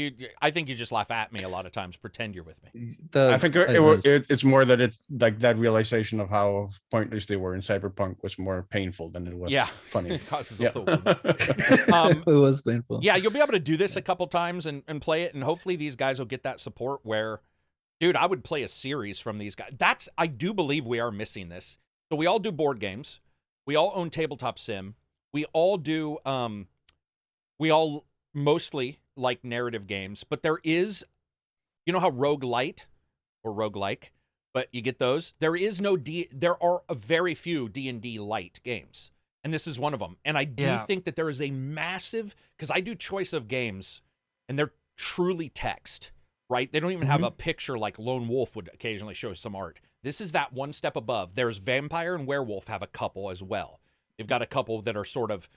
I think you just laugh at me a lot of times. Pretend you're with me. I think it's more that it's like that realization of how pointless they were in Cyberpunk was more painful than it was funny. It causes Yeah. It was painful. Yeah, you'll be able to do this a couple times and play it, and hopefully these guys will get that support where, dude, I would play a series from these guys. I do believe we are missing this. So we all do board games. We all own tabletop sim. We all do, we all mostly like narrative games, but there is, you know how roguelite or roguelike, but you get those? There are a very few D&D light games, and this is one of them. And I do think that there is a massive, because I do choice of games, and they're truly text, right? They don't even have a picture like Lone Wolf would occasionally show some art. This is that one step above. There's Vampire and Werewolf have a couple as well. They've got a couple that are sort of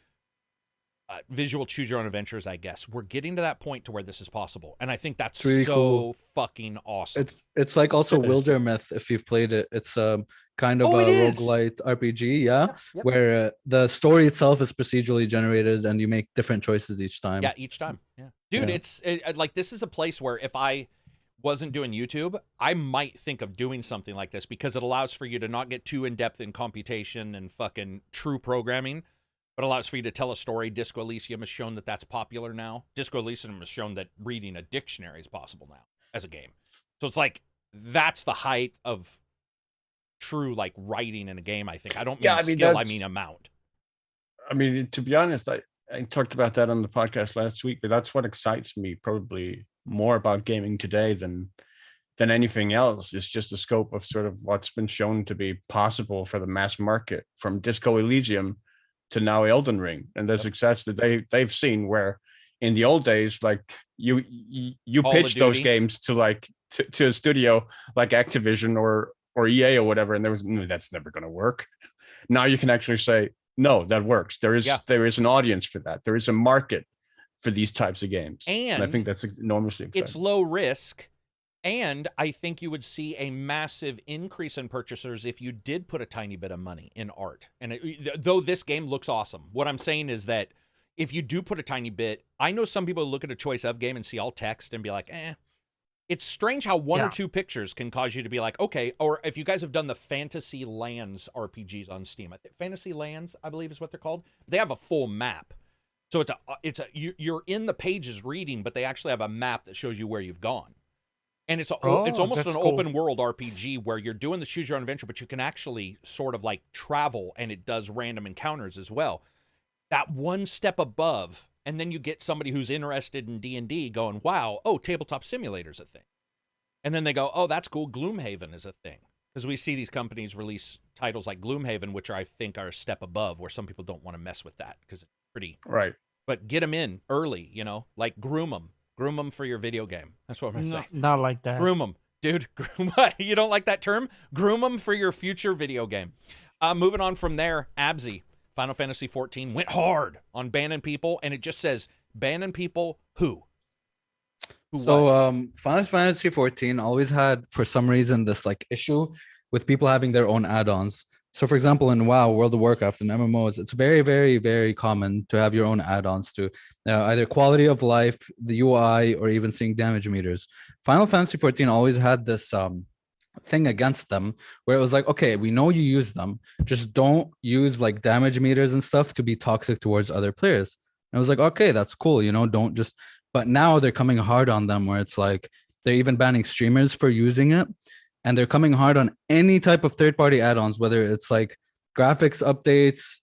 visual choose your own adventures, I guess. We're getting to that point to where this is possible, and I think that's really cool. Fucking awesome. It's like also Wildermyth, if you've played it. It's kind of a roguelite RPG, where the story itself is procedurally generated and you make different choices each time. Yeah, each time. Yeah, dude, it's like this is a place where if I wasn't doing YouTube, I might think of doing something like this because it allows for you to not get too in-depth in computation and fucking true programming, but allows for you to tell a story. Disco Elysium has shown that that's popular now. Disco Elysium has shown that reading a dictionary is possible now as a game. So it's like, that's the height of true, like, writing in a game, I think. I don't mean skill, I mean amount. I mean, to be honest, I talked about that on the podcast last week, but that's what excites me probably more about gaming today than anything else. Is just the scope of sort of what's been shown to be possible for the mass market, from Disco Elysium to now Elden Ring, and the success that they've seen, where in the old days, like you pitch those games to a studio like Activision or EA or whatever, and there was that's never going to work. Now you can actually say, no, that works. There is an audience for that. There is a market for these types of games. And I think that's enormously exciting. It's low risk. And I think you would see a massive increase in purchasers if you did put a tiny bit of money in art. And though this game looks awesome, what I'm saying is that if you do put a tiny bit, I know some people look at a choice of game and see all text and be like, It's strange how one or two pictures can cause you to be like, okay, or if you guys have done the Fantasy Lands RPGs on Steam, Fantasy Lands, I believe is what they're called. They have a full map. So you're in the pages reading, but they actually have a map that shows you where you've gone. And it's almost an open world RPG where you're doing the choose your own adventure, but you can actually sort of like travel, and it does random encounters as well. That one step above, and then you get somebody who's interested in D&D going, wow, Tabletop Simulator's a thing. And then they go, oh, that's cool, Gloomhaven is a thing. Because we see these companies release titles like Gloomhaven, which I think are a step above, where some people don't want to mess with that because it's pretty. Right. But get them in early, like groom them. Groom them for your video game. That's what I'm going to say. Not like that. Groom them. Dude, what? You don't like that term? Groom them for your future video game. Moving on from there, Absy, Final Fantasy 14 went hard on banning people, and it just says, banning people who? So Final Fantasy 14 always had, for some reason, this like issue with people having their own add-ons. So, for example, in WoW, World of Warcraft, and MMOs, it's very, very, very common to have your own add-ons to either quality of life, the UI, or even seeing damage meters. Final Fantasy 14 always had this thing against them where it was like, okay, we know you use them, just don't use like damage meters and stuff to be toxic towards other players. And I was like, okay, that's cool, don't just. But now they're coming hard on them where it's like they're even banning streamers for using it. And they're coming hard on any type of third-party add-ons, whether it's like graphics updates,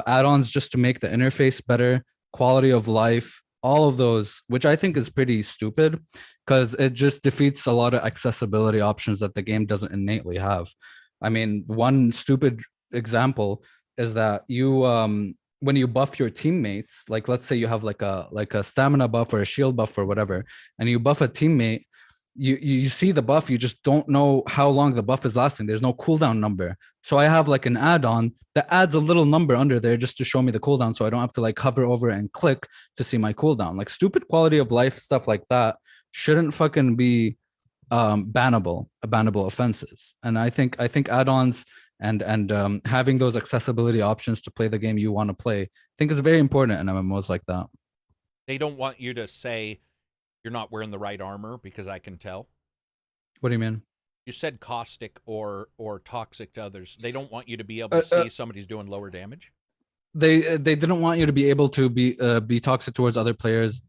add-ons just to make the interface better, quality of life, all of those, which I think is pretty stupid because it just defeats a lot of accessibility options that the game doesn't innately have. I mean, one stupid example is that you, when you buff your teammates, like let's say you have like a stamina buff or a shield buff or whatever, and you buff a teammate, you see the buff, you just don't know how long the buff is lasting. There's no cooldown number. So I have like an add-on that adds a little number under there just to show me the cooldown, so I don't have to like hover over and click to see my cooldown. Like stupid quality of life stuff like that shouldn't fucking be bannable offenses. And I think add-ons and having those accessibility options to play the game you want to play, I think is very important in MMOs like that. They don't want you to say you're not wearing the right armor, because I can tell. What do you mean? You said caustic or toxic to others. They don't want you to be able to see somebody's doing lower damage. They didn't want you to be able to be toxic towards other players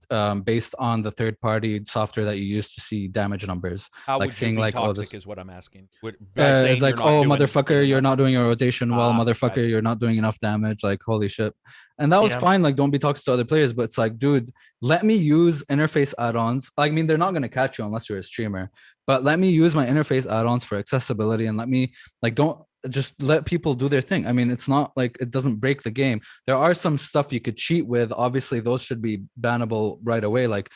based on the third-party software that you use to see damage numbers. How like would saying you be like, toxic oh, this is what I'm asking. it's like, oh, motherfucker, you're not doing your rotation well, motherfucker, gotcha. you're not doing enough damage. Like, holy shit. And that was fine. Like, don't be toxic to other players. But it's like, dude, let me use interface add-ons. I mean, they're not going to catch you unless you're a streamer. But let me use my interface add-ons for accessibility, and let me don't just let people do their thing. I mean, it's not like it doesn't break the game. There are some stuff you could cheat with. Obviously, those should be bannable right away, like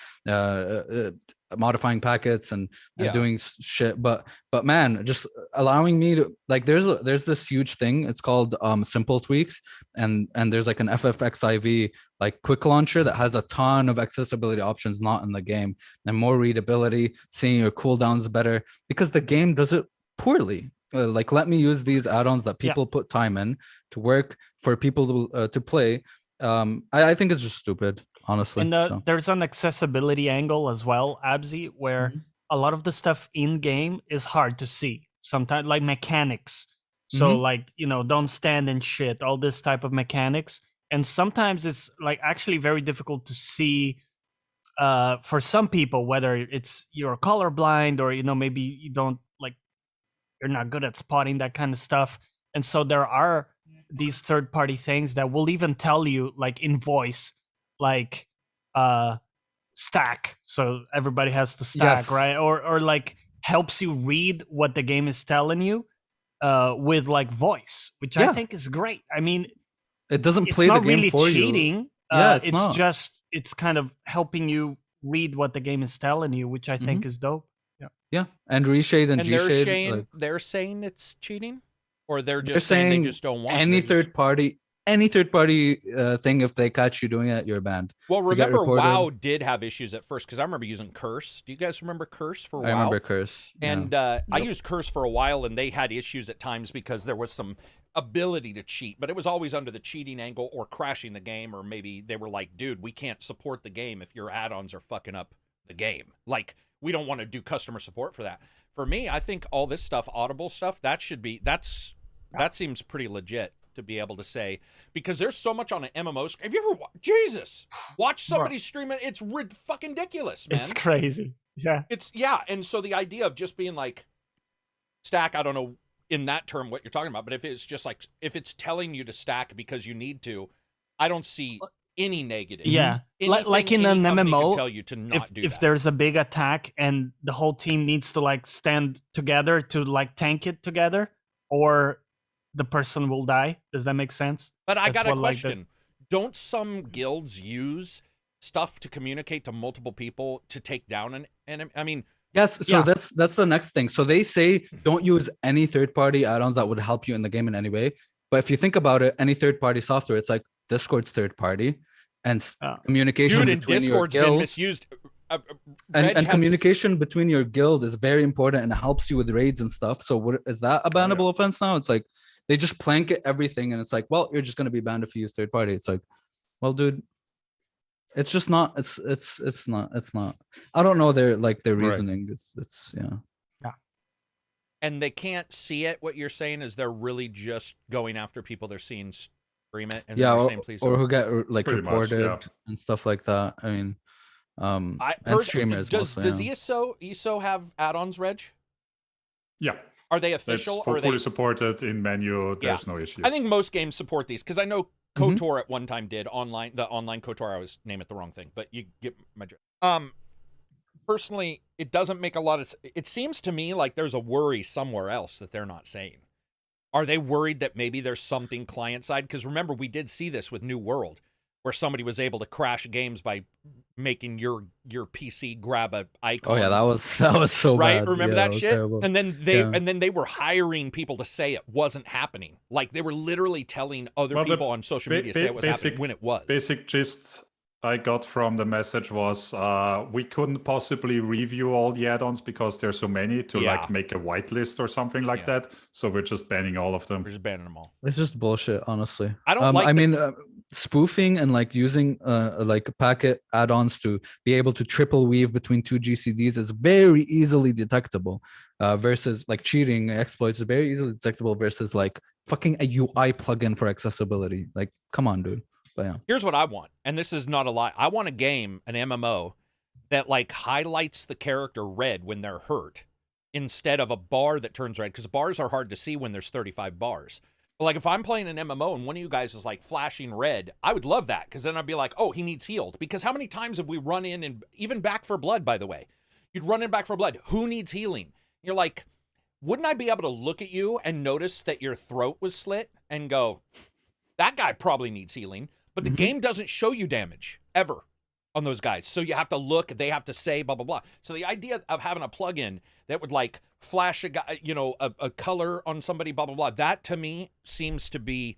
modifying packets and doing shit. But man, just allowing me to, like, there's this huge thing. It's called simple tweaks, and there's like an FFXIV like quick launcher that has a ton of accessibility options not in the game, and more readability, seeing your cooldowns better, because the game does it poorly. Like, let me use these add-ons that people put time in to work for people to play. I think it's just stupid, honestly. And there's an accessibility angle as well, Abzi, where a lot of the stuff in game is hard to see sometimes, like mechanics. So like, don't stand and shit, all this type of mechanics. And sometimes it's like actually very difficult to see for some people, whether it's you're colorblind or, maybe you don't like, you're not good at spotting that kind of stuff. And so there are these third-party things that will even tell you, like in voice, like stack. So everybody has to stack, right? Or like helps you read what the game is telling you with like voice, which I think is great. I mean, it doesn't play the game really for cheating. You. It's not. Just, it's kind of helping you read what the game is telling you, which I think is dope. Yeah, and reshade and G-shade. They're saying it's cheating, or they're saying they just don't want any third party thing. If they catch you doing it, you're banned. Well, remember, WoW did have issues at first, because I remember using Curse. Do you guys remember Curse for WoW? I remember Curse. And I used Curse for a while, and they had issues at times because there was some ability to cheat, but it was always under the cheating angle or crashing the game, or maybe they were like, dude, we can't support the game if your add-ons are fucking up the game. Like, we don't want to do customer support for that. For me, I think all this stuff, audible stuff, that seems pretty legit to be able to say, because there's so much on an MMO. Have you ever watch somebody stream it? It's fucking ridiculous, man. It's crazy. Yeah. And so the idea of just being like stack, I don't know in that term what you're talking about, but if it's just like, if it's telling you to stack because you need to, I don't see any negative. Yeah. Like in an MMO, tell you to not do if that. there's a big attack and the whole team needs to like stand together to like tank it together, or the person will die. Does that make sense? But I got a question. Don't some guilds use stuff to communicate to multiple people to take down an enemy? I mean, yes. So that's the next thing. So they say don't use any third-party add-ons that would help you in the game in any way. But if you think about it, any third-party software, it's like Discord's third-party, and communication between your guild been misused. And communication between your guild is very important, and it helps you with raids and stuff. So what is that a bannable offense now? It's like they just blanket everything, and it's like, well, you're just going to be banned if you use third party. It's like, well, dude, it's just not. It's not. I don't know their reasoning. It's yeah. And they can't see it. What you're saying is they're really just going after people they're seeing stream it, and they're saying, please, or who get like reported and stuff like that. I mean. And streamers does ESO have add-ons, Reg? Yeah. Are they official? Or fully supported in menu? There's no issue. I think most games support these, because I know KOTOR at one time did online. The online KOTOR, I was name it the wrong thing, but you get my drift. Personally, it doesn't make a lot of. It seems to me like there's a worry somewhere else that they're not saying. Are they worried that maybe there's something client side? Because remember, we did see this with New World, where somebody was able to crash games by making your PC grab a icon. Oh yeah, that was so right. Bad. Remember that that shit? Terrible. And then they were hiring people to say it wasn't happening. Like they were literally telling other people on social media say it was happening when it was. Basic gist I got from the message was we couldn't possibly review all the add-ons because there's so many to like make a whitelist or something like that. So we're just banning all of them. We're just banning them all. It's just bullshit, honestly. I don't like. I mean, spoofing and like using like packet add-ons to be able to triple weave between two GCDs is very easily detectable. Versus like cheating exploits is very easily detectable versus like fucking a UI plugin for accessibility. Like, come on, dude. But yeah. Here's what I want, and this is not a lie. I want a game, an MMO, that like highlights the character red when they're hurt instead of a bar that turns red, because bars are hard to see when there's 35 bars. But like if I'm playing an MMO and one of you guys is like flashing red, I would love that, because then I'd be like, oh, he needs healed. Because how many times have we run in, and even Back for Blood, by the way, you'd run in Back for Blood, who needs healing? You're like, wouldn't I be able to look at you and notice that your throat was slit and go, that guy probably needs healing? But the game doesn't show you damage ever on those guys. So you have to look, they have to say, blah, blah, blah. So the idea of having a plugin that would like flash a guy, you know, a color on somebody, blah, blah, blah, that to me seems to be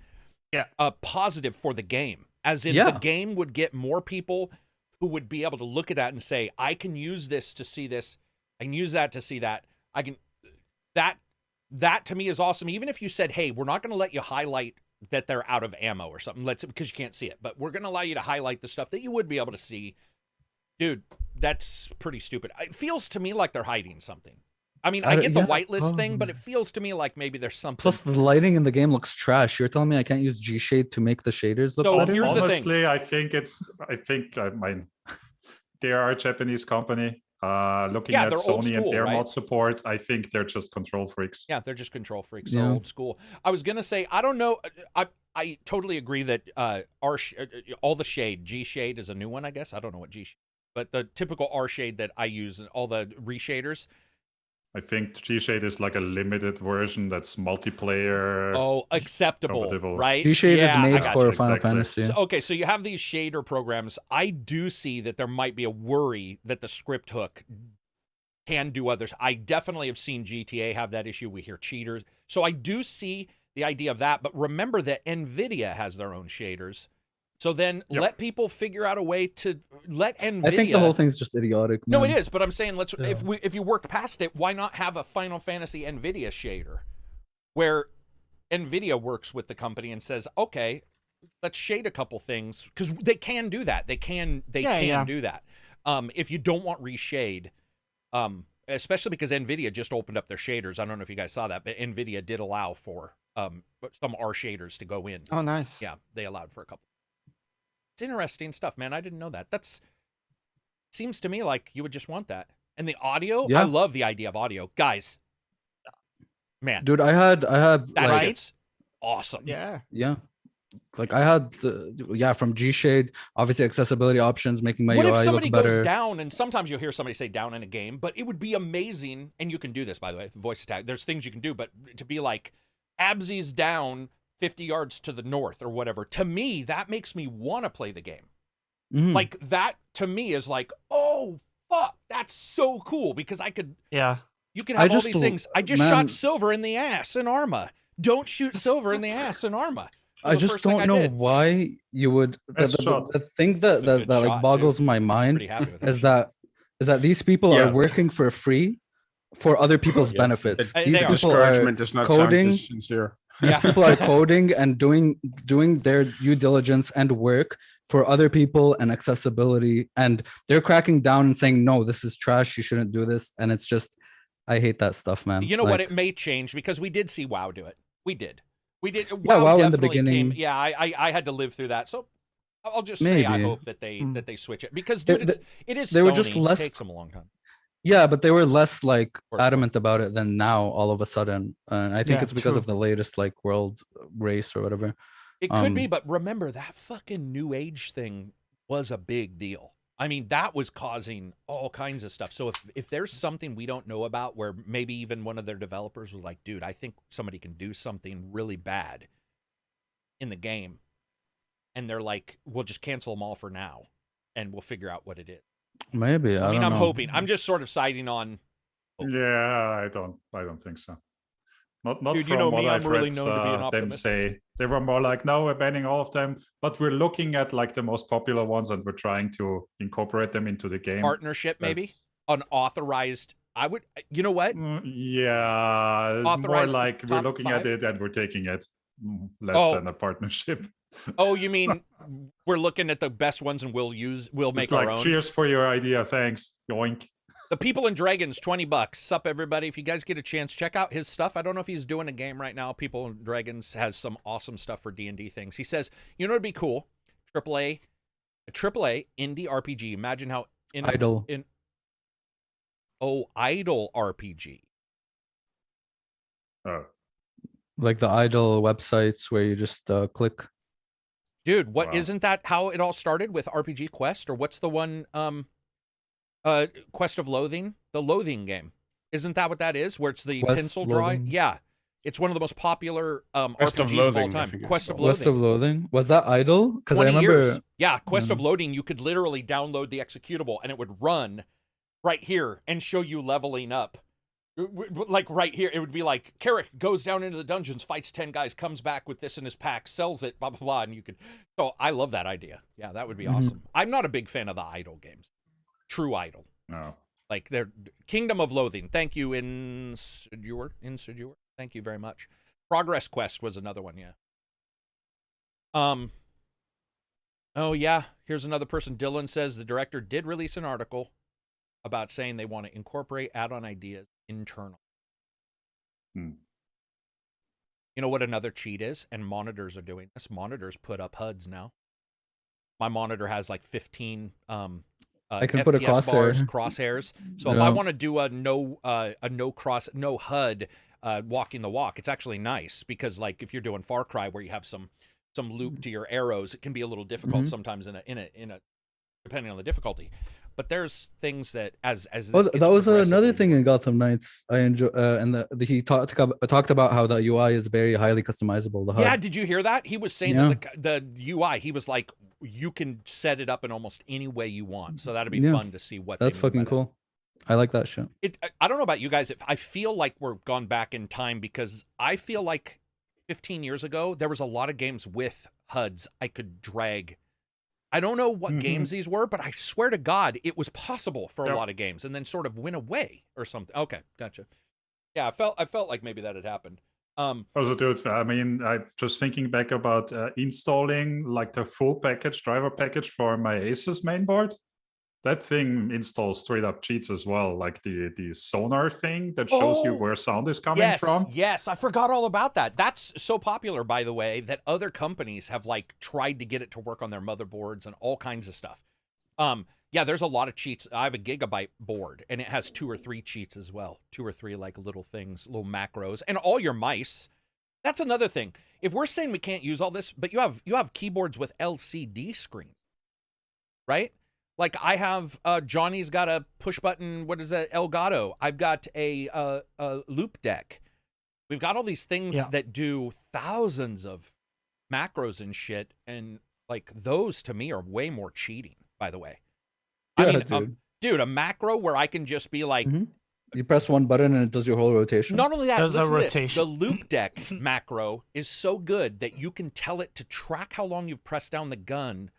a positive for the game. As in the game would get more people who would be able to look at that and say, I can use this to see this. I can use that to see that. I can, that to me is awesome. Even if you said, hey, we're not going to let you highlight that they're out of ammo or something, because you can't see it, but we're going to allow you to highlight the stuff that you would be able to see. Dude, that's pretty stupid. It feels to me like they're hiding something. I mean, I get the whitelist thing, but it feels to me like maybe there's something. Plus, the lighting in the game looks trash. You're telling me I can't use G-Shade to make the shaders look better? Here's honestly, the thing. I mean, they are a Japanese company. Looking at Sony and their mod support, I think they're just control freaks. Yeah, they're just control freaks. They're old school. I was gonna say, I don't know. I totally agree that all the shade, G shade is a new one, I guess. I don't know what G shade, but the typical R shade that I use and all the reshaders. I think G-Shade is like a limited version that's multiplayer. Oh, acceptable, right? G-Shade is made for Final Fantasy. So, okay, so you have these shader programs. I do see that there might be a worry that the script hook can do others. I definitely have seen GTA have that issue. We hear cheaters. So I do see the idea of that. But remember that NVIDIA has their own shaders. So then let people figure out a way to let NVIDIA... I think the whole thing's just idiotic, man. No, it is, but I'm saying if you worked past it, why not have a Final Fantasy NVIDIA shader where NVIDIA works with the company and says, okay, let's shade a couple things, because they can do that. They can do that. If you don't want reshade, especially because NVIDIA just opened up their shaders. I don't know if you guys saw that, but NVIDIA did allow for some R shaders to go in. Oh, nice. Yeah, they allowed for a couple. It's interesting stuff, man. I didn't know that. Seems to me like you would just want that. And the audio, I love the idea of audio. Guys, man. Dude, I had that shit's awesome. Yeah. Yeah. Like I had from G-Shade, obviously accessibility options, making my UI look better. What if somebody goes down, and sometimes you'll hear somebody say down in a game, but it would be amazing, and you can do this, by the way, voice attack. There's things you can do, but to be like, Absy's down 50 yards to the north or whatever, to me, that makes me want to play the game. Like that to me is like, oh fuck, that's so cool, because I could you can have all these things. I just shot Silver in the ass in Arma. Don't shoot Silver in the ass in Arma. I just don't know why you would. The thing that like boggles my mind is that these people are working for free for other people's benefits. These people are coding. These people are coding and doing their due diligence and work for other people and accessibility, and they're cracking down and saying, no, this is trash, you shouldn't do this. And it's just, I hate that stuff, man. You know what? It may change, because we did see WoW do it. We did. WoW in the beginning. I had to live through that. So I'll just say I hope that they switch it, because dude, it is. They were just less. It takes them a long time. Yeah, but they were less like adamant about it than now all of a sudden. And I think it's because of the latest like world race or whatever. It could be, but remember that fucking new age thing was a big deal. I mean, that was causing all kinds of stuff. So if there's something we don't know about, where maybe even one of their developers was like, dude, I think somebody can do something really bad in the game, and they're like, we'll just cancel them all for now, and we'll figure out what it is. Maybe. I mean, I'm hoping. I'm just sort of siding on. Yeah, I don't think so. Not Dude, from you know what me, I've I'm really read known to be an them optimist. say. They were more like, no, we're banning all of them, but we're looking at like the most popular ones and we're trying to incorporate them into the game. Partnership, maybe? Unauthorized. I would, you know what? Yeah, more like we're looking at it and we're taking it. Less than a partnership. Oh, you mean we're looking at the best ones and we'll make it's our like, own? Cheers for your idea, thanks. Yoink. The People and Dragons, $20. Sup, everybody. If you guys get a chance, check out his stuff. I don't know if he's doing a game right now. People and Dragons has some awesome stuff for D&D things. He says, you know, it'd be cool. A AAA indie RPG. Imagine how... Idle. Idle RPG. Oh. Like the idle websites where you just click. Dude, isn't that how it all started with RPG Quest? Or what's the one... Quest of Loathing, the Loathing game. Isn't that what that is? Where it's the Quest pencil drawing? Loathing? Yeah. It's one of the most popular Quest of RPGs Loathing, of all I time. think Quest of Quest Loathing. of Loathing? Was that idle? Because I 20 remember. years. Yeah, Quest of Loathing, you could literally download the executable and it would run right here and show you leveling up. Like right here, it would be like, Karak goes down into the dungeons, fights 10 guys, comes back with this in his pack, sells it, blah, blah, blah, and you could... So I love that idea. Yeah, that would be awesome. I'm not a big fan of the idle games. True idle. No. Like they're Kingdom of Loathing. Thank you, Insidious. Thank you very much. Progress Quest was another one, yeah. Oh yeah, here's another person. Dylan says the director did release an article about saying they want to incorporate add-on ideas internal. You know what another cheat is? And monitors are doing this. Monitors put up HUDs now. My monitor has like 15 I can FPS put a crosshair. crosshairs. So if I want to do a no HUD walking the walk, it's actually nice because like if you're doing Far Cry where you have some loop to your arrows, it can be a little difficult sometimes in a depending on the difficulty. But there's things that as this that was another thing in Gotham Knights. I enjoy and he talked about how the UI is very highly customizable. The HUD. Yeah, did you hear that? He was saying that the UI, he was like, you can set it up in almost any way you want. So that'd be fun to see what. That's fucking cool. I like that shit. I don't know about you guys. I feel like we're gone back in time because I feel like 15 years ago there was a lot of games with HUDs I could drag. I don't know what games these were, but I swear to God, it was possible for a lot of games, and then sort of went away or something. Okay, gotcha. Yeah, I felt like maybe that had happened. Also, dude, I mean, I'm just thinking back about installing like the full package, driver package for my Asus mainboard. That thing installs straight up cheats as well, like the sonar thing that shows you where sound is coming from. Yes, I forgot all about that. That's so popular, by the way, that other companies have like tried to get it to work on their motherboards and all kinds of stuff. Yeah, there's a lot of cheats. I have a Gigabyte board, and it has 2 or 3 cheats as well. 2 or 3 like little things, little macros, and all your mice. That's another thing. If we're saying we can't use all this, but you have keyboards with LCD screens, right? Like I have Johnny's got a push button. What is that? Elgato. I've got a loop deck. We've got all these things that do thousands of macros and shit, and like those to me are way more cheating. By the way, I mean, dude, a macro where I can just be like, you press one button and it does your whole rotation. Not only that, does a rotation. The loop deck macro is so good that you can tell it to track how long you've pressed down the gun.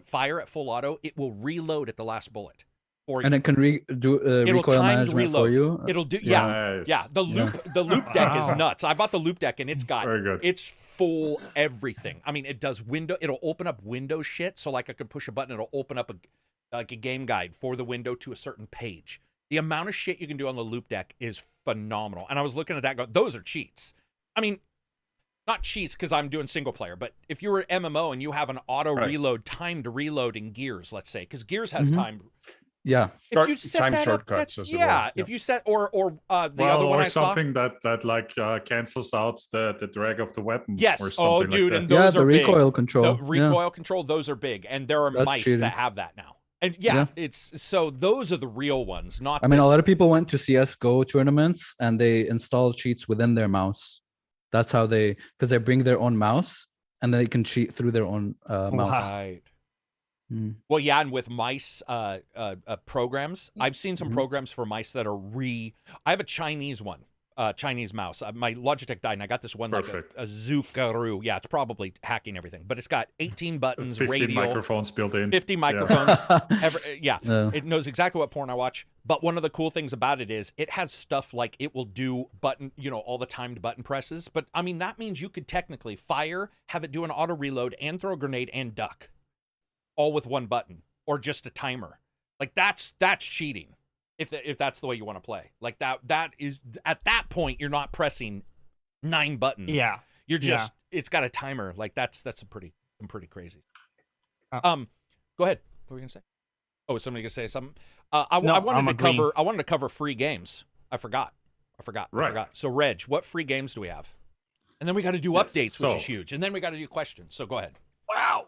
Fire at full auto, it will reload at the last bullet for you. And it can do recoil management for you. It'll do Nice. The loop deck is nuts. I bought the loop deck and it's got it's full everything. I mean, it does it'll open up window shit. So like I could push a button, it'll open up a game guide for the window to a certain page. The amount of shit you can do on the loop deck is phenomenal. And I was looking at that, those are cheats. I mean, not cheats because I'm doing single player, but if you were MMO and you have an auto reload, time to reload in Gears, let's say, because Gears has time. Yeah, if you set time that shortcuts. Up, if you set or the other one I saw, something that like cancels out the drag of the weapon. Yes. Or something dude, like and those are big. recoil control. The recoil control, those are big, and there are mice that have that now. And it's so those are the real ones. Not. I mean, a lot of people went to CS:GO tournaments and they installed cheats within their mouse. That's how because they bring their own mouse and they can cheat through their own mouse. Right. Well, yeah, and with mice programs, I've seen some programs for mice that are I have a Chinese one, Chinese mouse. My Logitech died, and I got this one Perfect. like a Zukaru. Yeah, it's probably hacking everything, but it's got 18 buttons, 15 radial, microphones built in. 50 microphones. Yeah. It knows exactly what porn I watch. But one of the cool things about it is it has stuff like it will do all the timed button presses. But I mean, that means you could technically fire, have it do an auto reload, and throw a grenade and duck, all with one button, or just a timer. Like that's cheating. If that's the way you want to play, like that is at that point you're not pressing 9 buttons. Yeah, you're just it's got a timer. Like that's pretty crazy. Go ahead. What were you gonna say? Oh, was somebody gonna say something? I wanted to cover free games. I forgot. Right. So Reg, what free games do we have? And then we got to do updates, which is huge. And then we got to do questions. So go ahead. Wow.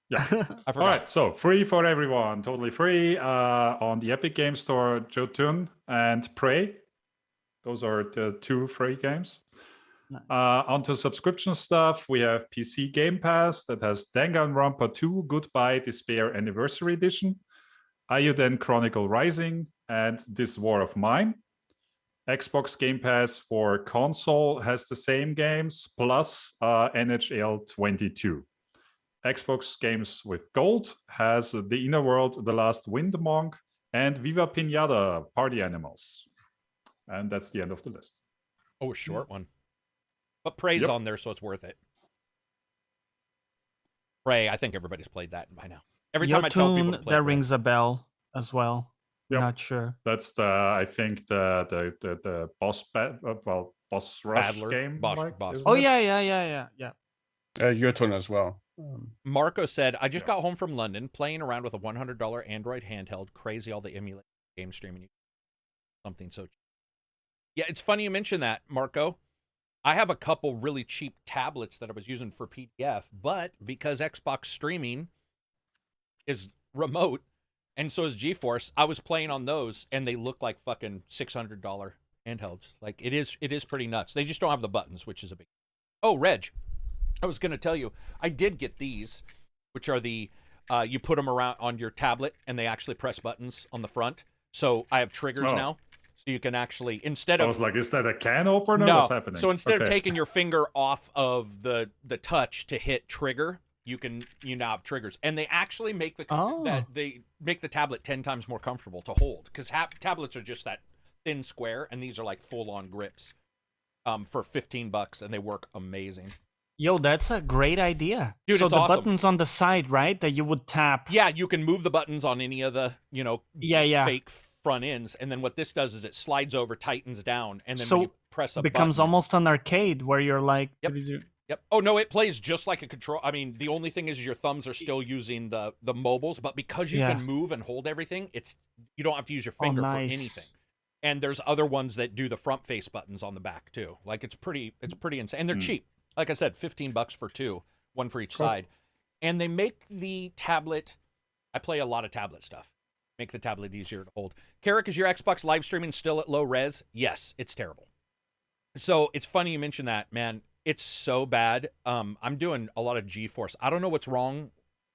Yeah. All right. So free for everyone, totally free on the Epic Game Store. Jotun and Prey. Those are the 2 free games. Nice. Onto subscription stuff, we have PC Game Pass that has Danganronpa 2 Goodbye Despair Anniversary Edition, Ayuden Chronicle Rising, and This War of Mine. Xbox Game Pass for console has the same games, plus NHL 22. Xbox games with gold has The Inner World, The Last Wind Monk, and Viva Pinata Party Animals. And that's the end of the list. Oh, a short one. But Prey's on there, so it's worth it. Prey, I think everybody's played that by now. Every time I tell people to play that Prey. rings a bell as well. Yep. Not sure. That's I think the boss boss rush Battler. game. Boss. Oh yeah. Your turn as well. Marco said, I just got home from London, playing around with a $100 Android handheld. Crazy all the emulation game streaming. Something so cheap. Yeah, it's funny you mention that, Marco. I have a couple really cheap tablets that I was using for PDF, but because Xbox streaming is remote, and so is GeForce, I was playing on those, and they look like fucking $600 handhelds. Like, it is pretty nuts. They just don't have the buttons, which is a big... Oh, Reg, I was going to tell you, I did get these, which are the... you put them around on your tablet, and they actually press buttons on the front. So I have triggers now. So you can actually, instead of... I was like, is that a can opener? No. What's happening? So instead of taking your finger off of the touch to hit trigger, you now have triggers. And they actually make they make the tablet 10 times more comfortable to hold. Because tablets are just that thin square, and these are like full-on grips for $15, and they work amazing. Yo, that's a great idea. Dude, so it's the awesome. buttons on the side, right? That you would tap. Yeah, you can move the buttons on any of the, fake front ends, and then what this does is it slides over, tightens down, and then when you press a becomes button, almost an arcade where you're like... Yep. Oh, no, it plays just like a control. I mean, the only thing is your thumbs are still using the mobiles, but because you can move and hold everything, you don't have to use your finger for anything. And there's other ones that do the front face buttons on the back too. Like it's pretty insane. And they're cheap. Like I said, $15 for 2, one for each side. And they make the tablet, I play a lot of tablet stuff. Make the tablet easier to hold. Karak, is your Xbox live streaming still at low res? Yes, it's terrible. So it's funny you mention that, man. It's so bad. I'm doing a lot of GeForce. I don't know what's wrong.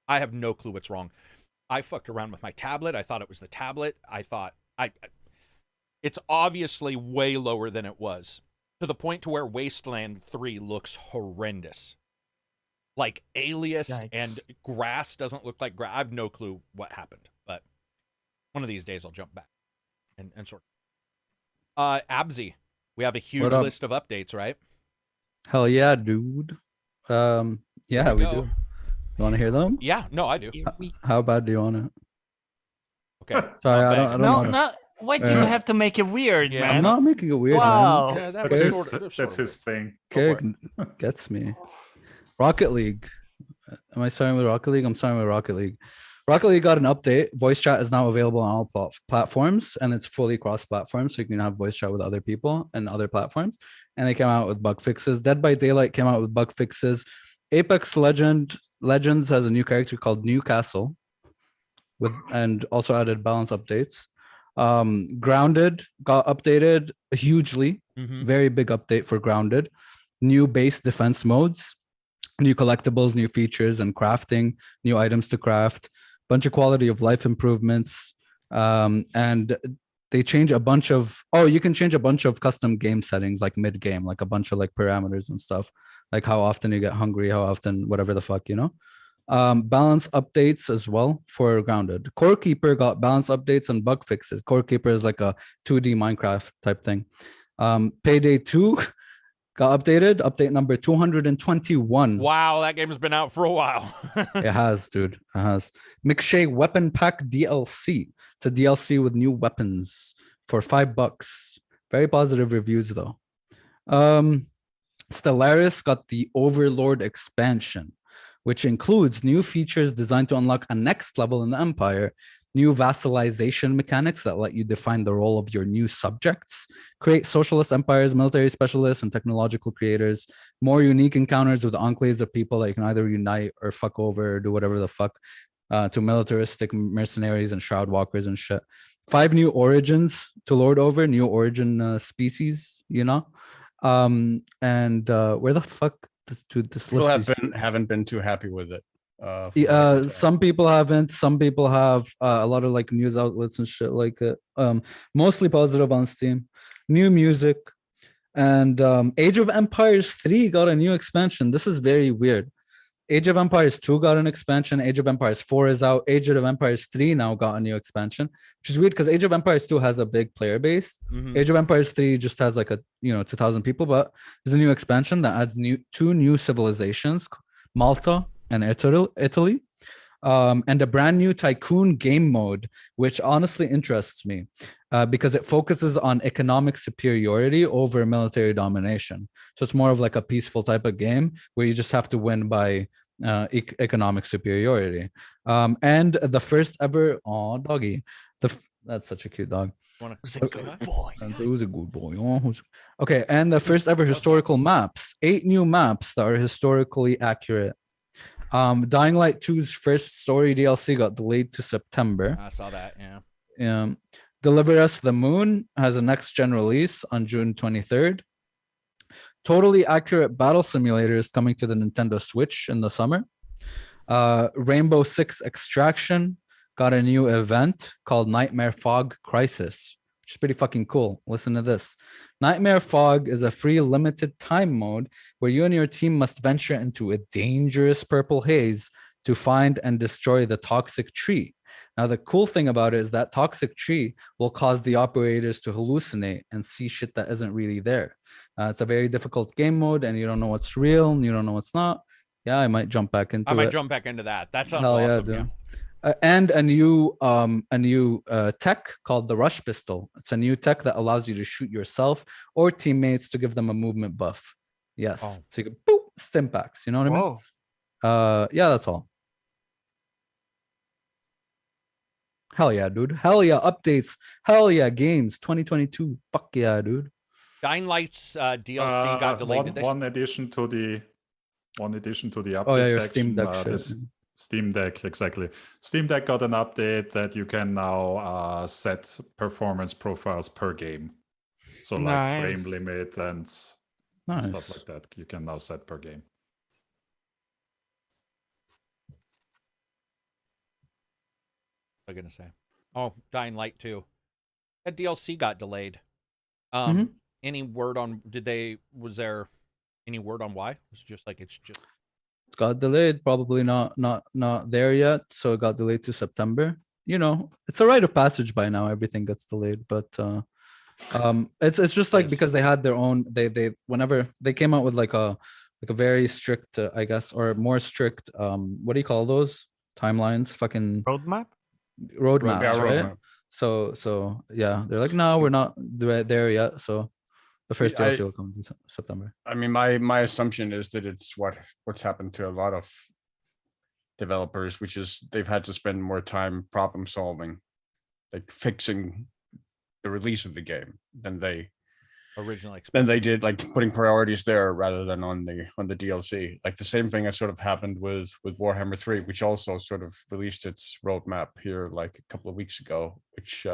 I have no clue what's wrong. I fucked around with my tablet. I thought it was the tablet. I thought it's obviously way lower than it was, to the point to where Wasteland 3 looks horrendous. Like Alias and grass doesn't look like grass. I have no clue what happened, but one of these days I'll jump back and sort of. Abzi, we have a huge list of updates, right? Hell yeah, dude. Yeah, we do. You want to hear them? Yeah, no, I do. How bad do you want it? Okay. Sorry, I don't know. Why do you have to make it weird, man? I'm not making it weird, wow. man. Yeah, that's his thing. Okay, gets me. Rocket League. Am I starting with Rocket League? I'm starting with Rocket League. Rocket League got an update. Voice chat is now available on all platforms, and it's fully cross-platform, so you can have voice chat with other people and other platforms. And they came out with bug fixes. Dead by Daylight came out with bug fixes. Apex Legends has a new character called Newcastle, and also added balance updates. Grounded got updated hugely. Very big update for Grounded. New base defense modes, new collectibles, new features and crafting, new items to craft, bunch of quality of life improvements, and they change a bunch of you can change a bunch of custom game settings like mid game, like a bunch of like parameters and stuff, like how often you get hungry, how often whatever the fuck, you know. Balance updates as well for Grounded. Core Keeper got balance updates and bug fixes. Core Keeper is like a 2D Minecraft type thing. Payday 2 got updated, update number 221. Wow, that game's been out for a while. It has, dude. It has. McShay Weapon Pack DLC. It's a DLC with new weapons for $5. Very positive reviews though. Stellaris got the Overlord expansion, which includes new features designed to unlock a next level in the Empire, new vassalization mechanics that let you define the role of your new subjects, create socialist empires, military specialists, and technological creators, more unique encounters with enclaves of people that you can either unite or fuck over or do whatever the fuck, to militaristic mercenaries and shroud walkers and shit. 5 new origins to lord over, new origin species, you know? Where the fuck this People list haven't been too happy with it. Some people haven't. Some people have. A lot of like news outlets and shit like it. Mostly positive on Steam. New music, and Age of Empires 3 got a new expansion. This is very weird. Age of Empires 2 got an expansion. Age of Empires 4 is out. Age of Empires 3 now got a new expansion, which is weird because Age of Empires 2 has a big player base. Age of Empires 3 just has like 2,000 people, but there's a new expansion that adds 2 new civilizations, Malta and Italy, and a brand new tycoon game mode, which honestly interests me because it focuses on economic superiority over military domination. So it's more of like a peaceful type of game where you just have to win by economic superiority. And the first ever, doggy, that's such a cute dog. It was a good boy. It was a good boy. Okay, and the first ever historical maps, 8 new maps that are historically accurate. Dying Light 2's first story DLC got delayed to September. I saw that, yeah. Deliver Us the Moon has a next-gen release on June 23rd. Totally Accurate Battle Simulator is coming to the Nintendo Switch in the summer. Rainbow Six Extraction got a new event called Nightmare Fog Crisis, which is pretty fucking cool. Listen to this. Nightmare Fog is a free limited time mode where you and your team must venture into a dangerous purple haze to find and destroy the toxic tree. Now, the cool thing about it is that toxic tree will cause the operators to hallucinate and see shit that isn't really there. It's a very difficult game mode, and you don't know what's real and you don't know what's not. Yeah, I might jump back into it. I might jump back into that. That sounds Hell awesome. Yeah. And a new tech called the Rush Pistol. It's a new tech that allows you to shoot yourself or teammates to give them a movement buff. Yes. Oh. So you can boop stim packs. You know what I mean? Yeah, that's all. Hell yeah, dude. Hell yeah, updates. Hell yeah, games. 2022. Fuck yeah, dude. Dying Light's DLC got delayed. One addition to the update Oh yeah, your section. Steam Deck shit. Steam Deck, exactly. Steam Deck got an update that you can now set performance profiles per game. So like frame limit and stuff like that. You can now set per game. What was I gonna say? Oh, Dying Light 2. That DLC got delayed. Any word on was there any word on why? It's just like it's got delayed, probably not there yet, so it got delayed to September. You know, it's a rite of passage by now. Everything gets delayed, but it's just like because they had their own. They whenever they came out with like a very strict, I guess, or more strict. What do you call those timelines? Fucking roadmaps, right? So yeah, they're like, no, we're not there yet. So the first DLC will come in September. I mean, my assumption is that it's what's happened to a lot of developers, which is they've had to spend more time problem solving, like fixing the release of the game than they originally expected. Than they did, like putting priorities there rather than on the DLC. Like the same thing has sort of happened with Warhammer 3, which also sort of released its roadmap here like a couple of weeks ago, which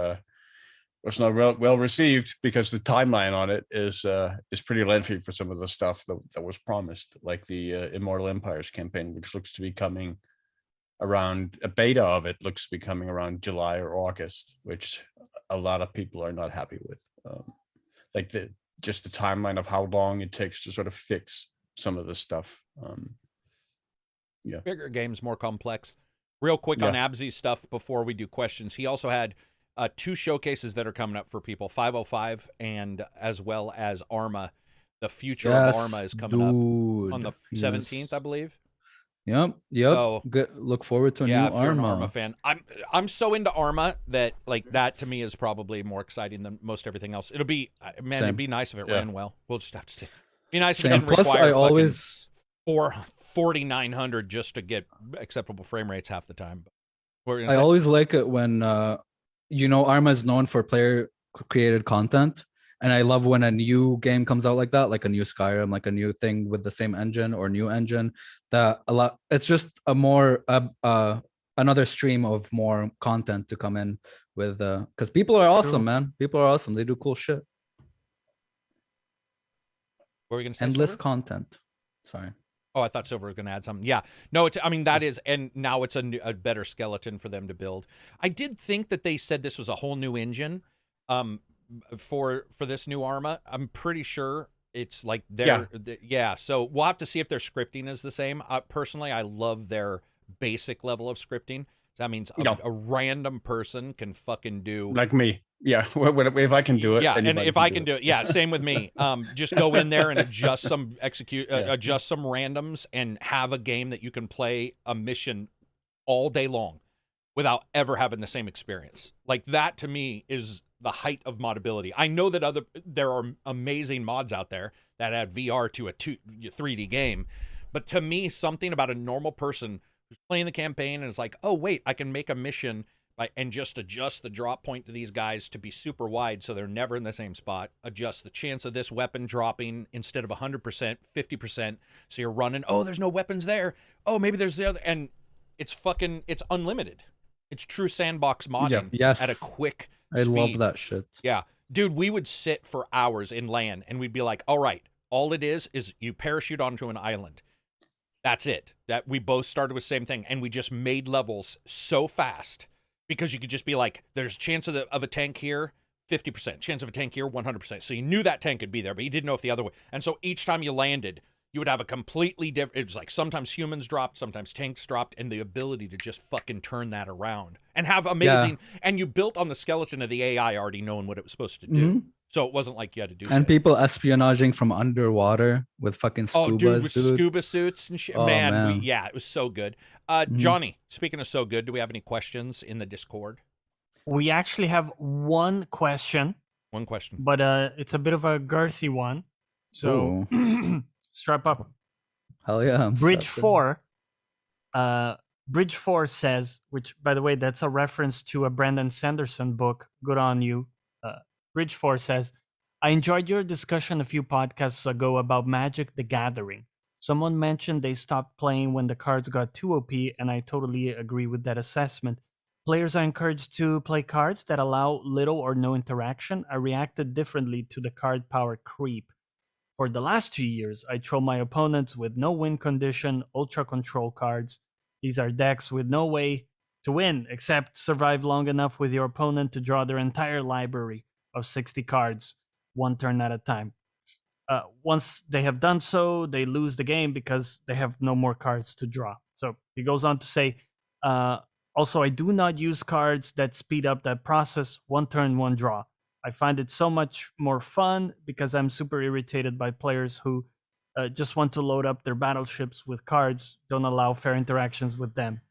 was not well received because the timeline on it is pretty lengthy for some of the stuff that was promised, like the Immortal Empires campaign, which looks to be coming around, a beta of it looks to be coming around July or August, which a lot of people are not happy with. Like just the timeline of how long it takes to sort of fix some of this stuff. Bigger games, more complex. Real quick on Abzy's stuff before we do questions. He also had 2 showcases that are coming up for people, 505 and as well as Arma. The future of Arma is coming up on the 17th, I believe. Yep. So, look forward to a new if you're an Arma. Arma fan. I'm so into Arma that that to me is probably more exciting than most everything else. It'll be it'd be nice if it ran well. We'll just have to see. It'd be nice if it didn't require I always 4,900 just to get acceptable frame rates half the time. I always like it when Arma is known for player created content. And I love when a new game comes out like that, like a new Skyrim, like a new thing with the same engine or new engine. It's just a more another stream of more content to come in with, because people are awesome, man. People are awesome. They do cool shit. What were we gonna say? Endless Silver? content. Sorry. Oh, I thought Silver was going to add something. Yeah, no, that is, and now it's a better skeleton for them to build. I did think that they said this was a whole new engine. For this new Arma, I'm pretty sure it's like so we'll have to see if their scripting is the same. Personally, I love their basic level of scripting. That means a random person can fucking do, like me. Yeah, if I can do it. Yeah, and if I can do it, yeah, same with me. Just go in there and adjust some randoms and have a game that you can play a mission all day long without ever having the same experience. Like that to me is the height of modability. I know that there are amazing mods out there that add VR to a 3D game, but to me, something about a normal person who's playing the campaign and is like, oh wait, I can make a mission and just adjust the drop point to these guys to be super wide so they're never in the same spot. Adjust the chance of this weapon dropping instead of 100%, 50%. So you're running, oh, there's no weapons there. Oh, maybe there's the other, and it's unlimited. It's true sandbox modding at a quick speed. I love that shit. Yeah. Dude, we would sit for hours in LAN and we'd be like, all right, all it is you parachute onto an island. That's it. That we both started with the same thing. And we just made levels so fast because you could just be like, there's a chance of a tank here, 50%. Chance of a tank here, 100%. So you knew that tank would be there, but you didn't know if the other way. And so each time you landed, you would have a completely different, it was like sometimes humans dropped, sometimes tanks dropped, and the ability to just fucking turn that around and have amazing, and you built on the skeleton of the AI already knowing what it was supposed to do. Mm-hmm. So it wasn't like you had to do and people espionaging from underwater with fucking scuba scuba suits and shit. Oh, man. It was so good. Johnny, speaking of so good, do we have any questions in the Discord? We actually have one question. One question. But it's a bit of a girthy one. So strap up. Hell yeah. Bridge 4 says, which by the way, that's a reference to a Brandon Sanderson book. Good on you. Bridge 4 says, I enjoyed your discussion a few podcasts ago about Magic the Gathering. Someone mentioned they stopped playing when the cards got too OP, and I totally agree with that assessment. Players are encouraged to play cards that allow little or no interaction. I reacted differently to the card power creep. For the last 2 years, I troll my opponents with no win condition, ultra control cards. These are decks with no way to win except survive long enough with your opponent to draw their entire library of 60 cards, one turn at a time. Once they have done so, they lose the game because they have no more cards to draw. So he goes on to say, also, I do not use cards that speed up that process, one turn, one draw. I find it so much more fun because I'm super irritated by players who just want to load up their battleships with cards, don't allow fair interactions with them.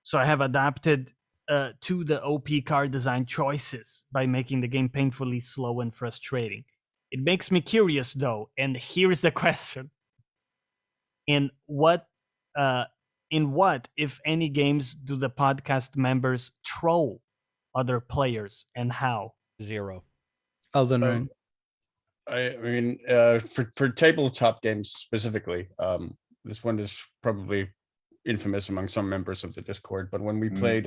So I have adapted to the OP card design choices by making the game painfully slow and frustrating. It makes me curious though, and here's the question. In what, if any, games do the podcast members troll other players and how? 0. Elden Ring. I mean, for tabletop games specifically, this one is probably infamous among some members of the Discord. But when we played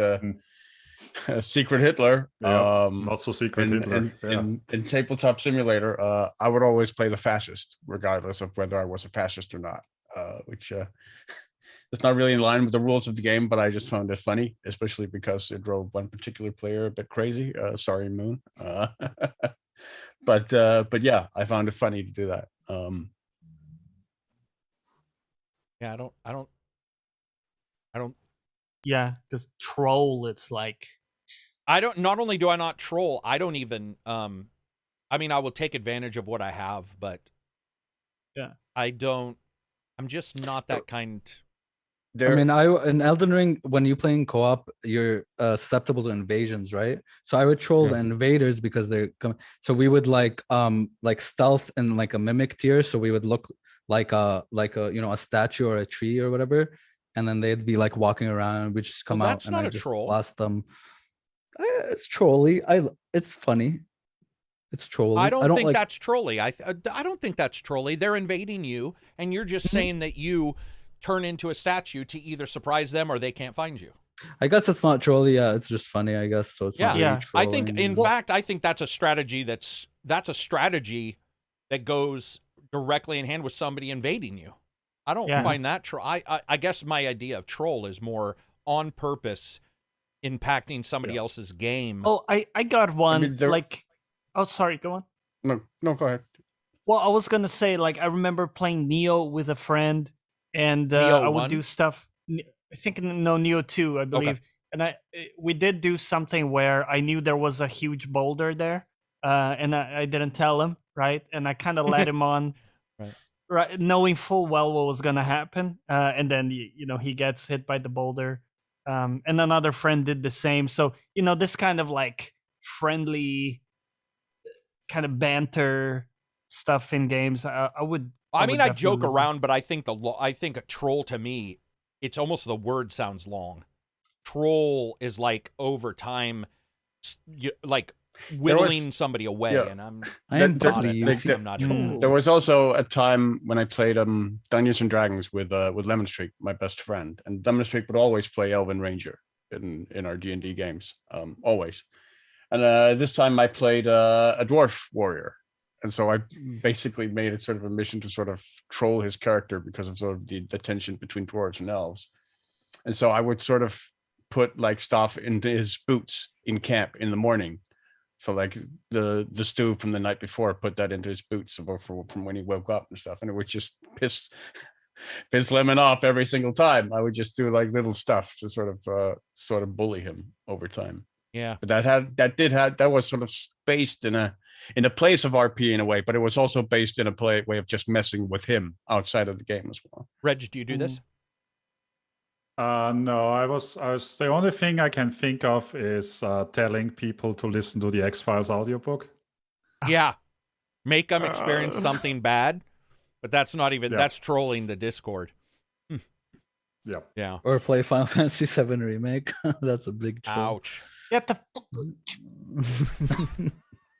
Secret Hitler, not so Secret Hitler, in Tabletop Simulator, I would always play the fascist, regardless of whether I was a fascist or not. Which it's not really in line with the rules of the game, but I just found it funny, especially because it drove one particular player a bit crazy. Sorry, Moon. But yeah, I found it funny to do that. Yeah, I don't. Yeah, because troll, it's like Not only do I not troll, I don't even. I mean, I will take advantage of what I have, but yeah, I don't. I'm just not that kind. I mean, in Elden Ring, when you play in co-op, you're susceptible to invasions, right? So I would troll the invaders because they're coming. So we would like stealth in like a mimic tier. So we would look like a a statue or a tree or whatever, and then they'd be like walking around. We just come Well, out that's and not I a just troll. blast them. It's trolly. It's funny. It's trolly. I don't think like... that's trolly. I don't think that's trolly. They're invading you, and you're just saying that you turn into a statue to either surprise them or they can't find you. I guess it's not trolly. Yeah, it's just funny. I guess so. It's not really I think, trolling. in fact, I think that's a strategy. That's a strategy that goes directly in hand with somebody invading you. I don't find that troll. I guess my idea of troll is more on purpose impacting somebody else's game. Oh, I got one. Oh, sorry, go on. No, go ahead. Well, I was gonna say, like, I remember playing Neo with a friend, and I would do stuff. I think Neo 2, I believe. Okay. And we did do something where I knew there was a huge boulder there, and I didn't tell him, right? And I kind of led him on, right, knowing full well what was gonna happen. And then he gets hit by the boulder, and another friend did the same. So this kind of like friendly kind of banter stuff in games. I joke around, but I think a troll, to me, it's almost, the word sounds long. Troll is like over time, like whittling somebody away, and I'm not sure. There was also a time when I played Dungeons and Dragons with Lemon Streak, my best friend, and Lemon Streak would always play Elven Ranger in our D&D games, always. And this time I played a dwarf warrior. And so I basically made it sort of a mission to sort of troll his character because of sort of the tension between dwarves and elves. And so I would sort of put like stuff into his boots in camp in the morning. So like the stew from the night before, put that into his boots from when he woke up and stuff. And it would just piss Lemon off every single time. I would just do like little stuff to sort of bully him over time. Yeah, but that was sort of based in a place of RP in a way, but it was also based in a way of just messing with him outside of the game as well. Reg, do you do this? No, I was the only thing I can think of is telling people to listen to the X-Files audiobook. Yeah, make them experience something bad, but that's not even that's trolling the Discord. Yeah. Or play Final Fantasy VII Remake. That's a big troll. Ouch.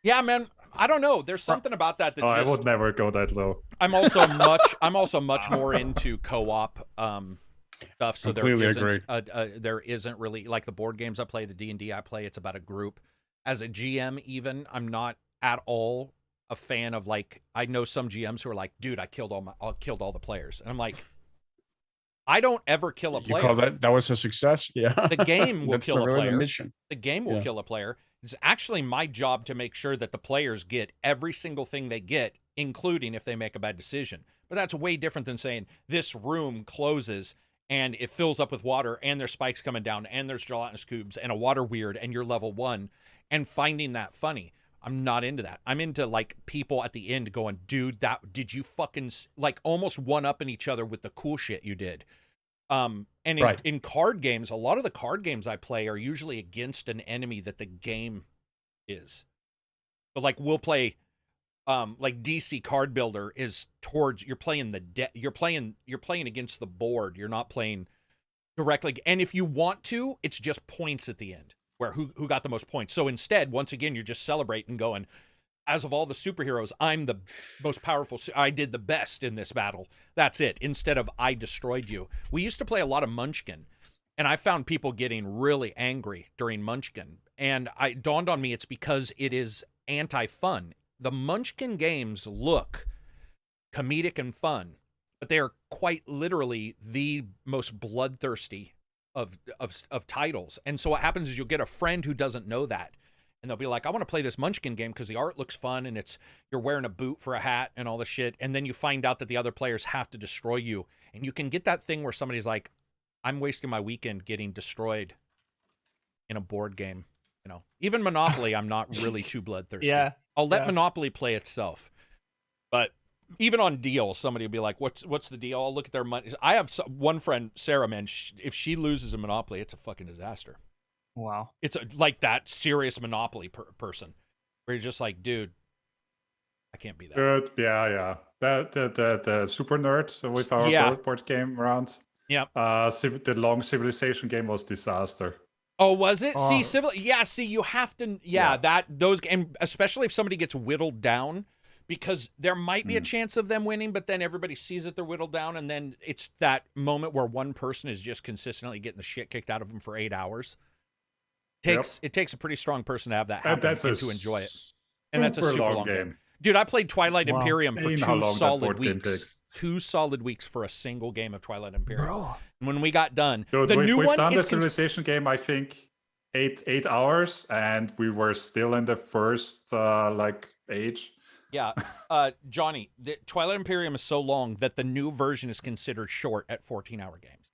Yeah, man. I don't know. There's something about that. I would never go that low. I'm also much more into co-op stuff. So there isn't really, like the board games I play, the D&D I play. It's about a group. As a GM, even, I'm not at all a fan of, like, I know some GMs who are like, dude, I killed all the players, and I'm like, I don't ever kill a player. You call that was a success? Yeah. The game will kill a player. Mission. The game will kill a player. It's actually my job to make sure that the players get every single thing they get, including if they make a bad decision. But that's way different than saying this room closes and it fills up with water and there's spikes coming down and there's gelatinous cubes and a water weird and you're level 1, and finding that funny. I'm not into that. I'm into like people at the end going, dude, did you fucking like almost one-upping each other with the cool shit you did. In card games, a lot of the card games I play are usually against an enemy that the game is. So like we'll play, like DC Card Builder is towards, you're playing you're playing against the board. You're not playing directly. And if you want to, it's just points at the end, where who got the most points. So instead, once again, you're just celebrating, going, as of all the superheroes, I'm the most powerful. I did the best in this battle. That's it. Instead of I destroyed you. We used to play a lot of Munchkin, and I found people getting really angry during Munchkin. And it dawned on me it's because it is anti-fun. The Munchkin games look comedic and fun, but they are quite literally the most bloodthirsty of titles. And so what happens is you'll get a friend who doesn't know that, and they'll be like, I want to play this Munchkin game because the art looks fun and you're wearing a boot for a hat and all the shit. And then you find out that the other players have to destroy you. And you can get that thing where somebody's like, I'm wasting my weekend getting destroyed in a board game. You know, even Monopoly, I'm not really too bloodthirsty. Yeah. I'll let Monopoly play itself. But even on deals, somebody will be like, what's the deal? I'll look at their money. I have one friend, Sarah, man, if she loses a Monopoly, it's a fucking disaster. Wow. It's like that serious Monopoly person where you're just like, dude, I can't be that. Good. Yeah. The super nerd with our board game round. Yeah. The long civilization game was disaster. Oh, was it? See, see, you have to, those, and especially if somebody gets whittled down, because there might be a chance of them winning, but then everybody sees that they're whittled down, and then it's that moment where one person is just consistently getting the shit kicked out of them for 8 hours. It takes a pretty strong person to have that happen and to enjoy it. And that's a super long game. Dude, I played Twilight Imperium for 2 solid weeks. 2 solid weeks for a single game of Twilight Imperium. Bro. And when we got done, we've done the civilization game, I think, 8 hours, and we were still in the first age. Yeah, Johnny, the Twilight Imperium is so long that the new version is considered short at 14-hour games.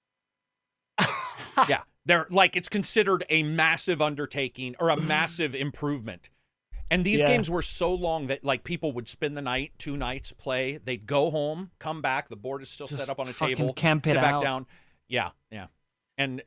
Yeah, they're like, it's considered a massive undertaking or a massive improvement. And these games were so long that like people would spend the night, 2 nights, play. They'd go home, come back. The board is still set up on a table. Camp sit it back out. down. Yeah.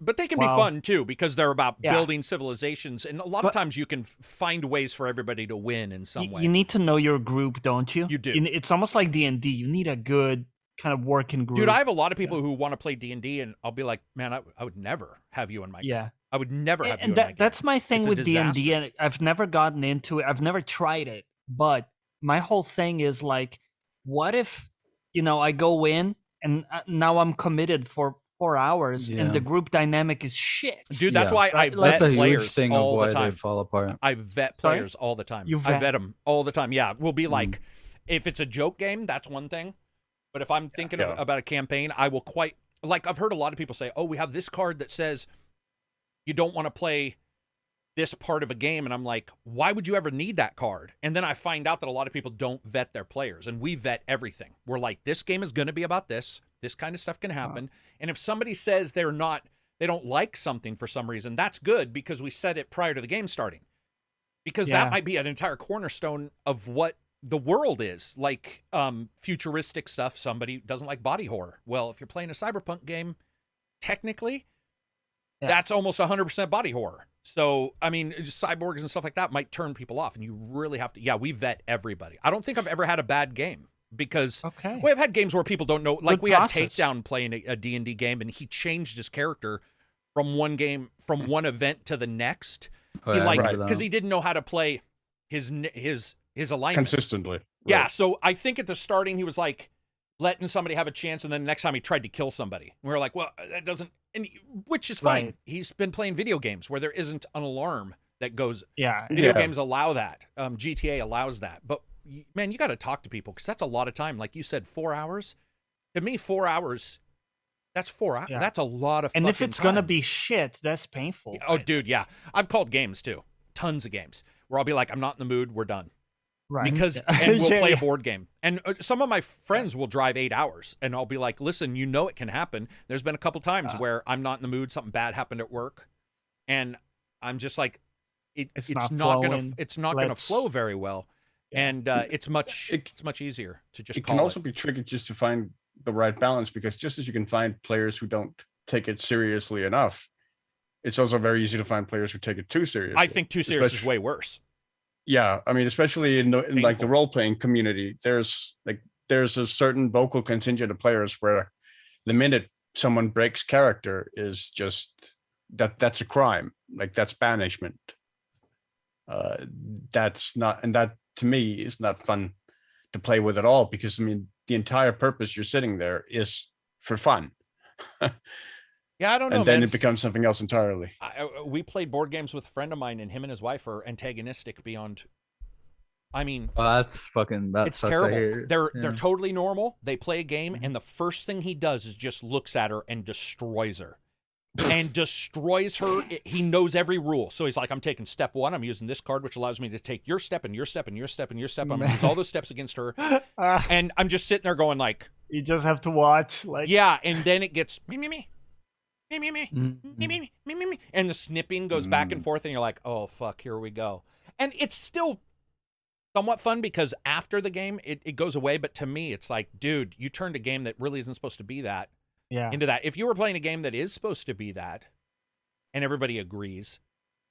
But they can be fun too because they're about building civilizations, and a lot of times you can find ways for everybody to win in some way. You need to know your group, don't you? You do. It's almost like D&D. You need a good kind of working group. Dude, I have a lot of people who want to play D&D, and I'll be like, man, I would never have you in my game. I would never have you in my game. That's my thing with D&D, and I've never gotten into it. I've never tried it, but my whole thing is like, what if, I go in and now I'm committed for 4 hours and the group dynamic is shit. Dude, that's why I vet that's a players huge thing all of why the time. they fall apart. I vet players all the time. I vet them all the time. Yeah, we'll be like, if it's a joke game, that's one thing. But if I'm thinking about a campaign, I will I've heard a lot of people say, oh, we have this card that says you don't want to play this part of a game. And I'm like, why would you ever need that card? And then I find out that a lot of people don't vet their players, and we vet everything. We're like, this game is going to be about this. This kind of stuff can happen. And if somebody says they don't like something for some reason, that's good because we said it prior to the game starting. Because that might be an entire cornerstone of what the world is. Like futuristic stuff, somebody doesn't like body horror. Well, if you're playing a cyberpunk game, technically, that's almost 100% body horror. So, I mean, just cyborgs and stuff like that might turn people off, and you really have to, we vet everybody. I don't think I've ever had a bad game. Because we've had games where people don't know, like we had Takedown playing a D&D game, and he changed his character from one event to the next. Because he didn't know how to play his alignment consistently. Yeah, right. So I think at the starting he was like letting somebody have a chance, and then the next time he tried to kill somebody. And we were like, well, that doesn't, which is fine. Right. He's been playing video games where there isn't an alarm that goes. Video games allow that. GTA allows that, but. Man, you got to talk to people because that's a lot of time. Like you said, 4 hours. To me, 4 hours. That's 4 hours. Yeah. That's a lot of. And if it's gonna be shit, that's painful. Oh, dude, yeah. I've called games too. Tons of games where I'll be like, I'm not in the mood. We're done. Right. Because and we'll play a board game. And some of my friends will drive 8 hours, and I'll be like, listen, it can happen. There's been a couple times where I'm not in the mood. Something bad happened at work, and I'm just like, it's not gonna flow very well. And it's much easier to just. It can also be tricky just to find the right balance, because just as you can find players who don't take it seriously enough, it's also very easy to find players who take it too seriously. I think too serious is way worse. Yeah, I mean, especially in like the role playing community, there's a certain vocal contingent of players where the minute someone breaks character is just that's a crime. Like that's banishment. That's not, and that. To me, is not fun to play with at all, because I mean the entire purpose you're sitting there is for fun. Yeah, I don't know. And then it becomes something else entirely. We played board games with a friend of mine, and him and his wife are antagonistic beyond I mean, that's fucking. That it's sucks. terrible. They're Yeah. totally normal. They play a game, and the first thing he does is just looks at her and destroys her. And destroys her. He knows every rule. So he's like, I'm taking step 1. I'm using this card, which allows me to take your step and your step and your step and your step. I'm going to use all those steps against her. And I'm just sitting there going like... You just have to watch. Like, yeah, and then it gets... me, me, me. Me, me, me. Me, me, me, me, me, me. And the snipping goes back and forth, and you're like, oh, fuck, here we go. And it's still somewhat fun because after the game, it goes away. But to me, it's like, dude, you turned a game that really isn't supposed to be that. Yeah. Into that. If you were playing a game that is supposed to be that, and everybody agrees,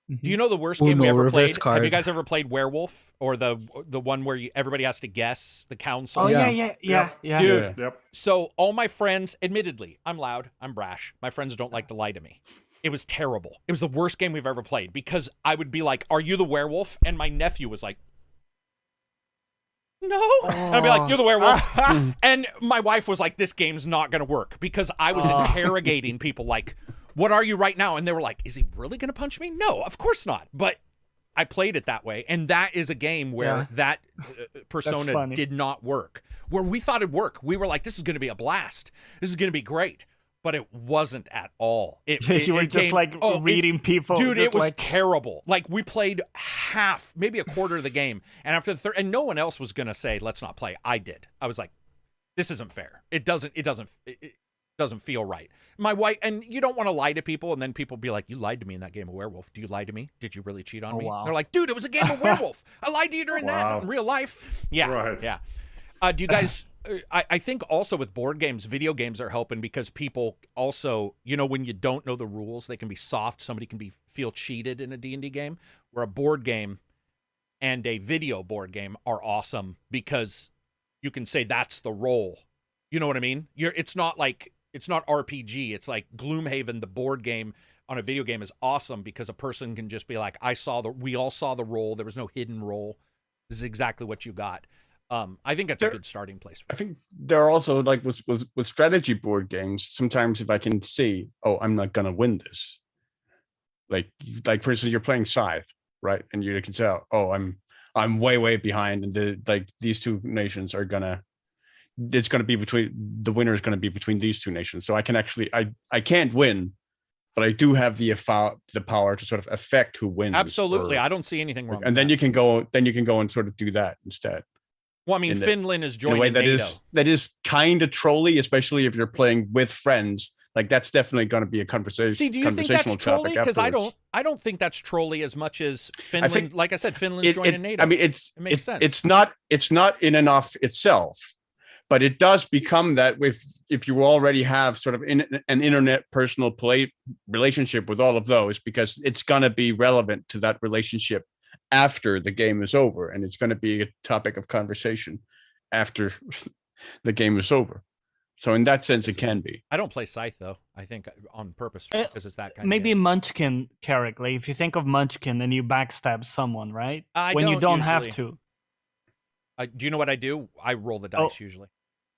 do you know the worst game we ever played? Card. Have you guys ever played Werewolf, or the one where everybody has to guess the council? Oh yeah. Dude. Yep. So all my friends, admittedly, I'm loud, I'm brash. My friends don't like to lie to me. It was terrible. It was the worst game we've ever played because I would be like, "Are you the werewolf?" And my nephew was like, no. And I'd be like, you're the werewolf. And my wife was like, this game's not going to work because I was interrogating people like, what are you right now? And they were like, is he really going to punch me? No, of course not. But I played it that way. And that is a game where that persona did not work. Where we thought it'd work. We were like, this is going to be a blast. This is going to be great. But it wasn't at all. You were just reading people. Dude, it was terrible. Like we played half, maybe a quarter of the game. And after the third, and no one else was going to say, let's not play. I did. I was like, this isn't fair. It doesn't feel right. My wife, and you don't want to lie to people. And then people be like, you lied to me in that game of Werewolf. Do you lie to me? Did you really cheat on me? Wow. They're like, dude, it was a game of Werewolf. I lied to you during that in real life. Yeah. Right. Yeah. Do you guys... I think also with board games, video games are helping because people also, when you don't know the rules, they can be soft. Somebody can feel cheated in a D&D game, where a board game and a video board game are awesome because you can say that's the role. You know what I mean? It's not RPG. It's like Gloomhaven, the board game on a video game is awesome because a person can just be like, we all saw the role. There was no hidden role. This is exactly what you got. I think that's a good starting place. I think there are also like with strategy board games. Sometimes if I can see, I'm not gonna win this. Like for instance, you're playing Scythe, right? And you can tell, I'm way behind, and these two nations are gonna. It's gonna be the winner is gonna be between these two nations. So I can actually I can't win, but I do have the power to sort of affect who wins. Absolutely, I don't see anything wrong. And then you can go and sort of do that instead. Well, I mean, Finland is joining in a way that NATO. that is kind of trolly, especially if you're playing with friends. Like that's definitely going to be a conversation. See, do you think that's trolly? Because I don't think that's trolly as much as Finland. Like I said, Finland's joining NATO. I mean, it makes sense. It's not in and of itself, but it does become that if you already have sort of an internet personal play relationship with all of those, because it's going to be relevant to that relationship after the game is over, and it's going to be a topic of conversation after the game is over. So in that sense, it can be. I don't play Scythe though. I think on purpose because it's that kind. Maybe of game. Munchkin, Karak. Like if you think of Munchkin and you backstab someone, right? When you don't have to. Do you know what I do? I roll the dice usually.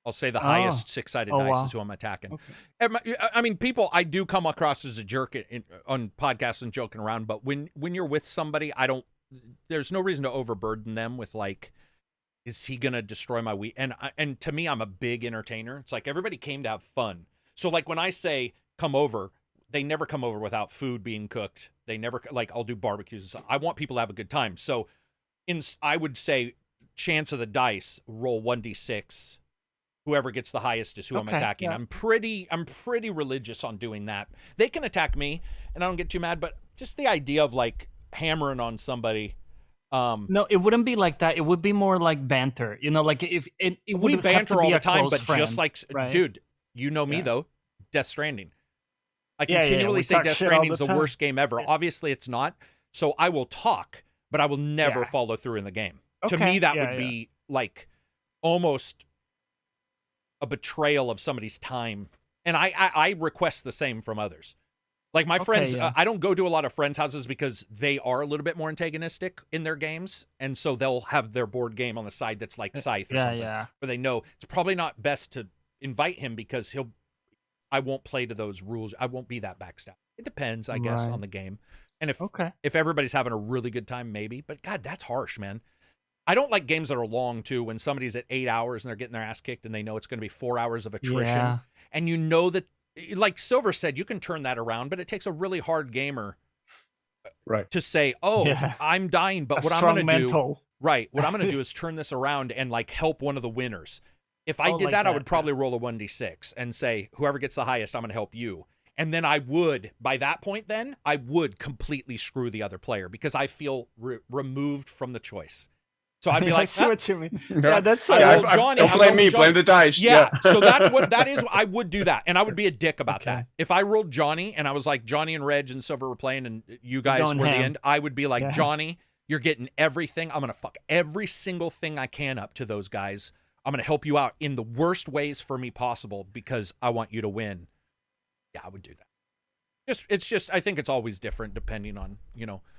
I'll say the highest six-sided dice is who I'm attacking. Okay. I mean, people, I do come across as a jerk on podcasts and joking around, but when you're with somebody, there's no reason to overburden them with like, is he going to destroy my week? And to me, I'm a big entertainer. It's like everybody came to have fun. So like when I say come over, they never come over without food being cooked. They never, like I'll do barbecues and stuff. I want people to have a good time. So I would say chance of the dice, roll 1d6. Whoever gets the highest is who I'm attacking. Yeah. I'm pretty religious on doing that. They can attack me and I don't get too mad, but just the idea of like hammering on somebody. No, it wouldn't be like that. It would be more like banter. Like if we banter all the time, but friend, just like, right? Dude, you know me though, Death Stranding. I continually say Death Stranding is the worst game ever. Yeah. Obviously it's not. So I will talk, but I will never follow through in the game. Okay. To me, that would be like almost a betrayal of somebody's time. And I request the same from others. Like my friends, I don't go to a lot of friends' houses because they are a little bit more antagonistic in their games. And so they'll have their board game on the side that's like Scythe or something. Yeah. Where they know it's probably not best to invite him because I won't play to those rules. I won't be that backstab. It depends, I guess, on the game. And if everybody's having a really good time, maybe. But God, that's harsh, man. I don't like games that are long too. When somebody's at 8 hours and they're getting their ass kicked, and they know it's going to be 4 hours of attrition, and you know that, like Silver said, you can turn that around, but it takes a really hard gamer, right, to say, "Oh, I'm dying," but what I'm going to do, right? What I'm going to do is turn this around and like help one of the winners. If I did that, I would probably roll a 1d6 and say, whoever gets the highest, I'm going to help you. And then I would, by that point, then I would completely screw the other player because I feel removed from the choice. So I'd be like, I see what you mean. Yeah, that's Johnny. Don't blame me, blame the dice. Yeah, so that is. I would do that, and I would be a dick about that. If I rolled Johnny and I was like, Johnny and Reg and Silver were playing, and you guys were the end, I would be like, Johnny, you're getting everything. I'm gonna fuck every single thing I can up to those guys. I'm going to help you out in the worst ways for me possible because I want you to win. Yeah, I would do that. It's just, I think it's always different depending on,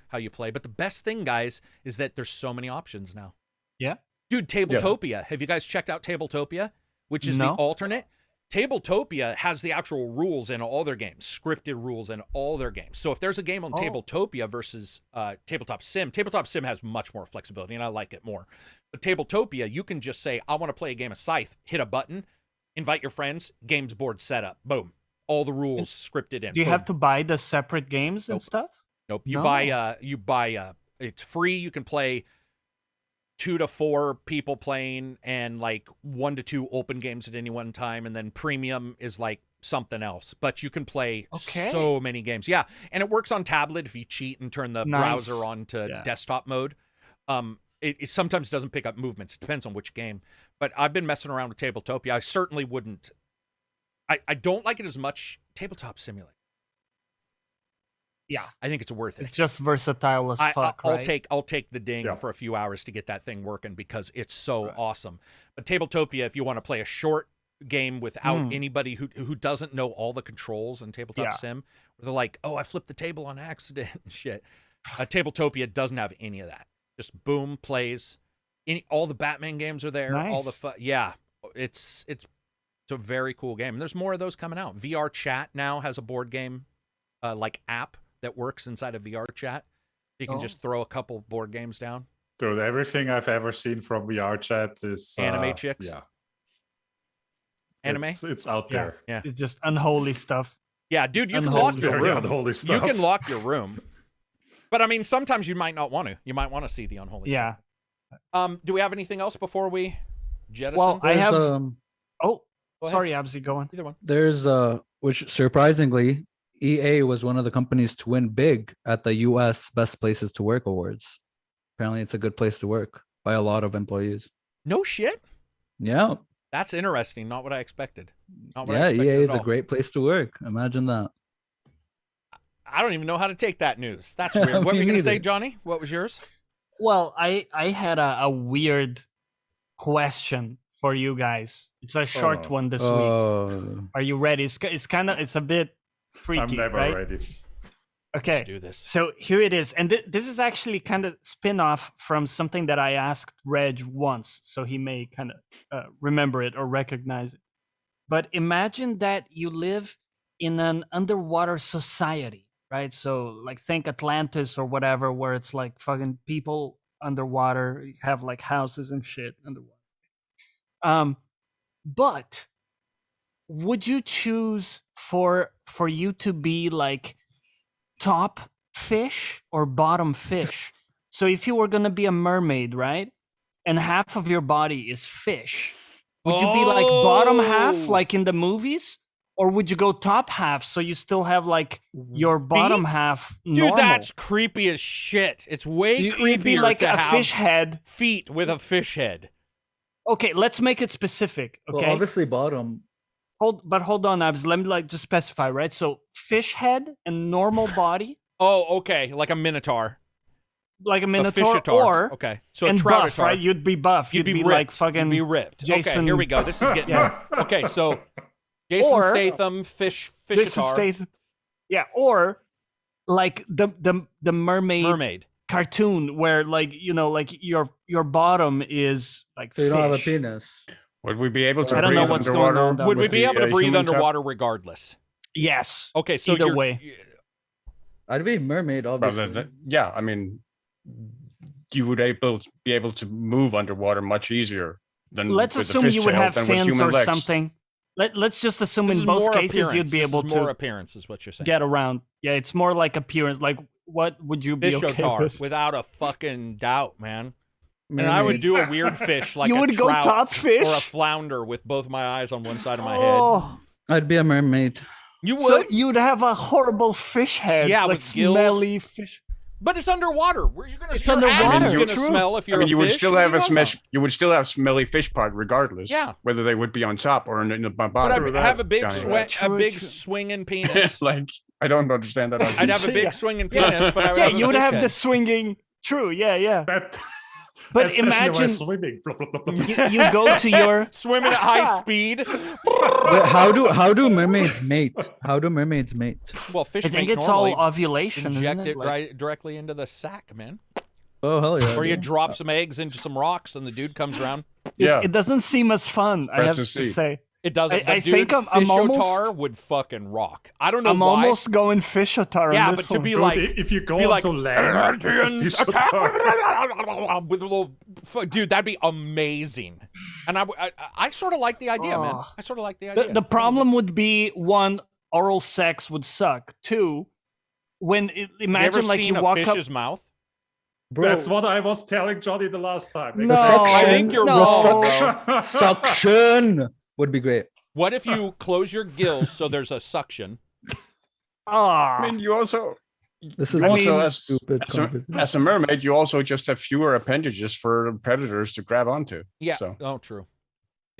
how you play. But the best thing, guys, is that there's so many options now. Yeah. Dude, Tabletopia. Have you guys checked out Tabletopia? Which is the alternate? Tabletopia has the actual rules in all their games, scripted rules in all their games. So if there's a game on Tabletopia versus Tabletop Sim has much more flexibility, and I like it more. But Tabletopia, you can just say, I want to play a game of Scythe, hit a button, invite your friends, games board set up, boom. All the rules scripted in. Do you have to buy the separate games and stuff? Nope. You buy it's free. You can play 2 to 4 people playing and like 1 to 2 open games at any one time. And then premium is like something else, but you can play so many games. Yeah. And it works on tablet if you cheat and turn the browser on to desktop mode. It sometimes doesn't pick up movements. It depends on which game. But I've been messing around with Tabletopia. I certainly wouldn't. I don't like it as much. Tabletop Simulator. Yeah, I think it's worth it. It's just versatile as fuck, right? I'll take the ding for a few hours to get that thing working because it's so awesome. But Tabletopia, if you want to play a short game without anybody who doesn't know all the controls in Tabletop Sim, where they're like, "Oh, I flipped the table on accident," and shit. Tabletopia doesn't have any of that. Just boom, plays. All the Batman games are there. Nice. All the it's a very cool game. And there's more of those coming out. VR Chat now has a board game like app that works inside of VR Chat. You can just throw a couple board games down. Dude, everything I've ever seen from VR Chat is anime chicks. Yeah. Anime? It's out there. Yeah. It's just unholy stuff. Yeah, dude, you can lock your room. Unholy stuff. You can lock your room. But I mean, sometimes you might not want to. You might want to see the unholy stuff. Do we have anything else before we jettison? Well, I have. Sorry, Absy, go on. Either one. There's which surprisingly, EA was one of the companies to win big at the US Best Places to Work Awards. Apparently, it's a good place to work by a lot of employees. No shit. Yeah. That's interesting. Not what I expected. EA is a great place to work. Imagine that. I don't even know how to take that news. That's weird. What were you going to say, Johnny? What was yours? Well, I had a weird question for you guys. It's a short one this week. Are you ready? It's a bit freaky. I'm never ready. Okay. Let's do this. So here it is. And this is actually kind of spin-off from something that I asked Reg once, so he may kind of remember it or recognize it. But imagine that you live in an underwater society, right? So like think Atlantis or whatever, where it's like fucking people underwater, you have like houses and shit underwater. But would you choose for you to be like top fish or bottom fish? So if you were going to be a mermaid, right? And half of your body is fish, would you be like bottom half like in the movies? Or would you go top half so you still have like your bottom half normal? Dude, that's creepy as shit. It's way creepier. You'd be like a fish head. Feet with a fish head. Okay, let's make it specific. Okay, well, obviously bottom. Hold on, Abs. Let me like just specify, right? So fish head and normal body. Oh, okay, like a minotaur. Like a minotaur, or okay, so and a buff, right? You'd be buff. You'd be like fucking. You'd be ripped. Jason. Okay, here we go. This is getting. Okay, so Jason Statham, fish. Jason Statham. Yeah, or like the mermaid cartoon where like like your bottom is like fish. You don't have a penis. Would we be able to? I don't know what's going on. Would we be able to breathe underwater regardless? Yes. Okay, so either way. I'd be mermaid, obviously. Yeah, I mean, you would be able to move underwater much easier than. Let's with the assume fish you would tail have than with fins human or legs. something. Let's just assume This in is both more cases appearance. you'd be This able is more to appearance, is what you're saying. get around. Yeah, it's more like appearance. Like, what would you be Fish okay otar, with? without a fucking doubt, man. And I would do a weird fish like you a would go trout top fish? or a flounder with both my eyes on one side of my head. Oh, I'd be a mermaid. You would, so you'd have a horrible fish head. Yeah, like with gills. smelly fish. but it's underwater. Where you're gonna? It's your ass underwater. is gonna True. smell if you're. I mean, a you would fish. still What are have you a talking about? you would still have smelly fish part regardless. Yeah. Whether they would be on top or in the But bottom. I'd have a big, Johnny. True. swinging penis. Like, I don't understand that. I'd have a big Yeah. swinging penis, but I would Yeah, have a you would fish have head. the swinging. True. Yeah. That, But especially while imagine swimming. Blah, blah, blah, blah. you go to your. swimming at high speed. Wait, how do mermaids mate? How do mermaids mate? Well, fish I think mate it's normally all ovulation. inject Isn't it it? Like, right directly into the sack, man. Oh hell yeah! Or you dude. drop some eggs into some rocks, and the dude comes around. Yeah. it doesn't seem as fun. I That's have to to see. say. It doesn't. I But dude, think I'm fish almost- otar would fucking rock. I don't know I'm why. almost going fish otar. Yeah, on but this to one. be Dude, like, if you go be like, onto land, Guardians you should attack! start. With a little, dude, that'd be amazing. And I sort of like the idea, man. Oh. I sort of like the idea. The problem would be, one, oral sex would suck. Two, when You ever imagine like seen you a walk up. fish's mouth? Bro, That's what I was telling Johnny the last time. No, I think you're no. wrong, bro. suction would be great. What if you close your gills so there's a suction? Ah, I mean, you also. This is you also, a as, stupid as, a, conversation. as a mermaid, you also just have fewer appendages for predators to grab onto. Yeah. So. Oh, true.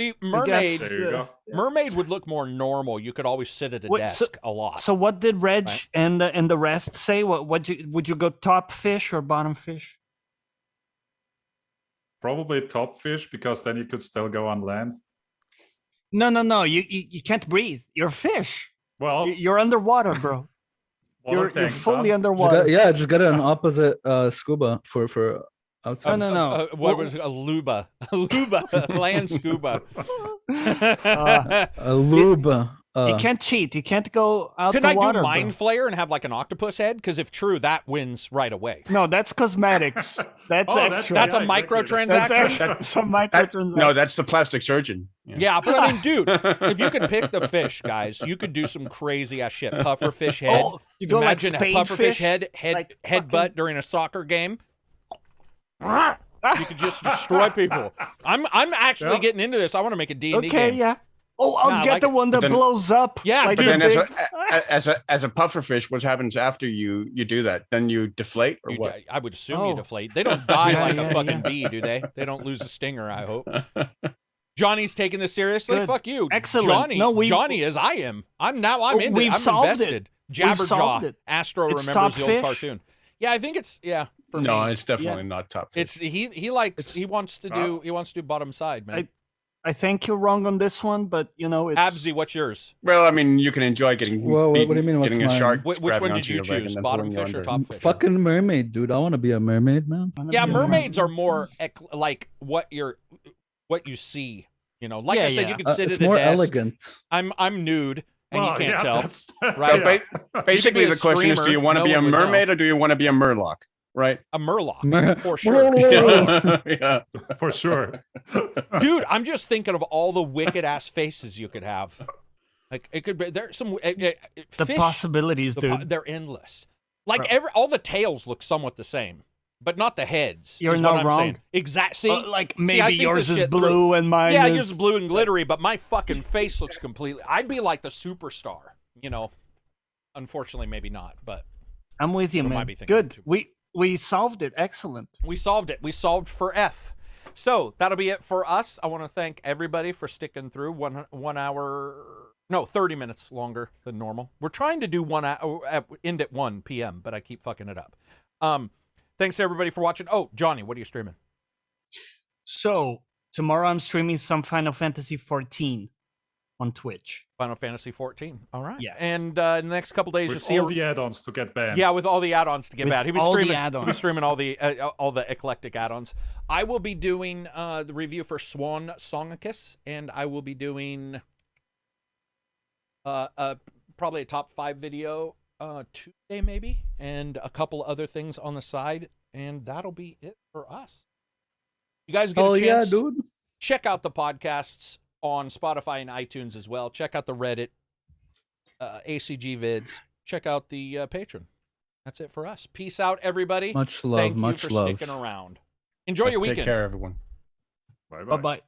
See, I mermaid. guess, There you go. Mermaid would look more normal. You could always sit at a Wait, desk a lot. So what did Reg Right. and the rest say? What would you go top fish or bottom fish? Probably top fish, because then you could still go on land. No. You can't breathe. You're a fish. Well, You're underwater, bro. You're water tank fully done. underwater. Just get an opposite scuba for outside. No. What was a luba? A luba, land scuba. A lube. You can't cheat. You can't go out Could the I water. do bro. mind flayer and have like an octopus head? Because if true, that wins right away. No, that's cosmetics. That's Oh, that's- extra. That's Yeah, a exactly. microtransaction. That's extra. Some microtransaction. No, that's the plastic surgeon. Yeah, but I mean, dude, if you could pick the fish, guys, you could do some crazy ass shit. Pufferfish head. Oh, you go like Imagine a spade pufferfish fish, head like headbutt fucking- during a soccer game. You could just destroy people. I'm actually Yeah. getting into this. I want to make a D&D Okay, game. yeah. Oh, I'll Nah, I get like the it. one that Then- blows up. Yeah, like But the then, big... as a pufferfish, what happens after you do that? Then you deflate, or You what? die- I would assume Oh. you deflate. They don't die Yeah, like yeah, a fucking yeah. bee, do they? They don't lose a stinger, I hope. Johnny's taking this seriously. Good. Fuck you. Excellent. Johnny, No, Johnny is I am. I'm into We've I'm solved it. invested. We've Jabberjaw. solved it. Astro It's remembers top the old fish. cartoon. Yeah, I think it's for No, me. it's definitely not top fish. It's he likes It's- he wants to do bottom side, man. I think you're wrong on this one, but you know it's. Absy, what's yours? Well, I mean, you can enjoy getting Well, what do you beaten, mean, what's getting a mine? shark. Which grabbing one did onto you your leg choose? and then Bottom pulling you fish or under. top fish? Fucking mermaid, dude. I want to be a mermaid, man. Yeah, be a mermaids are mermaid. more like what you see. You know, like Yeah, I said, yeah. you can sit It's at a more desk. elegant. I'm nude, and Well, you can't yeah, tell. that's- Right. Basically, be a the question is: do streamer, you want to no be a one would know. mermaid or do you want to be a murloc? Right? A murloc, Mer- for sure. Yeah. for sure. Dude, I'm just thinking of all the wicked ass faces you could have. Like it could be there's some the fish, possibilities, dude. they're endless. Like all the tails look somewhat the same, but not the heads. You're is not what I'm wrong. saying. Exactly. Like I maybe think yours this is shit blue through. and mine Yeah, is. yours is blue and glittery, but my fucking face looks completely. I'd be like the superstar, you know. Unfortunately, maybe not, but I'm with you, Or might man. be thinking Good. too. We solved it. Excellent. we solved it. We solved for F. So that'll be it for us. I want to thank everybody for sticking through 1 hour. No, 30 minutes longer than normal. We're trying to do 1 hour, end at 1 p.m., but I keep fucking it up. Thanks everybody for watching. Oh, Johnny, what are you streaming? So tomorrow I'm streaming some Final Fantasy 14 on Twitch. Final Fantasy 14. All right. Yes. And in the next couple days, With you'll all see. the add-ons to get banned. Yeah, with all the add-ons to get With bad. He was all the streaming. He add-ons. was streaming all the eclectic add-ons. I will be doing the review for Swan Songicus, and I will be doing probably a top 5 video Tuesday maybe, and a couple other things on the side. And that'll be it for us. You guys get a chance, dude. Check out the podcasts on Spotify and iTunes as well. Check out the Reddit, ACG vids. Check out the Patreon. That's it for us. Peace out, everybody. Much love. Thank much you for love. sticking around. Enjoy your weekend. Take care, everyone. Bye-bye. Bye-bye.